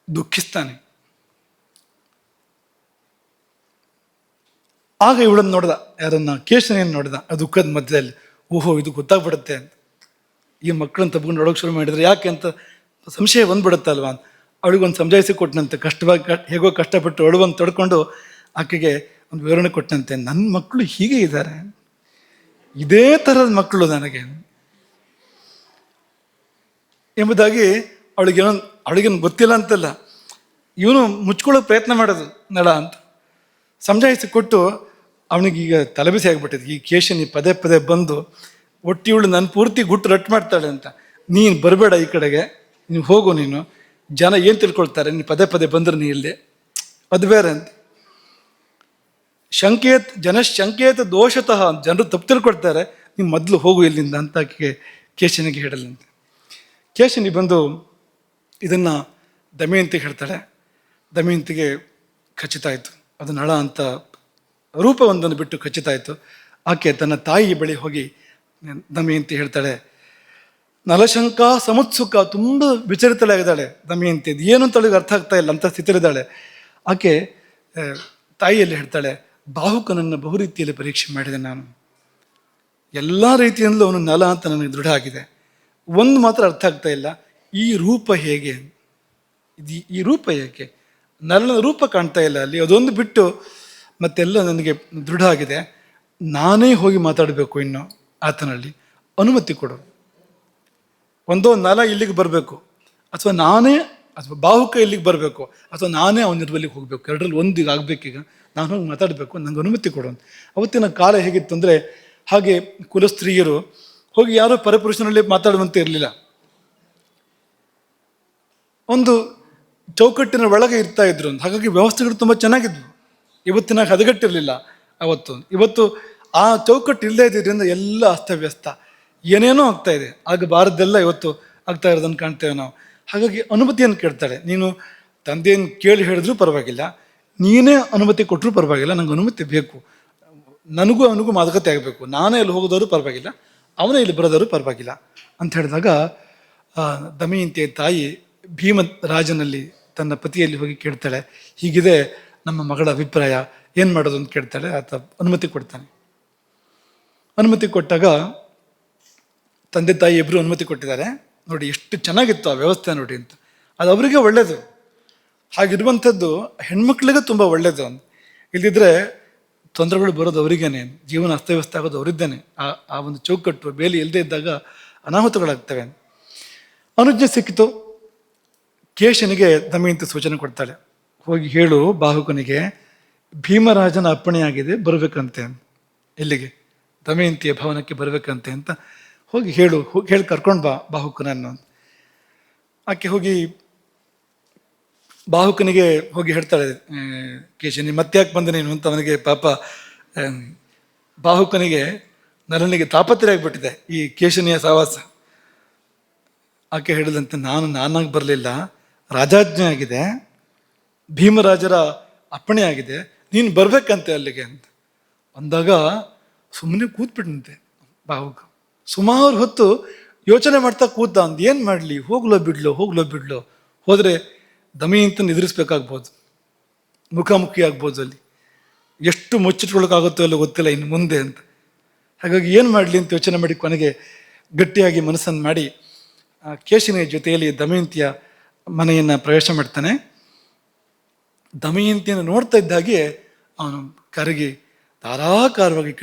ದುಃಖಿಸ್ತಾನೆ. ಆಗ ಇವಳನ್ನು ನೋಡ್ದ, ಯಾರನ್ನ, ಕೇಶನೆಯನ್ನು ನೋಡ್ದ. ಆ ದುಃಖದ ಮಧ್ಯದಲ್ಲಿ ಓಹೋ ಇದು ಗೊತ್ತಾಗ್ಬಿಡುತ್ತೆ ಅಂತ. ಈ ಮಕ್ಕಳನ್ನ ತಬ್ಕೊಂಡು ಒಳಗೆ ಶುರು ಮಾಡಿದ್ರೆ ಯಾಕೆ ಅಂತ ಸಂಶಯ ಬಂದ್ಬಿಡುತ್ತಲ್ವಾ ಅಂತ ಅವಳಿಗೊಂದು ಸಮಜಾಯಿಸಿ ಕೊಟ್ಟನಂತೆ. ಕಷ್ಟವಾಗಿ ಹೇಗೋ ಕಷ್ಟಪಟ್ಟು ಒಳಗೊಂದು ತಡ್ಕೊಂಡು ಆಕೆಗೆ ಒಂದು ವಿವರಣೆ ಕೊಟ್ಟನಂತೆ. ನನ್ನ ಮಕ್ಕಳು ಹೀಗೆ ಇದ್ದಾರೆ, ಇದೇ ಥರದ ಮಕ್ಕಳು ನನಗೆ ಎಂಬುದಾಗಿ ಅವಳಿಗೇನು ಗೊತ್ತಿಲ್ಲ ಅಂತಲ್ಲ, ಇವನು ಮುಚ್ಕೊಳ್ಳೋ ಪ್ರಯತ್ನ ಮಾಡೋದು ನಳ ಅಂತ ಸಮಜಾಯಿಸಿ ಕೊಟ್ಟು ಅವನಿಗೀಗ ತಲೆಬಿಸಿ ಆಗಿಬಿಟ್ಟಿದೆ. ಈ ಕೇಶನಿ ಪದೇ ಪದೇ ಬಂದು ಒಟ್ಟಿವಳು ನನ್ನ ಪೂರ್ತಿ ಗುಟ್ಟು ರಟ್ಟು ಮಾಡ್ತಾಳೆ ಅಂತ. ನೀನು ಬರಬೇಡ ಈ ಕಡೆಗೆ, ನೀನು ಹೋಗು, ನೀನು ಜನ ಏನು ತಿಳ್ಕೊಳ್ತಾರೆ ನೀನು ಪದೇ ಪದೇ ಬಂದ್ರೆ ನೀ ಇಲ್ಲೇ, ಅದು ಬೇರೆ ಅಂತ. ಜನಶಂಕೇತ ದೋಷತಃ, ಜನರು ತಪ್ಪು ತಿಳ್ಕೊಳ್ತಾರೆ, ನೀವು ಮೊದಲು ಹೋಗು ಇಲ್ಲಿಂದ ಅಂತ ಕೇಶನಿಗೆ ಹೇಳಲ್ಲಂತೆ. ಕೇಶನಿ ಬಂದು ಇದನ್ನು ದಮಯಂತಿಗೆ ಹೇಳ್ತಾಳೆ. ದಮಯಂತಿಗೆ ಖಚಿತ ಆಯಿತು, ಅದು ನಳ ಅಂತ ರೂಪವೊಂದನ್ನು ಬಿಟ್ಟು ಖಚಿತ ಆಯಿತು. ಆಕೆ ತನ್ನ ತಾಯಿ ಬಳಿ ಹೋಗಿ ದಮಯಂತಿ ಹೇಳ್ತಾಳೆ, ನಲಶಂಕ ಸಮುತ್ಸುಕ, ತುಂಬ ವಿಚಲಿತಳಾಗಿದ್ದಾಳೆ ದಮಯಂತಿ. ಅದು ಏನು ಅಂತ ಅವಳಿಗೆ ಅರ್ಥ ಆಗ್ತಾ ಇಲ್ಲ, ಅಂತ ಸ್ಥಿತಿಲಿದ್ದಾಳೆ. ಆಕೆ ತಾಯಿಯಲ್ಲಿ ಹೇಳ್ತಾಳೆ, ಬಾಹುಕನನ್ನು ಬಹು ರೀತಿಯಲ್ಲಿ ಪರೀಕ್ಷೆ ಮಾಡಿದೆ ನಾನು, ಎಲ್ಲ ರೀತಿಯಿಂದಲೂ ಅವನು ನಲ ಅಂತ ನನಗೆ ದೃಢ ಆಗಿದೆ. ಒಂದು ಮಾತ್ರ ಅರ್ಥ ಆಗ್ತಾ ಇಲ್ಲ, ಈ ರೂಪ ಹೇಗೆ, ಈ ರೂಪ ಹೇಗೆ, ನಲನ ರೂಪ ಕಾಣ್ತಾ ಇಲ್ಲ ಅಲ್ಲಿ, ಅದೊಂದು ಬಿಟ್ಟು ಮತ್ತೆಲ್ಲ ನನಗೆ ದೃಢ ಆಗಿದೆ. ನಾನೇ ಹೋಗಿ ಮಾತಾಡಬೇಕು, ಇನ್ನು ಆತನಲ್ಲಿ ಅನುಮತಿ ಕೊಡು. ಒಂದೋ ನಲ ಇಲ್ಲಿಗೆ ಬರಬೇಕು, ಅಥವಾ ನಾನೇ, ಅಥವಾ ಬಾಹುಕ ಇಲ್ಲಿಗೆ ಬರಬೇಕು, ಅಥವಾ ನಾನೇ ಅವನಿರುವಲ್ಲಿಗೆ ಹೋಗಬೇಕು. ಎರಡರಲ್ಲಿ ಒಂದು ಈಗ ಆಗಬೇಕೀಗ, ನಾನು ಹೋಗಿ ಮಾತಾಡಬೇಕು, ನಂಗೆ ಅನುಮತಿ ಕೊಡು ಅಂತ. ಅವತ್ತಿನ ಕಾಲ ಹೇಗಿತ್ತು ಅಂದರೆ, ಹಾಗೆ ಕುಲಸ್ತ್ರೀಯರು ಹೋಗಿ ಯಾರೋ ಪರಪುರುಷನಲ್ಲಿ ಮಾತಾಡುವಂತೆ ಇರಲಿಲ್ಲ. ಒಂದು ಚೌಕಟ್ಟಿನ ಒಳಗೆ ಇರ್ತಾ ಇದ್ರು ಅಂತ. ಹಾಗಾಗಿ ವ್ಯವಸ್ಥೆಗಳು ತುಂಬ ಚೆನ್ನಾಗಿದ್ವು. ಇವತ್ತಿನ ಹದಗೆಟ್ಟಿರಲಿಲ್ಲ ಅವತ್ತು. ಇವತ್ತು ಆ ಚೌಕಟ್ಟು ಇಲ್ಲದೆ ಇದ್ರಿಂದ ಎಲ್ಲ ಅಸ್ತವ್ಯಸ್ತ, ಏನೇನೋ ಆಗ್ತಾ ಇದೆ. ಆಗಬಾರದ್ದೆಲ್ಲ ಇವತ್ತು ಆಗ್ತಾ ಇರೋದನ್ನು ಕಾಣ್ತೇವೆ ನಾವು. ಹಾಗಾಗಿ ಅನುಮತಿಯನ್ನು ಕೇಳ್ತಾಳೆ. ನೀನು ತಂದೆಯನ್ನು ಕೇಳಿ ಹೇಳಿದ್ರೂ ಪರವಾಗಿಲ್ಲ, ನೀನೇ ಅನುಮತಿ ಕೊಟ್ಟರೂ ಪರವಾಗಿಲ್ಲ, ನಂಗೆ ಅನುಮತಿ ಬೇಕು, ನನಗೂ ಅವನಿಗೂ ಮಾತುಕತೆ ಆಗಬೇಕು, ನಾನೇ ಇಲ್ಲಿ ಹೋಗೋದವರು ಪರವಾಗಿಲ್ಲ, ಅವನೇ ಇಲ್ಲಿ ಬರೋದವರು ಪರವಾಗಿಲ್ಲ ಅಂತ ಹೇಳಿದಾಗ, ದಮಯಂತಿಯ ತಾಯಿ ಭೀಮರಾಜನಲ್ಲಿ ತನ್ನ ಪತಿಯಲ್ಲಿ ಹೋಗಿ ಕೇಳ್ತಾಳೆ, ಹೀಗಿದೆ ನಮ್ಮ ಮಗಳ ಅಭಿಪ್ರಾಯ, ಏನು ಮಾಡೋದು ಅಂತ ಕೇಳ್ತಾಳೆ. ಆತ ಅನುಮತಿ ಕೊಡ್ತಾನೆ. ಅನುಮತಿ ಕೊಟ್ಟಾಗ ತಂದೆ ತಾಯಿ ಇಬ್ಬರು ಅನುಮತಿ ಕೊಟ್ಟಿದ್ದಾರೆ. ನೋಡಿ ಎಷ್ಟು ಚೆನ್ನಾಗಿತ್ತು ಆ ವ್ಯವಸ್ಥೆ ನೋಡಿ ಅಂತ. ಅದು ಅವರಿಗೆ ಒಳ್ಳೆಯದು. ಹಾಗಿರುವಂಥದ್ದು ಹೆಣ್ಮಕ್ಳಿಗೆ ತುಂಬ ಒಳ್ಳೆಯದು. ಇಲ್ದಿದ್ರೆ ತೊಂದರೆಗಳು ಬರೋದು ಅವರಿಗೇನೆ, ಜೀವನ ಅಸ್ತವ್ಯಸ್ತ ಆಗೋದು ಅವರಿದ್ದೇನೆ. ಆ ಒಂದು ಚೌಕಟ್ಟು ಬೇಲಿ ಇಲ್ಲದೆ ಇದ್ದಾಗ ಅನಾಹುತಗಳಾಗ್ತವೆ. ಅನುಜ್ಞೆ ಸಿಕ್ಕಿತು. ಕೇಶನಿಗೆ ದಮಯಂತಿ ಸೂಚನೆ ಕೊಡ್ತಾಳೆ, ಹೋಗಿ ಹೇಳು ಬಾಹುಕನಿಗೆ ಭೀಮರಾಜನ ಅಪ್ಪಣೆಯಾಗಿದೆ, ಬರಬೇಕಂತೆ, ಇಲ್ಲಿಗೆ ದಮಯಂತಿಯ ಭವನಕ್ಕೆ ಬರಬೇಕಂತೆ ಅಂತ ಹೋಗಿ ಹೇಳಿ ಕರ್ಕೊಂಡು ಬಾ ಬಾಹುಕನನ್ನು. ಆಕೆ ಹೋಗಿ ಬಾಹುಕನಿಗೆ ಹೋಗಿ ಹೇಳ್ತಾಳೆ, ಕೇಶನಿ ಮತ್ತ್ಯಾಕೆ ಬಂದ ನೀನು ಅಂತ. ಅವನಿಗೆ ಪಾಪ ಬಾಹುಕನಿಗೆ ನರನಿಗೆ ತಾಪತ್ರೆ ಆಗಿಬಿಟ್ಟಿದೆ ಈ ಕೇಶನಿಯ ಸಹವಾಸ. ಆಕೆ ಹೇಳಿದಂತೆ, ನಾನಾಗಿ ಬರಲಿಲ್ಲ, ರಾಜಾಜ್ಞೆ ಆಗಿದೆ, ಭೀಮರಾಜರ ಅಪ್ಪಣೆ ಆಗಿದೆ, ನೀನು ಬರ್ಬೇಕಂತೆ ಅಲ್ಲಿಗೆ ಅಂತ ಅಂದಾಗ ಸುಮ್ಮನೆ ಕೂತ್ಬಿಟ್ಟಂತೆ ಬಾಹುಕ. ಸುಮಾರು ಹೊತ್ತು ಯೋಚನೆ ಮಾಡ್ತಾ ಕೂತ. ಅಂದು ಏನು ಮಾಡಲಿ, ಹೋಗ್ಲೋ ಬಿಡ್ಲೋ. ಹೋದರೆ ದಮಯಂತಿನ ಎದುರಿಸ್ಬೇಕಾಗ್ಬೋದು, ಮುಖಾಮುಖಿ ಆಗ್ಬೋದು, ಅಲ್ಲಿ ಎಷ್ಟು ಮುಚ್ಚಿಟ್ಕೊಳಕ್ಕಾಗುತ್ತೋ ಅಲ್ಲೋ ಗೊತ್ತಿಲ್ಲ ಇನ್ನು ಮುಂದೆ ಅಂತ. ಹಾಗಾಗಿ ಏನು ಮಾಡಲಿ ಅಂತ ಯೋಚನೆ ಮಾಡಿ ಕೊನೆಗೆ ಗಟ್ಟಿಯಾಗಿ ಮನಸ್ಸನ್ನು ಮಾಡಿ ಕೇಶಿನಿಯ ಜೊತೆಯಲ್ಲಿ ದಮಯಂತಿಯ ಮನೆಯನ್ನು ಪ್ರವೇಶ ಮಾಡ್ತಾನೆ. ದಮಯಂತಿಯನ್ನು ನೋಡ್ತಾ ಇದ್ದಾಗೆ ಅವನು ಕರಗಿ ಧಾರಾಕಾರವಾಗಿ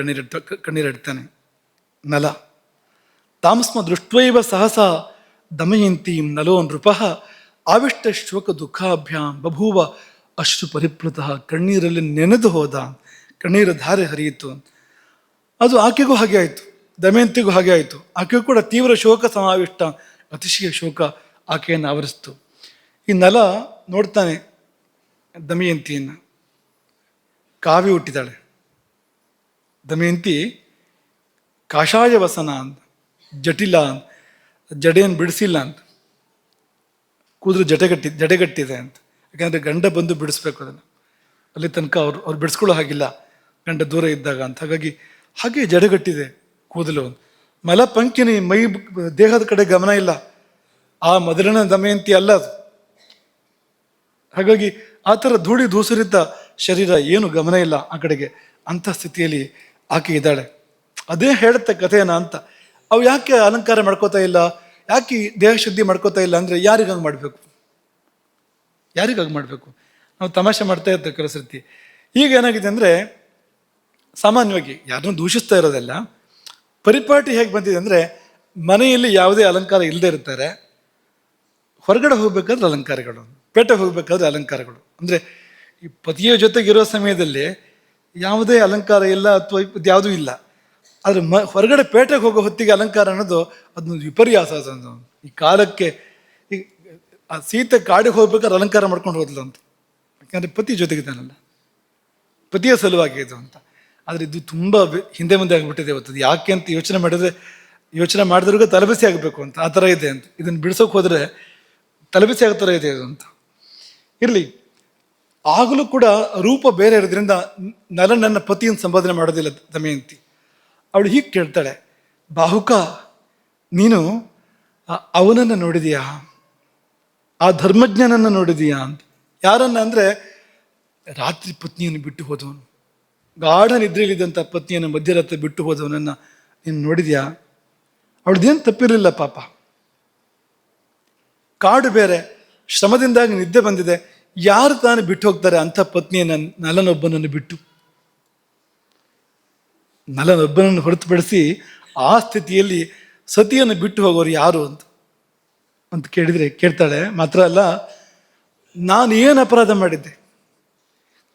ಕಣ್ಣೀರಿಡ್ತಾನೆ. ನಲ ತಾಮಸ್ಮ ದೃಷ್ಟ್ವೈವ ಸಹಸ ದಮಯಂತೀಂ ನಲೋ ನೃಪಃ ಆವಿಷ್ಟ ಶೋಕ ದುಃಖಾಭ್ಯಾಂ ಬಭೂವ ಅಶ್ರು ಪರಿಪ್ಲುತಃ. ಕಣ್ಣೀರಲ್ಲಿ ನೆನೆದು ಹೋದ, ಕಣ್ಣೀರ ಧಾರೆ ಹರಿಯಿತು. ಅದು ಆಕೆಗೂ ಹಾಗೆ ಆಯಿತು, ದಮಯಂತಿಗೂ ಹಾಗೆ ಆಯಿತು. ಆಕೆಗೂ ಕೂಡ ತೀವ್ರ ಶೋಕ ಸಮಾವಿಷ್ಟ, ಅತಿಶಯ ಶೋಕ ಆಕೆಯನ್ನು ಆವರಿಸ್ತು. ಈ ನಲ ನೋಡ್ತಾನೆ ದಮಯಂತಿಯನ್ನು. ಕಾವಿ ಹುಟ್ಟಿದಾಳೆ ದಮಯಂತಿ, ಕಾಷಾಯ ವಸನ ಅಂತ, ಜಟಿಲ ಅಂತ, ಜಡೆಯನ್ನು ಬಿಡಿಸಿಲ್ಲ ಅಂತ, ಕೂದಲು ಜಡೆಗಟ್ಟಿದೆ ಅಂತ. ಯಾಕಂದರೆ ಗಂಡ ಬಂದು ಬಿಡಿಸ್ಬೇಕು ಅದನ್ನು, ಅಲ್ಲಿ ತನಕ ಅವ್ರು ಬಿಡಿಸ್ಕೊಳ್ಳೋ ಹಾಗಿಲ್ಲ ಗಂಡ ದೂರ ಇದ್ದಾಗ ಅಂತ. ಹಾಗಾಗಿ ಹಾಗೆ ಜಡಗಟ್ಟಿದೆ ಕೂದಲು. ಮಲಪಂಕಿನಿ, ಮೈ ದೇಹದ ಕಡೆ ಗಮನ ಇಲ್ಲ. ಆ ಮೊದಲಿನ ದಮಯಂತಿ ಅಲ್ಲ ಅದು. ಹಾಗಾಗಿ ಆ ಥರ ಧೂಳಿ ಧೂಸರಿದ್ದ ಶರೀರ, ಏನು ಗಮನ ಇಲ್ಲ ಆ ಕಡೆಗೆ, ಅಂಥ ಸ್ಥಿತಿಯಲ್ಲಿ ಆಕೆ ಇದ್ದಾಳೆ. ಅದೇ ಹೇಳುತ್ತೆ ಕಥೆಯನ್ನ ಅಂತ. ಅವು ಯಾಕೆ ಅಲಂಕಾರ ಮಾಡ್ಕೋತಾ ಇಲ್ಲ, ಯಾಕೆ ದೇಹ ಶುದ್ಧಿ ಮಾಡ್ಕೋತಾ ಇಲ್ಲ ಅಂದರೆ ಯಾರಿಗಾಗಿ ಮಾಡಬೇಕು, ಯಾರಿಗಾಗಿ ಮಾಡಬೇಕು? ನಾವು ತಮಾಷೆ ಮಾಡ್ತಾ ಇರ್ತೇವೆ ಕೆಲವು ಸರ್ತಿ. ಈಗ ಏನಾಗಿದೆ ಅಂದರೆ, ಸಾಮಾನ್ಯವಾಗಿ ಯಾರನ್ನೂ ದೂಷಿಸ್ತಾ ಇರೋದಲ್ಲ, ಪರಿಪಾಟಿ ಹೇಗೆ ಬಂದಿದೆ ಅಂದರೆ, ಮನೆಯಲ್ಲಿ ಯಾವುದೇ ಅಲಂಕಾರ ಇಲ್ಲದೆ ಇರ್ತಾರೆ, ಹೊರಗಡೆ ಹೋಗ್ಬೇಕಾದ್ರೆ ಅಲಂಕಾರಗಳು, ಪೇಟೆಗೆ ಹೋಗ್ಬೇಕಾದ್ರೆ ಅಲಂಕಾರಗಳು. ಅಂದರೆ ಈ ಪತಿಯ ಜೊತೆಗಿರೋ ಸಮಯದಲ್ಲಿ ಯಾವುದೇ ಅಲಂಕಾರ ಇಲ್ಲ ಅಥವಾ ಯಾವುದೂ ಇಲ್ಲ. ಆದರೆ ಹೊರಗಡೆ ಪೇಟೆಗೆ ಹೋಗೋ ಹೊತ್ತಿಗೆ ಅಲಂಕಾರ ಅನ್ನೋದು ಅದೊಂದು ವಿಪರ್ಯಾಸ. ಅದೊಂದು ಈ ಕಾಲಕ್ಕೆ, ಈ ಆ ಸೀತೆ ಕಾಡಿಗೆ ಹೋಗ್ಬೇಕಾದ್ರೆ ಅಲಂಕಾರ ಮಾಡ್ಕೊಂಡು ಹೋದ್ಲು ಅಂತ. ಯಾಕಂದರೆ ಪತಿ ಜೊತೆಗಿದ್ದಾನಲ್ಲ, ಪತಿಯ ಸಲುವಾಗಿ ಇದು ಅಂತ. ಆದರೆ ಇದು ತುಂಬ ಹಿಂದೆ ಮುಂದೆ ಆಗಿಬಿಟ್ಟಿದೆ ಇವತ್ತು. ಯಾಕೆ ಅಂತ ಯೋಚನೆ ಮಾಡಿದ್ರಿಗೆ ತಲೆಬಿಸಿ ಆಗಬೇಕು ಅಂತ, ಆ ಥರ ಇದೆ ಅಂತ. ಇದನ್ನು ಬಿಡಿಸೋಕೆ ಹೋದರೆ ತಲೆಬಿಸಿ ಆಗೋ ಥರ ಇದೆ ಇದು ಅಂತ. ಇರಲಿ, ಆಗಲೂ ಕೂಡ ರೂಪ ಬೇರೆ ಇರೋದ್ರಿಂದ ನನ್ನ ಪತಿಯನ್ನು ಸಂಬೋಧನೆ ಮಾಡೋದಿಲ್ಲ ದಮಯಂತಿ. ಅವಳು ಹೀಗೆ ಕೇಳ್ತಾಳೆ, ಬಾಹುಕ, ನೀನು ಅವನನ್ನು ನೋಡಿದೀಯಾ, ಆ ಧರ್ಮಜ್ಞನನ್ನು ನೋಡಿದೀಯಾ ಅಂತ. ಯಾರನ್ನ ಅಂದರೆ, ರಾತ್ರಿ ಪತ್ನಿಯನ್ನು ಬಿಟ್ಟು ಹೋದವನು, ಗಾಢ ನಿದ್ರೆಯಲ್ಲಿದ್ದಂಥ ಪತ್ನಿಯನ್ನು ಮಧ್ಯರಾತ್ರಿ ಬಿಟ್ಟು ಹೋದವನನ್ನು ನೀನು ನೋಡಿದ್ಯಾ? ಅವಳದೇನು ತಪ್ಪಿರಲಿಲ್ಲ ಪಾಪ. ಕಾಡು ಬೇರೆ, ಶ್ರಮದಿಂದಾಗಿ ನಿದ್ದೆ ಬಂದಿದೆ. ಯಾರು ತಾನು ಬಿಟ್ಟು ಹೋಗ್ತಾರೆ ಅಂಥ ಪತ್ನಿಯನ್ನು, ನಲನೊಬ್ಬನನ್ನು ಬಿಟ್ಟು? ನಲನೊಬ್ಬನನ್ನು ಹೊರತುಪಡಿಸಿ ಆ ಸ್ಥಿತಿಯಲ್ಲಿ ಸತಿಯನ್ನು ಬಿಟ್ಟು ಹೋಗೋರು ಯಾರು ಅಂತ ಕೇಳ್ತಾಳೆ. ಮಾತ್ರ ಅಲ್ಲ, ನಾನು ಏನು ಅಪರಾಧ ಮಾಡಿದ್ದೆ?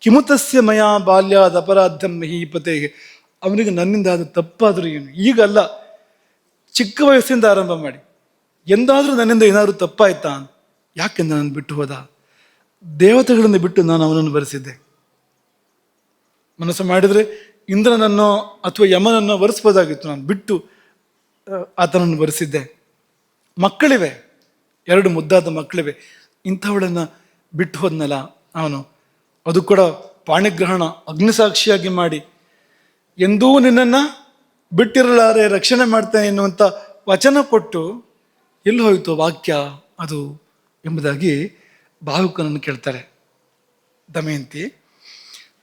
ಕಿಮುತಸ್ಯ ಮಯಾ ಬಾಲ್ಯಾದ ಅಪರಾಧಂ ಮಹೀಪತೆಗೆ. ಅವನಿಗೆ ನನ್ನಿಂದ ಅದು ತಪ್ಪಾದರೂ ಏನು? ಈಗಲ್ಲ, ಚಿಕ್ಕ ವಯಸ್ಸಿಂದ ಆರಂಭ ಮಾಡಿ ಎಂದಾದರೂ ನನ್ನಿಂದ ಏನಾದರೂ ತಪ್ಪಾಯ್ತಾ? ಯಾಕೆಂದ್ರೆ ನಾನು ಬಿಟ್ಟು ಹೋದ? ದೇವತೆಗಳನ್ನು ಬಿಟ್ಟು ನಾನು ಅವನನ್ನು ಬರೆಸಿದ್ದೆ. ಮನಸ್ಸು ಮಾಡಿದರೆ ಇಂದ್ರನನ್ನೋ ಅಥವಾ ಯಮನನ್ನೋ ವರಿಸ್ಬೋದಾಗಿತ್ತು, ನಾನು ಬಿಟ್ಟು ಆತನನ್ನು ಬರೆಸಿದ್ದೆ. ಮಕ್ಕಳಿವೆ, 2 ಮುದ್ದಾದ ಮಕ್ಕಳಿವೆ, ಇಂಥವಳನ್ನು ಬಿಟ್ಟು ಹೋದ್ನಲ್ಲ ಅವನು. ಅದು ಕೂಡ ಪಾಣಿಗ್ರಹಣ, ಅಗ್ನಿಸಾಕ್ಷಿಯಾಗಿ ಮಾಡಿ, ಎಂದೂ ನಿನ್ನನ್ನು ಬಿಟ್ಟಿರಲಾರೆ, ರಕ್ಷಣೆ ಮಾಡ್ತೇನೆ ಎನ್ನುವಂಥ ವಚನ ಕೊಟ್ಟು ಎಲ್ಲಿ ಹೋಯಿತು ವಾಕ್ಯ ಅದು ಎಂಬುದಾಗಿ ಬಾಹುಕನನ್ನು ಕೇಳ್ತಾಳೆ ದಮಯಂತಿ.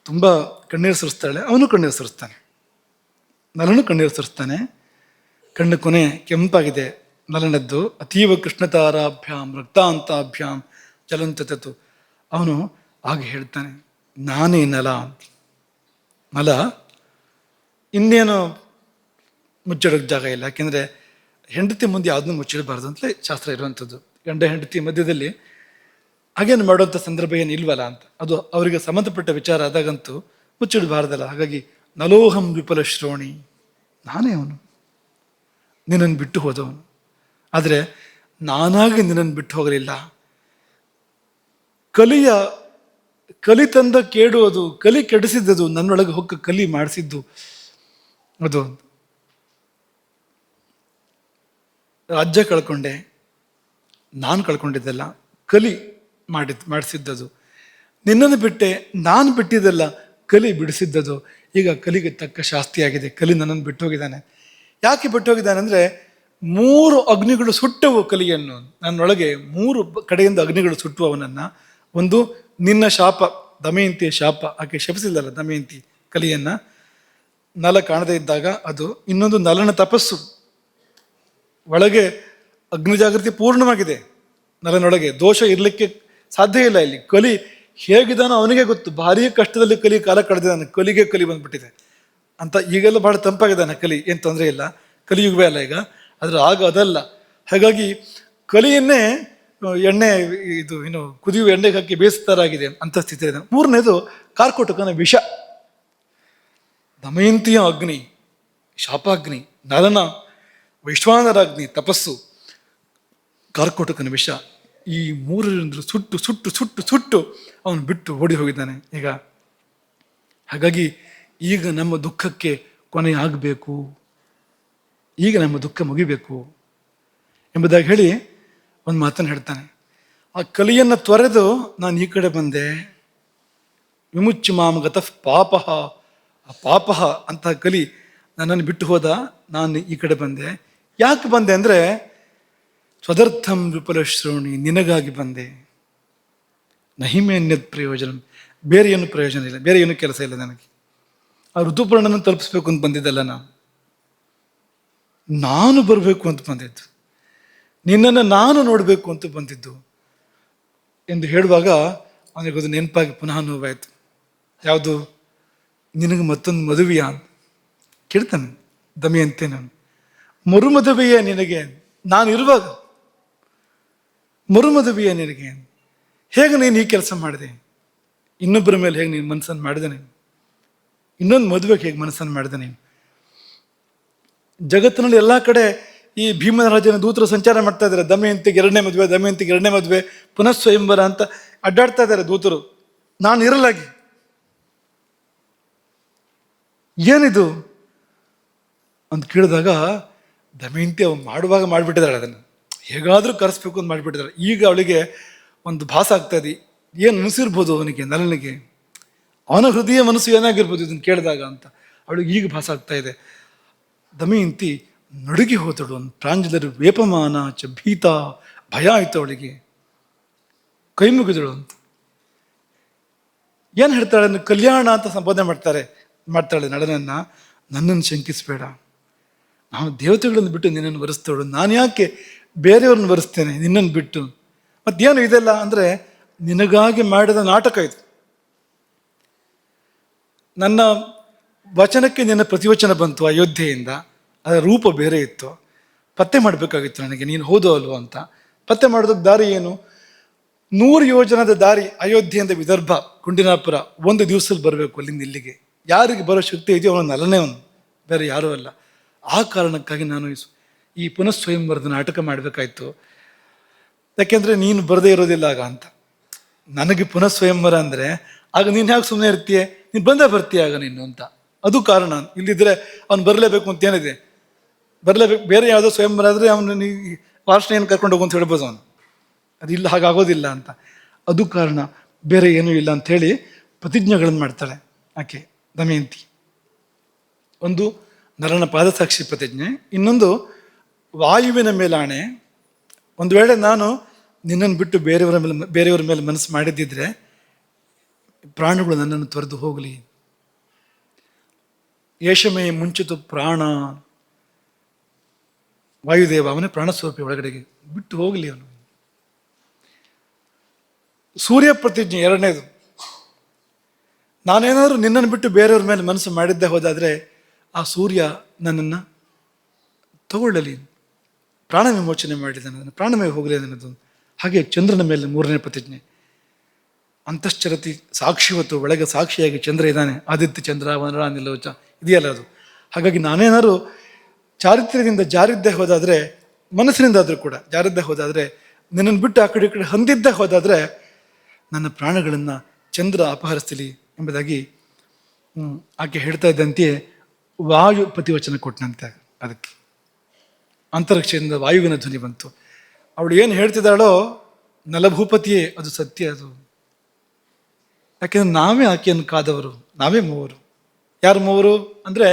ತುಂಬ ಕಣ್ಣೀರು ಸುರಿಸ್ತಾಳೆ, ಅವನು ಕಣ್ಣೀರು ಸುರಿಸ್ತಾನೆ, ನಲನು ಕಣ್ಣೀರು ಸುರಿಸ್ತಾನೆ. ಕಣ್ಣು ಕೊನೆ ಕೆಂಪಾಗಿದೆ ನಲನದ್ದು. ಅತೀವ ಕೃಷ್ಣತಾರಾಭ್ಯಾಂ ರಕ್ತಾಂತಾಭ್ಯಾಂ ಚಲಂತತು. ಅವನು ಹಾಗೆ ಹೇಳ್ತಾನೆ, ನಾನೇ ನಲ ಅಂತ. ನಲ ಇನ್ನೇನು ಮುಚ್ಚಿಡೋಕ್ಕೆ ಜಾಗ ಇಲ್ಲ. ಯಾಕೆಂದರೆ ಹೆಂಡತಿ ಮುಂದೆ ಯಾವುದನ್ನು ಮುಚ್ಚಿಡಬಾರ್ದು ಅಂತಲೇ ಶಾಸ್ತ್ರ ಇರುವಂಥದ್ದು. ಗಂಡ ಹೆಂಡತಿ ಮಧ್ಯದಲ್ಲಿ ಹಾಗೇನು ಮಾಡುವಂಥ ಸಂದರ್ಭ ಏನು ಇಲ್ವಲ್ಲ ಅಂತ. ಅದು ಅವರಿಗೆ ಸಂಬಂಧಪಟ್ಟ ವಿಚಾರ ಆದಾಗಂತೂ ಮುಚ್ಚಿಡಬಾರ್ದಲ್ಲ. ಹಾಗಾಗಿ ನಲೋಹಂ ವಿಫಲ ಶ್ರೋಣಿ, ನಾನೇ ಅವನು, ನಿನ್ನನ್ನು ಬಿಟ್ಟು ಹೋದವನು. ಆದರೆ ನಾನಾಗಿ ನಿನ್ನನ್ನು ಬಿಟ್ಟು ಹೋಗಲಿಲ್ಲ. ಕಲಿ ತಂದ ಕೇಡು ಅದು, ಕಲಿ ಕೆಡಿಸಿದ್ದದು, ನನ್ನೊಳಗೆ ಹೊಕ್ಕ ಕಲಿ ಮಾಡಿಸಿದ್ದು ಅದು. ರಾಜ್ಯ ಕಳ್ಕೊಂಡೆ, ನಾನು ಕಳ್ಕೊಂಡಿದ್ದಲ್ಲ, ಕಲಿ ಮಾಡಿಸಿದ್ದದು. ನಿನ್ನನ್ನು ಬಿಟ್ಟೆ, ನಾನು ಬಿಟ್ಟಿದ್ದಲ್ಲ, ಕಲಿ ಬಿಡಿಸಿದ್ದದು. ಈಗ ಕಲಿಗೆ ತಕ್ಕ ಶಾಸ್ತಿಯಾಗಿದೆ. ಕಲಿ ನನ್ನನ್ನು ಬಿಟ್ಟು ಹೋಗಿದ್ದಾನೆ. ಯಾಕೆ ಬಿಟ್ಟು ಹೋಗಿದ್ದಾನೆ ಅಂದರೆ, 3 ಅಗ್ನಿಗಳು ಸುಟ್ಟವು ಕಲಿಯನ್ನು. ನನ್ನೊಳಗೆ 3 ಕಡೆಯಿಂದ ಅಗ್ನಿಗಳು ಸುಟ್ಟು ಅವನನ್ನು. ಒಂದು ನಿನ್ನ ಶಾಪ, ದಮಯಂತಿಯ ಶಾಪ, ಆಕೆ ಶಪಿಸಿಲ್ಲಲ್ಲ ದಮಯಂತಿ ಕಲಿಯನ್ನು, ನಲ ಕಾಣದೇ ಇದ್ದಾಗ ಅದು. ಇನ್ನೊಂದು ನಲನ ತಪಸ್ಸು, ಒಳಗೆ ಅಗ್ನಿ ಜಾಗೃತಿ ಪೂರ್ಣವಾಗಿದೆ ನಲನೊಳಗೆ, ದೋಷ ಇರಲಿಕ್ಕೆ ಸಾಧ್ಯ ಇಲ್ಲ. ಇಲ್ಲಿ ಕಲಿ ಹೇಗಿದ್ದಾನೋ ಅವನಿಗೆ ಗೊತ್ತು. ಭಾರೀ ಕಷ್ಟದಲ್ಲಿ ಕಲಿ ಕಾಲ ಕಳೆದಿದ್ದಾನೆ, ಕಲಿಗೆ ಕಲಿ ಬಂದ್ಬಿಟ್ಟಿದೆ ಅಂತ. ಈಗೆಲ್ಲ ಬಹಳ ತಂಪಾಗಿದ್ದಾನೆ ಕಲಿ, ಏನು ತೊಂದರೆ ಇಲ್ಲ, ಕಲಿಯುಗವೇ ಅಲ್ಲ ಈಗ. ಆದರೆ ಆಗ ಅದಲ್ಲ. ಹಾಗಾಗಿ ಕಲಿಯನ್ನೇ ಎಣ್ಣೆ, ಇದು ಏನು ಕುದಿಯುವ ಎಣ್ಣೆಗೆ ಹಾಕಿ ಬೇಯಿಸ್ತಾರಾಗಿದೆ ಅಂತ ಸ್ಥಿತಿ ಇದೆ. 3ನೇದು ಕಾರ್ಕೋಟಕನ ವಿಷ. ದಮಯಂತಿಯ ಅಗ್ನಿ ಶಾಪಾಗ್ನಿ, ನಲನ ವೈಶ್ವಾನರಾಗ್ನಿ ತಪಸ್ಸು, ಕಾರ್ಕೋಟಕನ ವಿಷ. ಈ 3ರಿಂದಲೂ ಸುಟ್ಟು ಸುಟ್ಟು ಸುಟ್ಟು ಸುಟ್ಟು ಅವನು ಬಿಟ್ಟು ಓಡಿ ಹೋಗಿದ್ದಾನೆ ಈಗ. ಹಾಗಾಗಿ ಈಗ ನಮ್ಮ ದುಃಖಕ್ಕೆ ಕೊನೆ ಆಗಬೇಕು, ಈಗ ನಮ್ಮ ದುಃಖ ಮುಗಿಬೇಕು ಎಂಬುದಾಗಿ ಹೇಳಿ ಒಂದು ಮಾತನ್ನು ಹೇಳ್ತಾನೆ. ಆ ಕಲಿಯನ್ನು ತೊರೆದು ನಾನು ಈ ಕಡೆ ಬಂದೆ. ವಿಮುಚ್ಚ ಮಾಮಗತಃ ಪಾಪ, ಆ ಪಾಪ ಅಂತ ಕಲಿ ನನ್ನನ್ನು ಬಿಟ್ಟು ಹೋದ, ನಾನು ಈ ಕಡೆ ಬಂದೆ. ಯಾಕೆ ಬಂದೆ ಅಂದರೆ ಸ್ವದರ್ಥಂ ವಿಪುಲ ಶ್ರೋಣಿ, ನಿನಗಾಗಿ ಬಂದೆ. ನಹಿಮೆ ಅನ್ಯದ್ ಪ್ರಯೋಜನ, ಬೇರೆ ಏನು ಪ್ರಯೋಜನ ಇಲ್ಲ, ಬೇರೆ ಏನು ಕೆಲಸ ಇಲ್ಲ ನನಗೆ. ಆ ಋತುಪರ್ಣನ ತಲುಪಿಸ್ಬೇಕು ಅಂತ ಬಂದಿದ್ದಲ್ಲ, ನಾನು ಬರಬೇಕು ಅಂತ ಬಂದಿದ್ದು, ನಿನ್ನನ್ನು ನಾನು ನೋಡಬೇಕು ಅಂತ ಬಂದಿದ್ದು ಎಂದು ಹೇಳುವಾಗ ಅವನಿಗದು ನೆನಪಾಗಿ ಪುನಃ ನೋವಾಯಿತು. ಯಾವುದು? ನಿನಗೆ ಮತ್ತೊಂದು ಮದುವೆಯಾ ಅಂತ ಕೇಳ್ತಾನೆ ದಮಯಂತಿ. ನಾನು ಮರುಮದುವೆಯೇ ನಿನಗೆ? ನಾನು ಇರುವಾಗ ಮರುಮದುವೆಯೇ ನಿನಗೆ? ಹೇಗೆ ನೀನು ಈ ಕೆಲಸ ಮಾಡಿದೆ? ಇನ್ನೊಬ್ಬರ ಮೇಲೆ ಹೇಗೆ ನೀನು ಮನಸ್ಸನ್ನು ಮಾಡಿದೆ? ನೀನು ಇನ್ನೊಂದು ಮದುವೆಗೆ ಹೇಗೆ ಮನಸ್ಸನ್ನು ಮಾಡಿದೆ? ನೀನು ಜಗತ್ತಿನಲ್ಲಿ ಎಲ್ಲ ಕಡೆ ಈ ಭೀಮರಾಜನ ದೂತರು ಸಂಚಾರ ಮಾಡ್ತಾ ಇದ್ದಾರೆ. ದಮಯಂತಿಗೆ ಎರಡನೇ ಮದುವೆ, ದಮಯಂತಿಗೆ ಎರಡನೇ ಮದುವೆ, ಪುನಃ ಸ್ವಯಂವರ ಅಂತ ಅಡ್ಡಾಡ್ತಾ ಇದ್ದಾರೆ ದೂತರು. ನಾನು ಇರಲಾಗಿ ಏನಿದು ಅಂತ ಕೇಳಿದಾಗ ದಮಯಂತಿ ಅವನು ಮಾಡುವಾಗ ಮಾಡಿಬಿಟ್ಟಿದ್ದಾಳೆ, ಅದನ್ನು ಹೇಗಾದರೂ ಕರೆಸ್ಬೇಕು ಅಂತ ಮಾಡಿಬಿಟ್ಟಿದ್ದಾಳೆ. ಈಗ ಅವಳಿಗೆ ಒಂದು ಭಾಸ ಆಗ್ತಾ ಇದೆ, ಏನು ಅನಿಸಿರ್ಬೋದು ಅವನಿಗೆ, ನಲನಿಗೆ, ಅವನ ಹೃದಯ ಮನಸ್ಸು ಏನಾಗಿರ್ಬೋದು ಇದನ್ನು ಕೇಳಿದಾಗ ಅಂತ ಅವಳಿಗೆ ಈಗ ಭಾಸ ಆಗ್ತಾ ಇದೆ. ದಮಯಂತಿ ನಡುಗಿ ಹೋದಳು. ಒಂದು ಪ್ರಾಂಜಲರು ವೇಪಮಾನ ಚ ಭೀತ, ಭಯ ಆಯಿತು ಅವಳಿಗೆ. ಕೈ ಮುಗಿದಳು ಅಂತ ಏನು ಹೇಳ್ತಾಳೆ? ಕಲ್ಯಾಣ ಅಂತ ಸಂಬೋಧನೆ ಮಾಡ್ತಾಳೆ ನಳನನ್ನ. ನನ್ನನ್ನು ಶಂಕಿಸಬೇಡ, ನಾನು ದೇವತೆಗಳನ್ನು ಬಿಟ್ಟು ನಿನ್ನನ್ನು ವರಿಸ್ತವಳು, ನಾನು ಯಾಕೆ ಬೇರೆಯವ್ರನ್ನ ವರಿಸ್ತೇನೆ ನಿನ್ನನ್ನು ಬಿಟ್ಟು? ಮತ್ತೇನು ಇದೆಲ್ಲ ಅಂದರೆ ನಿನಗಾಗಿ ಮಾಡಿದ ನಾಟಕ ಇದು. ನನ್ನ ವಚನಕ್ಕೆ ನಿನ್ನ ಪ್ರತಿವಚನ ಬಂತು ಅಯೋಧ್ಯೆಯಿಂದ, ಅದರ ರೂಪ ಬೇರೆ ಇತ್ತು. ಪತ್ತೆ ಮಾಡಬೇಕಾಗಿತ್ತು ನನಗೆ, ನೀನು ಹೌದೋ ಅಲ್ವೋ ಅಂತ. ಪತ್ತೆ ಮಾಡೋದಕ್ಕೆ ದಾರಿ ಏನು? 100 ಯೋಜನದ ದಾರಿ ಅಯೋಧ್ಯೆಯಿಂದ ವಿದರ್ಭ ಗುಂಡಿನಾಪುರ, ಒಂದು ದಿವಸದಲ್ಲಿ ಬರಬೇಕು ಅಲ್ಲಿಂದ ಇಲ್ಲಿಗೆ. ಯಾರಿಗೆ ಬರೋ ಶಕ್ತಿ ಇದೆಯೋ ಅವನು ನಲನೇ, ಅವನು ಬೇರೆ ಯಾರೂ ಅಲ್ಲ. ಆ ಕಾರಣಕ್ಕಾಗಿ ನಾನು ಈ ಪುನಃ ಸ್ವಯಂವರದ ನಾಟಕ ಮಾಡಬೇಕಾಯ್ತು. ಯಾಕೆಂದರೆ ನೀನು ಬರದೇ ಇರೋದಿಲ್ಲ ಆಗ ಅಂತ. ನನಗೆ ಪುನಃ ಸ್ವಯಂವರ ಅಂದರೆ ಆಗ ನೀನು ಯಾಕೆ ಸುಮ್ಮನೆ ಇರ್ತೀಯ? ನೀನು ಬಂದೇ ಬರ್ತೀಯ ಆಗ ನೀನು ಅಂತ. ಅದು ಕಾರಣ. ಇಲ್ಲಿದ್ದರೆ ಅವನು ಬರಲೇಬೇಕು ಅಂತ ಏನಿದೆ, ಬರಲೇಬೇಕು. ಬೇರೆ ಯಾವುದೋ ಸ್ವಯಂವರ ಆದರೆ ಅವನು ವಾರ್ಷಣೆಯನ್ನು ಕರ್ಕೊಂಡು ಹೋಗು ಅಂತ ಹೇಳ್ಬೋದು ಅವನು. ಅದಿಲ್ಲ, ಹಾಗಾಗೋದಿಲ್ಲ ಅಂತ. ಅದು ಕಾರಣ, ಬೇರೆ ಏನೂ ಇಲ್ಲ ಅಂಥೇಳಿ ಪ್ರತಿಜ್ಞೆಗಳನ್ನು ಮಾಡ್ತಾಳೆ ಆಕೆ ದಮಯಂತಿ. ಒಂದು ನರನ ಪಾದಸಾಕ್ಷಿ ಪ್ರತಿಜ್ಞೆ, ಇನ್ನೊಂದು ವಾಯುವಿನ ಮೇಲಾಣೆ. ಒಂದು ವೇಳೆ ನಾನು ನಿನ್ನನ್ನು ಬಿಟ್ಟು ಬೇರೆಯವರ ಮೇಲೆ ಮನಸ್ಸು ಮಾಡಿದ್ದಿದ್ರೆ ಪ್ರಾಣಗಳು ನನ್ನನ್ನು ತೊರೆದು ಹೋಗಲಿ. ಯೇಷಮೇ ಮುಂಚಿತು ಪ್ರಾಣ, ವಾಯುದೇವ ಅವನೇ ಪ್ರಾಣಸ್ವರೂಪಿ, ಒಳಗಡೆಗೆ ಬಿಟ್ಟು ಹೋಗಲಿ ಅವನು. ಸೂರ್ಯ ಪ್ರತಿಜ್ಞೆ ಎರಡನೇದು, ನಾನೇನಾದರೂ ನಿನ್ನನ್ನು ಬಿಟ್ಟು ಬೇರೆಯವ್ರ ಮೇಲೆ ಮನಸ್ಸು ಮಾಡಿದ್ದೇ ಹೋದಾದರೆ ಆ ಸೂರ್ಯ ನನ್ನನ್ನು ತಗೊಳ್ಳಲಿ, ಪ್ರಾಣ ವಿಮೋಚನೆ ಮಾಡಿದ ನನ್ನನ್ನು, ಪ್ರಾಣವೇ ಹೋಗಲಿ ನನ್ನದು. ಹಾಗೆ ಚಂದ್ರನ ಮೇಲೆ ಮೂರನೇ ಪ್ರತಿಜ್ಞೆ, ಅಂತಶ್ಚರತಿ ಸಾಕ್ಷಿವತ್ತು, ಒಳಗೆ ಸಾಕ್ಷಿಯಾಗಿ ಚಂದ್ರ ಇದ್ದಾನೆ, ಆದಿತ್ಯ ಚಂದ್ರ ವನರ ನಿಲೋಚ ಇದೆಯಲ್ಲ ಅದು. ಹಾಗಾಗಿ ನಾನೇನಾದ್ರು ಚಾರಿತ್ರ್ಯದಿಂದ ಜಾರಿದ್ದೇ ಹೋದಾದರೆ, ಮನಸ್ಸಿನಿಂದಾದರೂ ಕೂಡ ಜಾರಿದ್ದೇ ಹೋದಾದರೆ, ನಿನ್ನನ್ನು ಬಿಟ್ಟು ಆ ಕಡೆ ಈ ಕಡೆ ಹೊಂದಿದ್ದೇ ಹೋದಾದರೆ ನನ್ನ ಪ್ರಾಣಗಳನ್ನು ಚಂದ್ರ ಅಪಹರಿಸಲಿ ಎಂಬುದಾಗಿ ಆಕೆ ಹೇಳ್ತಾ ಇದ್ದಂತೆಯೇ ವಾಯು ಪ್ರತಿವಚನ ಕೊಟ್ಟನಂತೆ. ಅದಕ್ಕೆ ಅಂತರಿಕ್ಷದಿಂದ ವಾಯುವಿನ ಧ್ವನಿ ಬಂತು. ಅವಳು ಏನು ಹೇಳ್ತಿದ್ದಾಳೋ ನಲಭೂಪತಿಯೇ ಅದು ಸತ್ಯ. ಅದು ಯಾಕೆಂದ್ರೆ ನಾವೇ ಆಕೆಯನ್ನು ಕಾದವರು, ನಾವೇ ಮೂವರು. ಯಾರು ಮೂವರು ಅಂದರೆ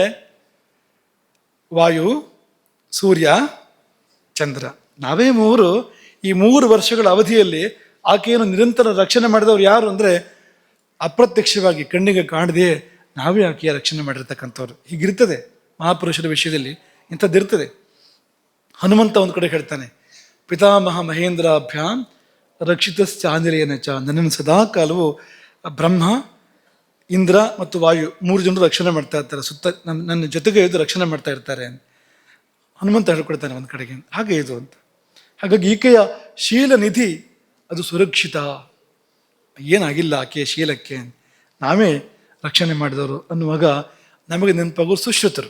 ವಾಯು, ಸೂರ್ಯ, ಚಂದ್ರ, ನಾವೇ ಮೂವರು. ಈ 3 ವರ್ಷಗಳ ಅವಧಿಯಲ್ಲಿ ಆಕೆಯನ್ನು ನಿರಂತರ ರಕ್ಷಣೆ ಮಾಡಿದವರು ಯಾರು ಅಂದರೆ ಅಪ್ರತ್ಯಕ್ಷವಾಗಿ ಕಣ್ಣಿಗೆ ಕಾಣದೆಯೇ ನಾವೇ ಆಕೆಯ ರಕ್ಷಣೆ ಮಾಡಿರ್ತಕ್ಕಂಥವ್ರು. ಹೀಗಿರ್ತದೆ ಮಹಾಪುರುಷರ ವಿಷಯದಲ್ಲಿ, ಇಂಥದ್ದಿರ್ತದೆ. ಹನುಮಂತ ಒಂದು ಕಡೆ ಹೇಳ್ತಾನೆ, ಪಿತಾಮಹ ಮಹೇಂದ್ರಾಭ್ಯಾಂ ರಕ್ಷಿತಶ್ಚಾಂಜಲಿಯನ ಚ, ನನ್ನನ್ನು ಸದಾ ಕಾಲವು ಬ್ರಹ್ಮ, ಇಂದ್ರ ಮತ್ತು ವಾಯು 3 ಜನರು ರಕ್ಷಣೆ ಮಾಡ್ತಾ ಇರ್ತಾರೆ, ಸುತ್ತ ನನ್ನ ಜೊತೆಗೆ ಇದು ರಕ್ಷಣೆ ಮಾಡ್ತಾ ಇರ್ತಾರೆ ಹನುಮಂತ ಹೇಳ್ಕೊಡ್ತಾನೆ ಒಂದು ಕಡೆಗೆ. ಹಾಗೆ ಇದು ಅಂತ. ಹಾಗಾಗಿ ಈಕೆಯ ಶೀಲ ನಿಧಿ ಅದು ಸುರಕ್ಷಿತ, ಏನಾಗಿಲ್ಲ ಆಕೆಯ ಶೀಲಕ್ಕೆ, ನಾವೇ ರಕ್ಷಣೆ ಮಾಡಿದವರು ಅನ್ನುವಾಗ ನಮಗೆ ನೆನಪಾಗೋರು ಸುಶ್ರುತರು.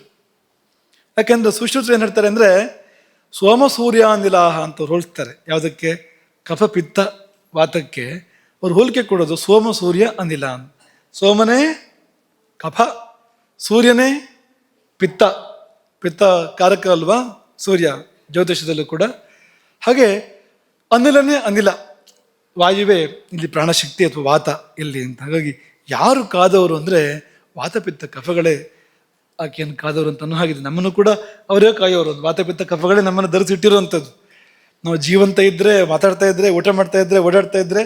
ಯಾಕೆಂದ್ರೆ ಸುಶ್ರುತರು ಏನು ಹೇಳ್ತಾರೆ ಅಂದರೆ ಸೋಮ ಸೂರ್ಯಾನಿಲಾಹ ಅಂತ ಹೋಲಿಸ್ತಾರೆ. ಯಾವುದಕ್ಕೆ? ಕಫ ಪಿತ್ತ ವಾತಕ್ಕೆ ಅವ್ರು ಹೋಲಿಕೆ ಕೊಡೋದು ಸೋಮ ಸೂರ್ಯ ಅನಿಲ. ಸೋಮನೇ ಕಫ, ಸೂರ್ಯನೇ ಪಿತ್ತ, ಪಿತ್ತ ಕಾರಕ ಅಲ್ವಾ ಸೂರ್ಯ ಜ್ಯೋತಿಷದಲ್ಲೂ ಕೂಡ. ಹಾಗೆ ಅನಿಲನೇ ಅನಿಲ, ವಾಯುವೇ ಇಲ್ಲಿ ಪ್ರಾಣಶಕ್ತಿ ಅಥವಾ ವಾತ ಇಲ್ಲಿ ಅಂತ. ಹಾಗಾಗಿ ಯಾರು ಕಾದವರು ಅಂದರೆ ವಾತಪಿತ್ತ ಕಫಗಳೇ ಆಕೆಯನ್ನು ಕಾದವರು ಅಂತ ಅನ್ನೋ ಹಾಗಿದೆ. ನಮ್ಮನ್ನು ಕೂಡ ಅವರೇ ಕಾಯೋರು. ವಾತಪಿತ್ತ ಕಫಗಳೇ ನಮ್ಮನ್ನು ಧರಿಸಿಟ್ಟಿರುವಂಥದ್ದು. ನಾವು ಜೀವಂತ ಇದ್ದರೆ, ಮಾತಾಡ್ತಾ ಇದ್ದರೆ, ಊಟ ಮಾಡ್ತಾ ಇದ್ದರೆ, ಓಡಾಡ್ತಾ ಇದ್ದರೆ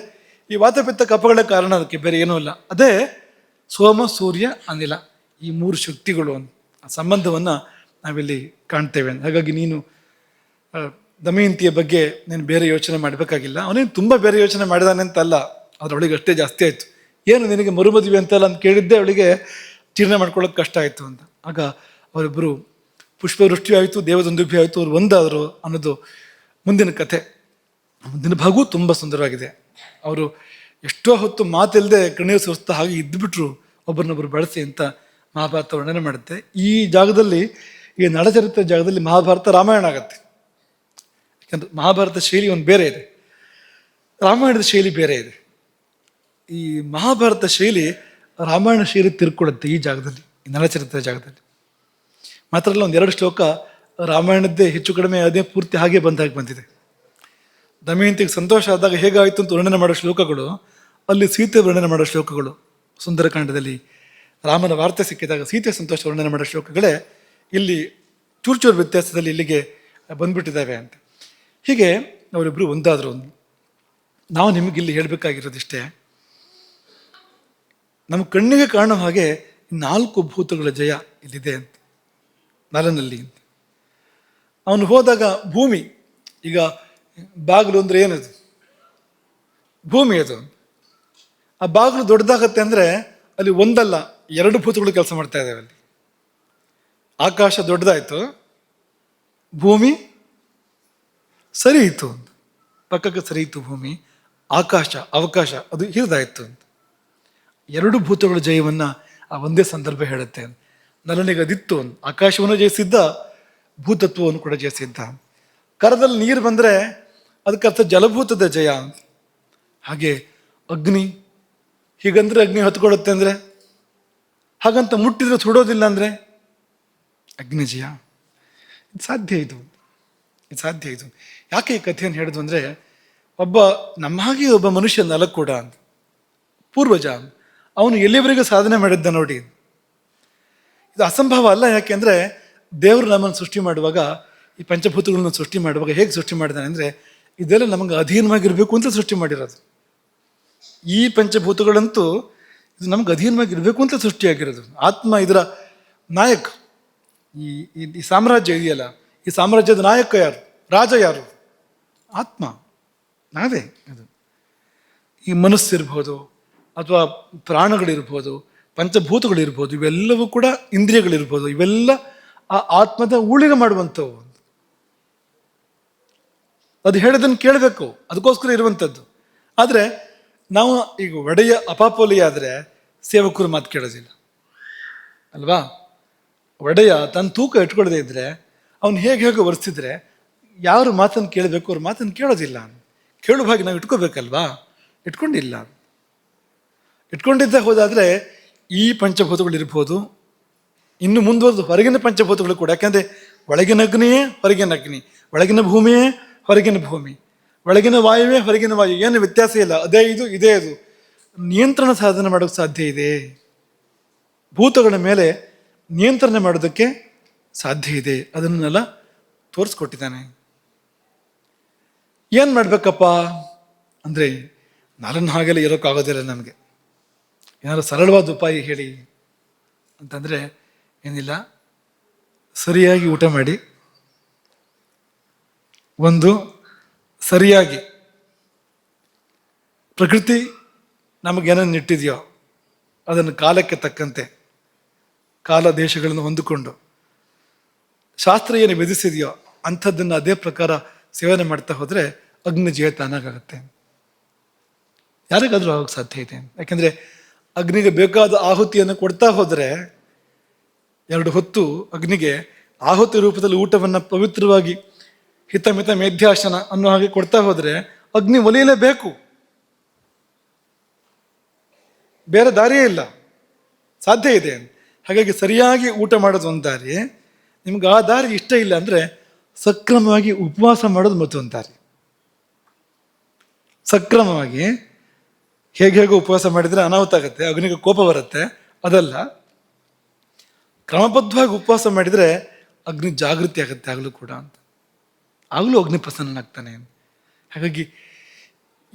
ಈ ವಾತಪಿತ್ತ ಕಫಗಳೇ ಕಾರಣ, ಅದಕ್ಕೆ ಬೇರೆ ಏನೂ ಇಲ್ಲ. ಅದೇ ಸೋಮ ಸೂರ್ಯ ಅನಿಲ, ಈ ಮೂರು ಶಕ್ತಿಗಳು ಆ ಸಂಬಂಧವನ್ನು ನಾವಿಲ್ಲಿ ಕಾಣ್ತೇವೆ. ಹಾಗಾಗಿ ನೀನು ದಮಯಂತಿಯ ಬಗ್ಗೆ ನೀನು ಬೇರೆ ಯೋಚನೆ ಮಾಡಬೇಕಾಗಿಲ್ಲ. ಅವನೇನು ತುಂಬ ಬೇರೆ ಯೋಚನೆ ಮಾಡಿದಾನೆ ಅಂತಲ್ಲ, ಅದರೊಳಗೆ ಅಷ್ಟೇ ಜಾಸ್ತಿ ಆಯಿತು. ಏನು ನಿನಗೆ ಮರುಮದುವೆ ಅಂತಲ್ಲ ಅಂತ ಕೇಳಿದ್ದೆ ಅವಳಿಗೆ ಜೀರ್ಣ ಮಾಡ್ಕೊಳ್ಳೋಕೆ ಕಷ್ಟ ಆಯಿತು ಅಂತ. ಆಗ ಅವರಿಬ್ಬರು ಪುಷ್ಪವೃಷ್ಟಿ ಆಯಿತು, ದೇವದಂದುಭಿ ಆಯಿತು, ಅವ್ರು ಒಂದಾದರು ಅನ್ನೋದು ಮುಂದಿನ ಕಥೆ. ಮುಂದಿನ ಭಾಗವೂ ತುಂಬ ಸುಂದರವಾಗಿದೆ. ಅವರು ಎಷ್ಟೋ ಹೊತ್ತು ಮಾತಿಲ್ಲದೆ ಕಣ್ಣೀರು ಸುರಿಸ್ತಾ ಹಾಗೆ ಇದ್ದುಬಿಟ್ರು ಒಬ್ಬರನ್ನೊಬ್ಬರು ಬಳಸಿ ಅಂತ ಮಹಾಭಾರತ ವರ್ಣನೆ ಮಾಡುತ್ತೆ. ಈ ಜಾಗದಲ್ಲಿ, ಈ ನಳಚರಿತ್ರೆ ಜಾಗದಲ್ಲಿ ಮಹಾಭಾರತ ರಾಮಾಯಣ ಆಗತ್ತೆ. ಯಾಕಂದ್ರೆ ಮಹಾಭಾರತ ಶೈಲಿ ಒಂದು ಬೇರೆ ಇದೆ, ರಾಮಾಯಣದ ಶೈಲಿ ಬೇರೆ ಇದೆ. ಈ ಮಹಾಭಾರತ ಶೈಲಿ ರಾಮಾಯಣ ಶೈಲಿ ತಿರ್ಕೊಡುತ್ತೆ ಈ ಜಾಗದಲ್ಲಿ, ಈ ನಳಚರಿತ್ರೆ ಜಾಗದಲ್ಲಿ. ಮಾತ್ರ ಅಲ್ಲ, ಒಂದೆರಡು ಶ್ಲೋಕ ರಾಮಾಯಣದ್ದೇ ಹೆಚ್ಚು ಕಡಿಮೆ ಅದೇ ಪೂರ್ತಿ ಹಾಗೆ ಬಂದಿದೆ. ದಮಯಂತಿಗೆ ಸಂತೋಷ ಆದಾಗ ಹೇಗಾಯಿತು ಅಂತ ವರ್ಣನೆ ಮಾಡೋ ಶ್ಲೋಕಗಳು, ಅಲ್ಲಿ ಸೀತೆ ವರ್ಣನೆ ಮಾಡೋ ಶ್ಲೋಕಗಳು, ಸುಂದರಕಾಂಡದಲ್ಲಿ ರಾಮನ ವಾರ್ತೆ ಸಿಕ್ಕಿದಾಗ ಸೀತೆ ಸಂತೋಷ ವರ್ಣನೆ ಮಾಡೋ ಶ್ಲೋಕಗಳೇ ಇಲ್ಲಿ ಚೂರು ವ್ಯತ್ಯಾಸದಲ್ಲಿ ಇಲ್ಲಿಗೆ ಬಂದ್ಬಿಟ್ಟಿದ್ದಾವೆ ಅಂತ. ಹೀಗೆ ಅವರಿಬ್ಬರು ಒಂದಾದರು. ನಾವು ನಿಮಗಿಲ್ಲಿ ಹೇಳಬೇಕಾಗಿರೋದಿಷ್ಟೇ, ನಮ್ಮ ಕಣ್ಣಿಗೆ ಕಾಣೋ ಹಾಗೆ 4 ಭೂತಗಳ ಜಯ ಇಲ್ಲಿದೆ ಅಂತ, ನಲನಲ್ಲಿ ಅಂತ. ಅವನು ಹೋದಾಗ ಭೂಮಿ, ಈಗ ಬಾಗಿಲು ಅಂದರೆ ಏನದು? ಭೂಮಿ ಅದು. ಆ ಬಾಗಿಲು ದೊಡ್ಡದಾಗತ್ತೆ ಅಂದರೆ ಅಲ್ಲಿ ಒಂದಲ್ಲ 2 ಭೂತಗಳು ಕೆಲಸ ಮಾಡ್ತಾ ಇದ್ದಾವೆ ಅಲ್ಲಿ. ಆಕಾಶ ದೊಡ್ಡದಾಯಿತು, ಭೂಮಿ ಸರಿಯಿತು, ಪಕ್ಕಕ್ಕೆ ಸರಿಯಿತು ಭೂಮಿ, ಆಕಾಶ ಅವಕಾಶ ಅದು ಹಿರಿದಾಯಿತು ಅಂತ. 2 ಭೂತಗಳ ಜಯವನ್ನು ಆ ಒಂದೇ ಸಂದರ್ಭ ಹೇಳುತ್ತೆ. ನಲನಿಗೆ ಅದಿತ್ತು, ಆಕಾಶವನ್ನು ಜಯಿಸಿದ್ದ, ಭೂತತ್ವವನ್ನು ಕೂಡ ಜಯಿಸಿದ್ದ. ಕರದಲ್ಲಿ ನೀರು ಬಂದರೆ ಅದಕ್ಕೆ ಅರ್ಥ ಜಲಭೂತದ ಜಯ. ಹಾಗೆ ಅಗ್ನಿ, ಹೀಗಂದ್ರೆ ಅಗ್ನಿ ಹೊತ್ಕೊಳ್ಳುತ್ತೆ ಅಂದರೆ, ಹಾಗಂತ ಮುಟ್ಟಿದ್ರೆ ಸುಡೋದಿಲ್ಲ ಅಂದರೆ ಅಗ್ನಿ ಜಯ. ಇದು ಸಾಧ್ಯ, ಇದು ಸಾಧ್ಯ. ಇದು ಯಾಕೆ ಈ ಕಥೆಯನ್ನು ಹೇಳಿದ್ವು ಅಂದರೆ, ನಮ್ಮ ಹಾಗೆ ಒಬ್ಬ ಮನುಷ್ಯ ನಲಕೂಡ ಅಂತ, ಪೂರ್ವಜ, ಅವನು ಎಲ್ಲಿವರೆಗೂ ಸಾಧನೆ ಮಾಡಿದ್ದ ನೋಡಿ. ಇದು ಅಸಂಭವ ಅಲ್ಲ. ಯಾಕೆಂದರೆ ದೇವರು ನಮ್ಮನ್ನು ಸೃಷ್ಟಿ ಮಾಡುವಾಗ, ಈ ಪಂಚಭೂತಗಳನ್ನು ಸೃಷ್ಟಿ ಮಾಡುವಾಗ ಹೇಗೆ ಸೃಷ್ಟಿ ಮಾಡಿದಾನೆ ಅಂದರೆ, ಇದೆಲ್ಲ ನಮಗೆ ಅಧೀನವಾಗಿರಬೇಕು ಅಂತ ಸೃಷ್ಟಿ ಮಾಡಿರೋದು. ಈ ಪಂಚಭೂತಗಳಂತೂ ಇದು ನಮ್ಗೆ ಅಧೀನವಾಗಿರಬೇಕು ಅಂತ ಸೃಷ್ಟಿಯಾಗಿರೋದು. ಆತ್ಮ ಇದರ ನಾಯಕ. ಈ ಸಾಮ್ರಾಜ್ಯ ಇದೆಯಲ್ಲ, ಈ ಸಾಮ್ರಾಜ್ಯದ ನಾಯಕ ಯಾರು? ರಾಜ ಯಾರು? ಆತ್ಮ, ನಾವೇ. ಅದು ಈ ಮನಸ್ಸಿರ್ಬೋದು, ಅಥವಾ ಪ್ರಾಣಗಳಿರ್ಬೋದು, ಪಂಚಭೂತಗಳಿರ್ಬೋದು, ಇವೆಲ್ಲವೂ ಕೂಡ ಇಂದ್ರಿಯಗಳಿರ್ಬೋದು, ಇವೆಲ್ಲ ಆ ಆತ್ಮದ ಊಳಿಗೆ ಮಾಡುವಂಥವು. ಅದು ಹೇಳೋದನ್ನು ಕೇಳಬೇಕು, ಅದಕ್ಕೋಸ್ಕರ ಇರುವಂಥದ್ದು. ಆದರೆ ನಾವು ಈಗ ಒಡೆಯ ಅಪಾಪೋಲಿ ಆದರೆ ಸೇವಕರು ಮಾತು ಕೇಳೋದಿಲ್ಲ ಅಲ್ವಾ? ಒಡೆಯ ತನ್ನ ತೂಕ ಇಟ್ಕೊಳ್ಳದೆ ಇದ್ದರೆ, ಅವನು ಹೇಗೆ ವರ್ತಿಸಿದ್ರೆ ಯಾರು ಮಾತನ್ನು ಕೇಳಬೇಕು, ಅವ್ರ ಮಾತನ್ನು ಕೇಳೋದಿಲ್ಲ. ಕೇಳುವ ಹಾಗೆ ನಾವು ಇಟ್ಕೋಬೇಕಲ್ವಾ? ಇಟ್ಕೊಂಡಿಲ್ಲ. ಇಟ್ಕೊಂಡಿದ್ದ ಹೋದಾದರೆ ಈ ಪಂಚಭೂತಗಳಿರ್ಬೋದು, ಇನ್ನು ಮುಂದುವರೆದು ಹೊರಗಿನ ಪಂಚಭೂತಗಳು ಕೂಡ. ಯಾಕೆಂದರೆ ಒಳಗಿನ ಅಗ್ನಿಯೇ ಹೊರಗಿನ ಅಗ್ನಿ, ಒಳಗಿನ ಭೂಮಿಯೇ ಹೊರಗಿನ ಭೂಮಿ, ಒಳಗಿನ ವಾಯುವೇ ಹೊರಗಿನ ವಾಯು, ಏನು ವ್ಯತ್ಯಾಸ ಇಲ್ಲ. ಅದೇ ಇದು, ಇದೇ ಅದು. ನಿಯಂತ್ರಣ ಸಾಧನೆ ಮಾಡೋಕ್ಕೆ ಸಾಧ್ಯ ಇದೆ. ಭೂತಗಳ ಮೇಲೆ ನಿಯಂತ್ರಣ ಮಾಡೋದಕ್ಕೆ ಸಾಧ್ಯ ಇದೆ. ಅದನ್ನೆಲ್ಲ ತೋರಿಸ್ಕೊಟ್ಟಿದ್ದಾನೆ. ಏನು ಮಾಡಬೇಕಪ್ಪ ಅಂದರೆ, ನಲನ ಹಾಗೆಲ್ಲ ಇರೋಕ್ಕಾಗೋದಿಲ್ಲ ನಮಗೆ. ಏನಾದ್ರು ಸರಳವಾದ ಉಪಾಯ ಹೇಳಿ ಅಂತಂದರೆ ಏನಿಲ್ಲ, ಸರಿಯಾಗಿ ಊಟ ಮಾಡಿ, ಒಂದು ಸರಿಯಾಗಿ ಪ್ರಕೃತಿ ನಮಗೇನನ್ನು ಇಟ್ಟಿದೆಯೋ ಅದನ್ನು ಕಾಲಕ್ಕೆ ತಕ್ಕಂತೆ, ಕಾಲ ದೇಶಗಳನ್ನು ಹೊಂದಿಕೊಂಡು, ಶಾಸ್ತ್ರ ಏನು ವಿಧಿಸಿದೆಯೋ ಅಂಥದ್ದನ್ನು ಅದೇ ಪ್ರಕಾರ ಸೇವನೆ ಮಾಡ್ತಾ ಹೋದರೆ ಅಗ್ನಿ ಜಯ ತಾನಾಗತ್ತೆ. ಯಾರಿಗಾದರೂ ಆಗೋಕ್ಕೆ ಸಾಧ್ಯ ಇದೆ. ಯಾಕೆಂದರೆ ಅಗ್ನಿಗೆ ಬೇಕಾದ ಆಹುತಿಯನ್ನು ಕೊಡ್ತಾ ಹೋದರೆ, 2 ಹೊತ್ತು ಅಗ್ನಿಗೆ ಆಹುತಿ ರೂಪದಲ್ಲಿ ಊಟವನ್ನು ಪವಿತ್ರವಾಗಿ ಹಿತಮಿತ ಮೇಧ್ಯಾಶನ ಅನ್ನೋ ಹಾಗೆ ಕೊಡ್ತಾ ಹೋದರೆ ಅಗ್ನಿ ಒಲಿಯಲೇಬೇಕು, ಬೇರೆ ದಾರಿಯೇ ಇಲ್ಲ, ಸಾಧ್ಯ ಇದೆ. ಹಾಗಾಗಿ ಸರಿಯಾಗಿ ಊಟ ಮಾಡೋದು ಒಂದು ದಾರಿ. ನಿಮ್ಗೆ ಆ ದಾರಿ ಇಷ್ಟ ಇಲ್ಲ ಅಂದರೆ ಸಕ್ರಮವಾಗಿ ಉಪವಾಸ ಮಾಡೋದು ಮತ್ತೊಂದು ದಾರಿ. ಸಕ್ರಮವಾಗಿ ಹೇಗೆ ಉಪವಾಸ ಮಾಡಿದರೆ ಅನಾಹುತ ಆಗುತ್ತೆ, ಅಗ್ನಿಗೆ ಕೋಪ ಬರುತ್ತೆ, ಅದಲ್ಲ. ಕ್ರಮಬದ್ಧವಾಗಿ ಉಪವಾಸ ಮಾಡಿದರೆ ಅಗ್ನಿ ಜಾಗೃತಿ ಆಗುತ್ತೆ ಆಗಲೂ ಕೂಡ ಅಂತ, ಆಗಲೂ ಅಗ್ನಿ ಪ್ರಸನ್ನನಾಗ್ತಾನೆ. ಹಾಗಾಗಿ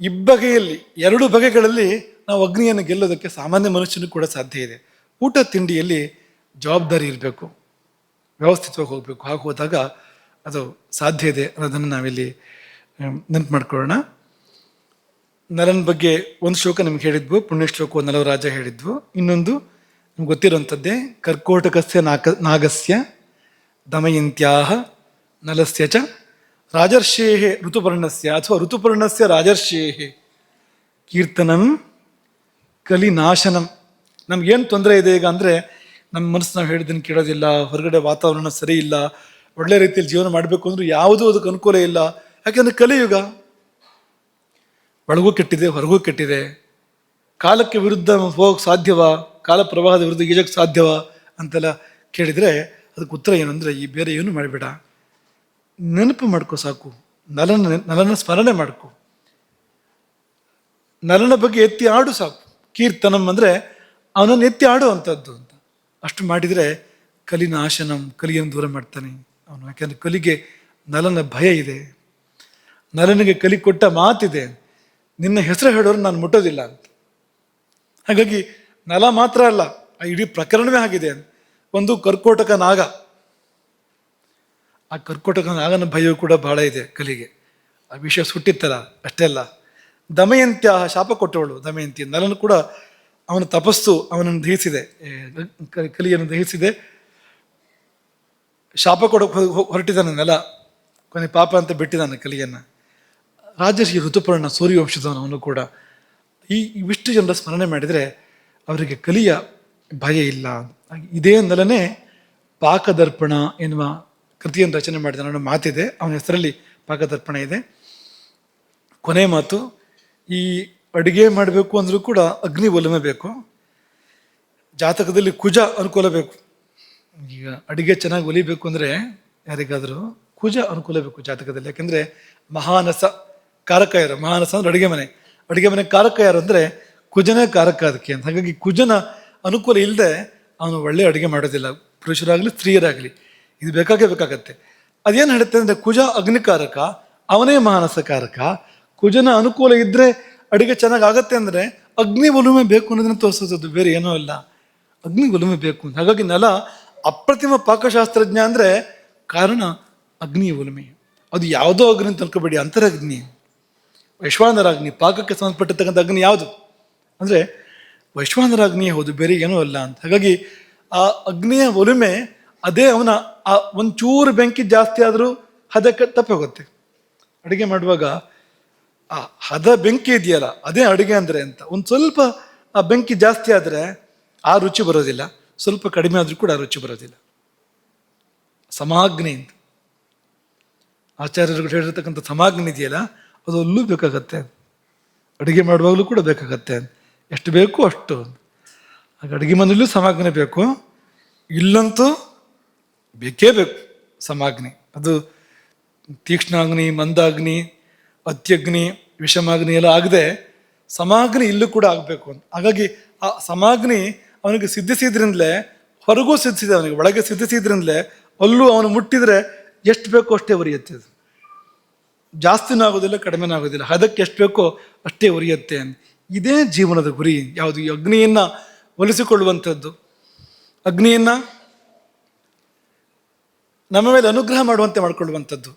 ಇಬ್ಬಗೆಯಲ್ಲಿ, ಎರಡು ಬಗೆಗಳಲ್ಲಿ ನಾವು ಅಗ್ನಿಯನ್ನು ಗೆಲ್ಲೋದಕ್ಕೆ ಸಾಮಾನ್ಯ ಮನುಷ್ಯನಿಗೂ ಕೂಡ ಸಾಧ್ಯ ಇದೆ. ಊಟ ತಿಂಡಿಯಲ್ಲಿ ಜವಾಬ್ದಾರಿ ಇರಬೇಕು, ವ್ಯವಸ್ಥಿತವಾಗಿ ಹೋಗಬೇಕು. ಹಾಗೆ ಹೋದಾಗ ಅದು ಸಾಧ್ಯ ಇದೆ ಅನ್ನೋದನ್ನು ನಾವಿಲ್ಲಿ ನೆನಪು ಮಾಡ್ಕೊಳ್ಳೋಣ. ನಲನ ಬಗ್ಗೆ ಒಂದು ಶ್ಲೋಕ ನಿಮ್ಗೆ ಹೇಳಿದ್ವು, ಪುಣ್ಯ ಶ್ಲೋಕ ನಲವರಾಜ ಹೇಳಿದ್ವು. ಇನ್ನೊಂದು ನಿಮ್ಗೆ ಗೊತ್ತಿರುವಂಥದ್ದೇ, ಕರ್ಕೋಟಕಸ್ಯ ನಾಗಸ್ಯ ದಮಯಂತ್ಯಾಹ ನಲಸ್ಯ ಚ ರಾಜರ್ಷೇಹೆ ಋತುಪರ್ಣಸ್ಯ ಅಥವಾ ಋತುಪರ್ಣಸ್ಯ ರಾಜರ್ಷೇಹೆ ಕೀರ್ತನಂ ಕಲಿನಾಶನಂ. ನಮ್ಗೇನು ತೊಂದರೆ ಇದೆ ಈಗ ಅಂದರೆ, ನಮ್ಮ ಮನಸ್ಸು ನಾವು ಹೇಳಿದ್ದನ್ನು ಕೇಳೋದಿಲ್ಲ, ಹೊರಗಡೆ ವಾತಾವರಣ ಸರಿ ಇಲ್ಲ, ಒಳ್ಳೆ ರೀತಿಯಲ್ಲಿ ಜೀವನ ಮಾಡಬೇಕು ಅಂದ್ರೂ ಯಾವುದೂ ಅದಕ್ಕೆ ಅನುಕೂಲ ಇಲ್ಲ. ಯಾಕೆಂದರೆ ಕಲಿಯುಗ, ಒಳಗೂ ಕೆಟ್ಟಿದೆ ಹೊರಗೂ ಕೆಟ್ಟಿದೆ. ಕಾಲಕ್ಕೆ ವಿರುದ್ಧ ಹೋಗಕ್ಕೆ ಸಾಧ್ಯವಾ, ಕಾಲ ಪ್ರವಾಹದ ವಿರುದ್ಧ ಈಜಕ್ಕೆ ಸಾಧ್ಯವಾ ಅಂತೆಲ್ಲ ಕೇಳಿದರೆ ಅದಕ್ಕೆ ಉತ್ತರ ಏನು ಅಂದರೆ, ಈ ಬೇರೆ ಏನು ಮಾಡಬೇಡ, ನೆನಪು ಮಾಡ್ಕೋ ಸಾಕು, ನಲನ ಸ್ಮರಣೆ ಮಾಡ್ಕೊ, ನಲನ ಬಗ್ಗೆ ಎತ್ತಿ ಆಡು ಸಾಕು. ಕೀರ್ತನಂ ಅಂದರೆ ಅವನನ್ನು ಎತ್ತಿ ಆಡು ಅಂಥದ್ದು ಅಂತ. ಅಷ್ಟು ಮಾಡಿದರೆ ಕಲಿನಾಶನಂ, ಕಲಿಯನ್ನು ದೂರ ಮಾಡ್ತಾನೆ ಅವನು. ಯಾಕೆಂದರೆ ಕಲಿಗೆ ನಲನ ಭಯ ಇದೆ, ನಲನಿಗೆ ಕಲಿ ಕೊಟ್ಟ ಮಾತಿದೆ, ನಿನ್ನ ಹೆಸರು ಹೇಳೋರು ನಾನು ಮುಟ್ಟೋದಿಲ್ಲ ಅಂತ. ಹಾಗಾಗಿ ನಲ ಮಾತ್ರ ಅಲ್ಲ, ಆ ಇಡೀ ಪ್ರಕರಣವೇ ಆಗಿದೆ. ಒಂದು ಕರ್ಕೋಟಕ ನಾಗ, ಆ ಕರ್ಕೋಟಕ ನಾಗನ ಭಯವೂ ಕೂಡ ಬಹಳ ಇದೆ ಕಲಿಗೆ. ಆ ವಿಷಯ ಸುಟ್ಟಿತ್ತಲ್ಲ ಅಷ್ಟೇ ಅಲ್ಲ, ದಮಯಂತ್ಯ ಶಾಪ ಕೊಟ್ಟವಳು ದಮಯಂತಿ. ನಲನು ಕೂಡ ಅವನ ತಪಸ್ಸು ಅವನನ್ನು ದಹಿಸಿದೆ, ಕಲಿಯನ್ನು ದಹಿಸಿದೆ. ಶಾಪ ಕೊಡೋಕೆ ಹೊರಟಿದ್ದಾನೆ ನೆಲ, ಕೊನೆ ಪಾಪ ಅಂತ ಬಿಟ್ಟಿದ್ದಾನೆ ಕಲಿಯನ್ನು. ರಾಜರ್ಷಿ ಋತುಪರ್ಣ ಸೂರ್ಯವಂಶದವನು ಅವನು ಕೂಡ. ಇವಿಷ್ಟು ಜನರ ಸ್ಮರಣೆ ಮಾಡಿದರೆ ಅವರಿಗೆ ಕಲಿಯ ಭಯ ಇಲ್ಲ. ಇದೇ ನಲನೇ ಪಾಕದರ್ಪಣ ಎನ್ನುವ ಕೃತಿಯನ್ನು ರಚನೆ ಮಾಡಿದ ನನ್ನ ಮಾತಿದೆ, ಅವನ ಹೆಸರಲ್ಲಿ ಪಾಕದರ್ಪಣ ಇದೆ. ಕೊನೆ ಮಾತು, ಈ ಅಡುಗೆ ಮಾಡಬೇಕು ಅಂದರೂ ಕೂಡ ಅಗ್ನಿ ಒಲುಮೆ ಬೇಕು, ಜಾತಕದಲ್ಲಿ ಕುಜ ಅನುಕೂಲ ಬೇಕು. ಈಗ ಅಡುಗೆ ಚೆನ್ನಾಗಿ ಒಲಿಬೇಕು ಅಂದರೆ ಯಾರಿಗಾದರೂ ಕುಜ ಅನುಕೂಲ ಬೇಕು ಜಾತಕದಲ್ಲಿ. ಯಾಕೆಂದರೆ ಮಹಾನಸ ಕಾರಕ ಯಾರು? ಮಹಾನಸ ಅಂದ್ರೆ ಅಡುಗೆ ಮನೆ ಕಾರಕ ಯಾರು ಅಂದರೆ ಕುಜನೇ ಕಾರಕ ಅದಕ್ಕೆ ಅಂತ. ಹಾಗಾಗಿ ಕುಜನ ಅನುಕೂಲ ಇಲ್ಲದೆ ಅವನು ಒಳ್ಳೆ ಅಡುಗೆ ಮಾಡೋದಿಲ್ಲ, ಪುರುಷರಾಗಲಿ ಸ್ತ್ರೀಯರಾಗಲಿ. ಇದು ಬೇಕಾಗತ್ತೆ. ಅದೇನು ಹೇಳುತ್ತೆ ಅಂದರೆ, ಕುಜ ಅಗ್ನಿಕಾರಕ, ಅವನೇ ಮಾನಸ ಕಾರಕ. ಕುಜನ ಅನುಕೂಲ ಇದ್ದರೆ ಅಡುಗೆ ಚೆನ್ನಾಗಿ ಆಗತ್ತೆ ಅಂದರೆ ಅಗ್ನಿ ಒಲುಮೆ ಬೇಕು ಅನ್ನೋದನ್ನ ತೋರಿಸೋದು, ಬೇರೆ ಏನೋ ಇಲ್ಲ, ಅಗ್ನಿ ಒಲುಮೆ ಬೇಕು. ಹಾಗಾಗಿ ನಲ ಅಪ್ರತಿಮ ಪಾಕಶಾಸ್ತ್ರಜ್ಞ ಅಂದರೆ ಕಾರಣ ಅಗ್ನಿಯ ಒಲುಮೆ. ಅದು ಯಾವುದೋ ಅಗ್ನಿ ಅಂತ ಅನ್ಕೋಬೇಡಿ, ಅಂತರಗ್ನಿ, ವೈಶ್ವಾನರಾಗ್ನಿ. ಪಾಕಕ್ಕೆ ಸಂಬಂಧಪಟ್ಟಿರ್ತಕ್ಕಂಥ ಅಗ್ನಿ ಯಾವುದು ಅಂದರೆ ವೈಶ್ವಾನರಾಗ್ನಿಯೇ ಹೌದು, ಬೇರೆ ಏನೂ ಅಲ್ಲ ಅಂತ. ಹಾಗಾಗಿ ಆ ಅಗ್ನಿಯ ಒಲುಮೆ ಅದೇ. ಅವನ ಆ ಒಂಚೂರು ಬೆಂಕಿ ಜಾಸ್ತಿ ಆದರೂ ಹದಕ್ಕೆ ತಪ್ಪೋಗುತ್ತೆ. ಅಡುಗೆ ಮಾಡುವಾಗ ಆ ಹದ ಬೆಂಕಿ ಇದೆಯಲ್ಲ, ಅದೇ ಅಡುಗೆ ಅಂದರೆ ಅಂತ. ಒಂದು ಸ್ವಲ್ಪ ಆ ಬೆಂಕಿ ಜಾಸ್ತಿ ಆದರೆ ಆ ರುಚಿ ಬರೋದಿಲ್ಲ, ಸ್ವಲ್ಪ ಕಡಿಮೆ ಆದರೂ ಕೂಡ ಆ ರುಚಿ ಬರೋದಿಲ್ಲ. ಸಮಾಗ್ನಿ ಅಂತ ಆಚಾರ್ಯರುಗಳು ಹೇಳಿರ್ತಕ್ಕಂಥ ಸಮಾಗ್ನಿ ಇದೆಯಲ್ಲ, ಅದು ಅಲ್ಲೂ ಬೇಕಾಗತ್ತೆ, ಅಡುಗೆ ಮಾಡುವಾಗಲೂ ಕೂಡ ಬೇಕಾಗತ್ತೆ. ಎಷ್ಟು ಬೇಕು ಅಷ್ಟು. ಹಾಗೆ ಅಡುಗೆ ಮನೆಯಲ್ಲೂ ಸಮಾಗ್ನಿ ಬೇಕು, ಇಲ್ಲಂತೂ ಬೇಕೇ ಬೇಕು ಸಮಾಗ್ನಿ. ಅದು ತೀಕ್ಷ್ಣಾಗ್ನಿ, ಮಂದಾಗ್ನಿ, ಅತ್ಯಗ್ನಿ, ವಿಷಮಾಗ್ನಿ ಎಲ್ಲ ಆಗದೆ ಸಮಾಗ್ನಿ ಇಲ್ಲೂ ಕೂಡ ಆಗಬೇಕು ಅಂತ. ಹಾಗಾಗಿ ಆ ಸಮಾಗ್ನಿ ಅವನಿಗೆ ಸಿದ್ಧಿಸಿದ್ರಿಂದಲೇ ಹೊರಗೂ ಸಿದ್ಧಿಸಿದೆ, ಅವನಿಗೆ ಒಳಗೆ ಸಿದ್ಧಿಸಿದ್ರಿಂದಲೇ ಅಲ್ಲೂ ಅವನು ಮುಟ್ಟಿದರೆ ಎಷ್ಟು ಬೇಕೋ ಅಷ್ಟೇ ಉರಿಯುತ್ತೆ. ಅದು ಜಾಸ್ತಿನೂ ಆಗೋದಿಲ್ಲ, ಕಡಿಮೆನೂ ಆಗೋದಿಲ್ಲ, ಅದಕ್ಕೆ ಎಷ್ಟು ಬೇಕೋ ಅಷ್ಟೇ ಉರಿಯುತ್ತೆ. ಇದೇ ಜೀವನದ ಗುರಿ. ಯಾವುದು? ಈ ಅಗ್ನಿಯನ್ನು ಒಲಿಸಿಕೊಳ್ಳುವಂಥದ್ದು, ಅಗ್ನಿಯನ್ನು ನಮ್ಮ ಮೇಲೆ ಅನುಗ್ರಹ ಮಾಡುವಂತೆ ಮಾಡಿಕೊಳ್ಳುವಂಥದ್ದು.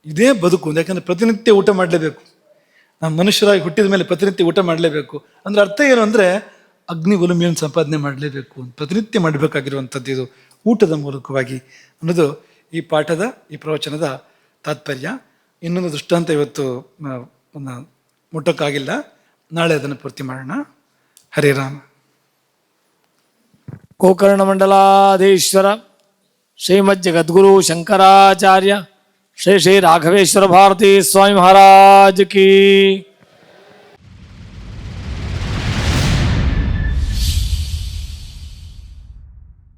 ಇದೇ ಬದುಕು. ಯಾಕಂದರೆ ಪ್ರತಿನಿತ್ಯ ಊಟ ಮಾಡಲೇಬೇಕು, ನಾವು ಮನುಷ್ಯರಾಗಿ ಹುಟ್ಟಿದ ಮೇಲೆ ಪ್ರತಿನಿತ್ಯ ಊಟ ಮಾಡಲೇಬೇಕು. ಅಂದರೆ ಅರ್ಥ ಏನು ಅಂದರೆ ಅಗ್ನಿ ಒಲುಮೆಯನ್ನು ಸಂಪಾದನೆ ಮಾಡಲೇಬೇಕು, ಪ್ರತಿನಿತ್ಯ ಮಾಡಬೇಕಾಗಿರುವಂಥದ್ದು ಇದು ಊಟದ ಮೂಲಕವಾಗಿ ಅನ್ನೋದು ಈ ಪಾಠದ, ಈ ಪ್ರವಚನದ ತಾತ್ಪರ್ಯ. ಇನ್ನೊಂದು ದೃಷ್ಟಾಂತ ಇವತ್ತು ಮುಟ್ಟಕ್ಕಾಗಿಲ್ಲ, ನಾಳೆ ಅದನ್ನು ಪೂರ್ತಿ ಮಾಡೋಣ. ಹರೇ ರಾಮ. ಗೋಕರ್ಣ ಮಂಡಲಾಧೀಶ್ವರ ಶ್ರೀಮಜ್ಜಗದ್ಗುರು ಶಂಕರಾಚಾರ್ಯ ಶ್ರೀ ಶ್ರೀ ರಾಘವೇಶ್ವರ ಭಾರತೀ ಸ್ವಾಮಿ ಮಹಾರಾಜ್ ಕಿ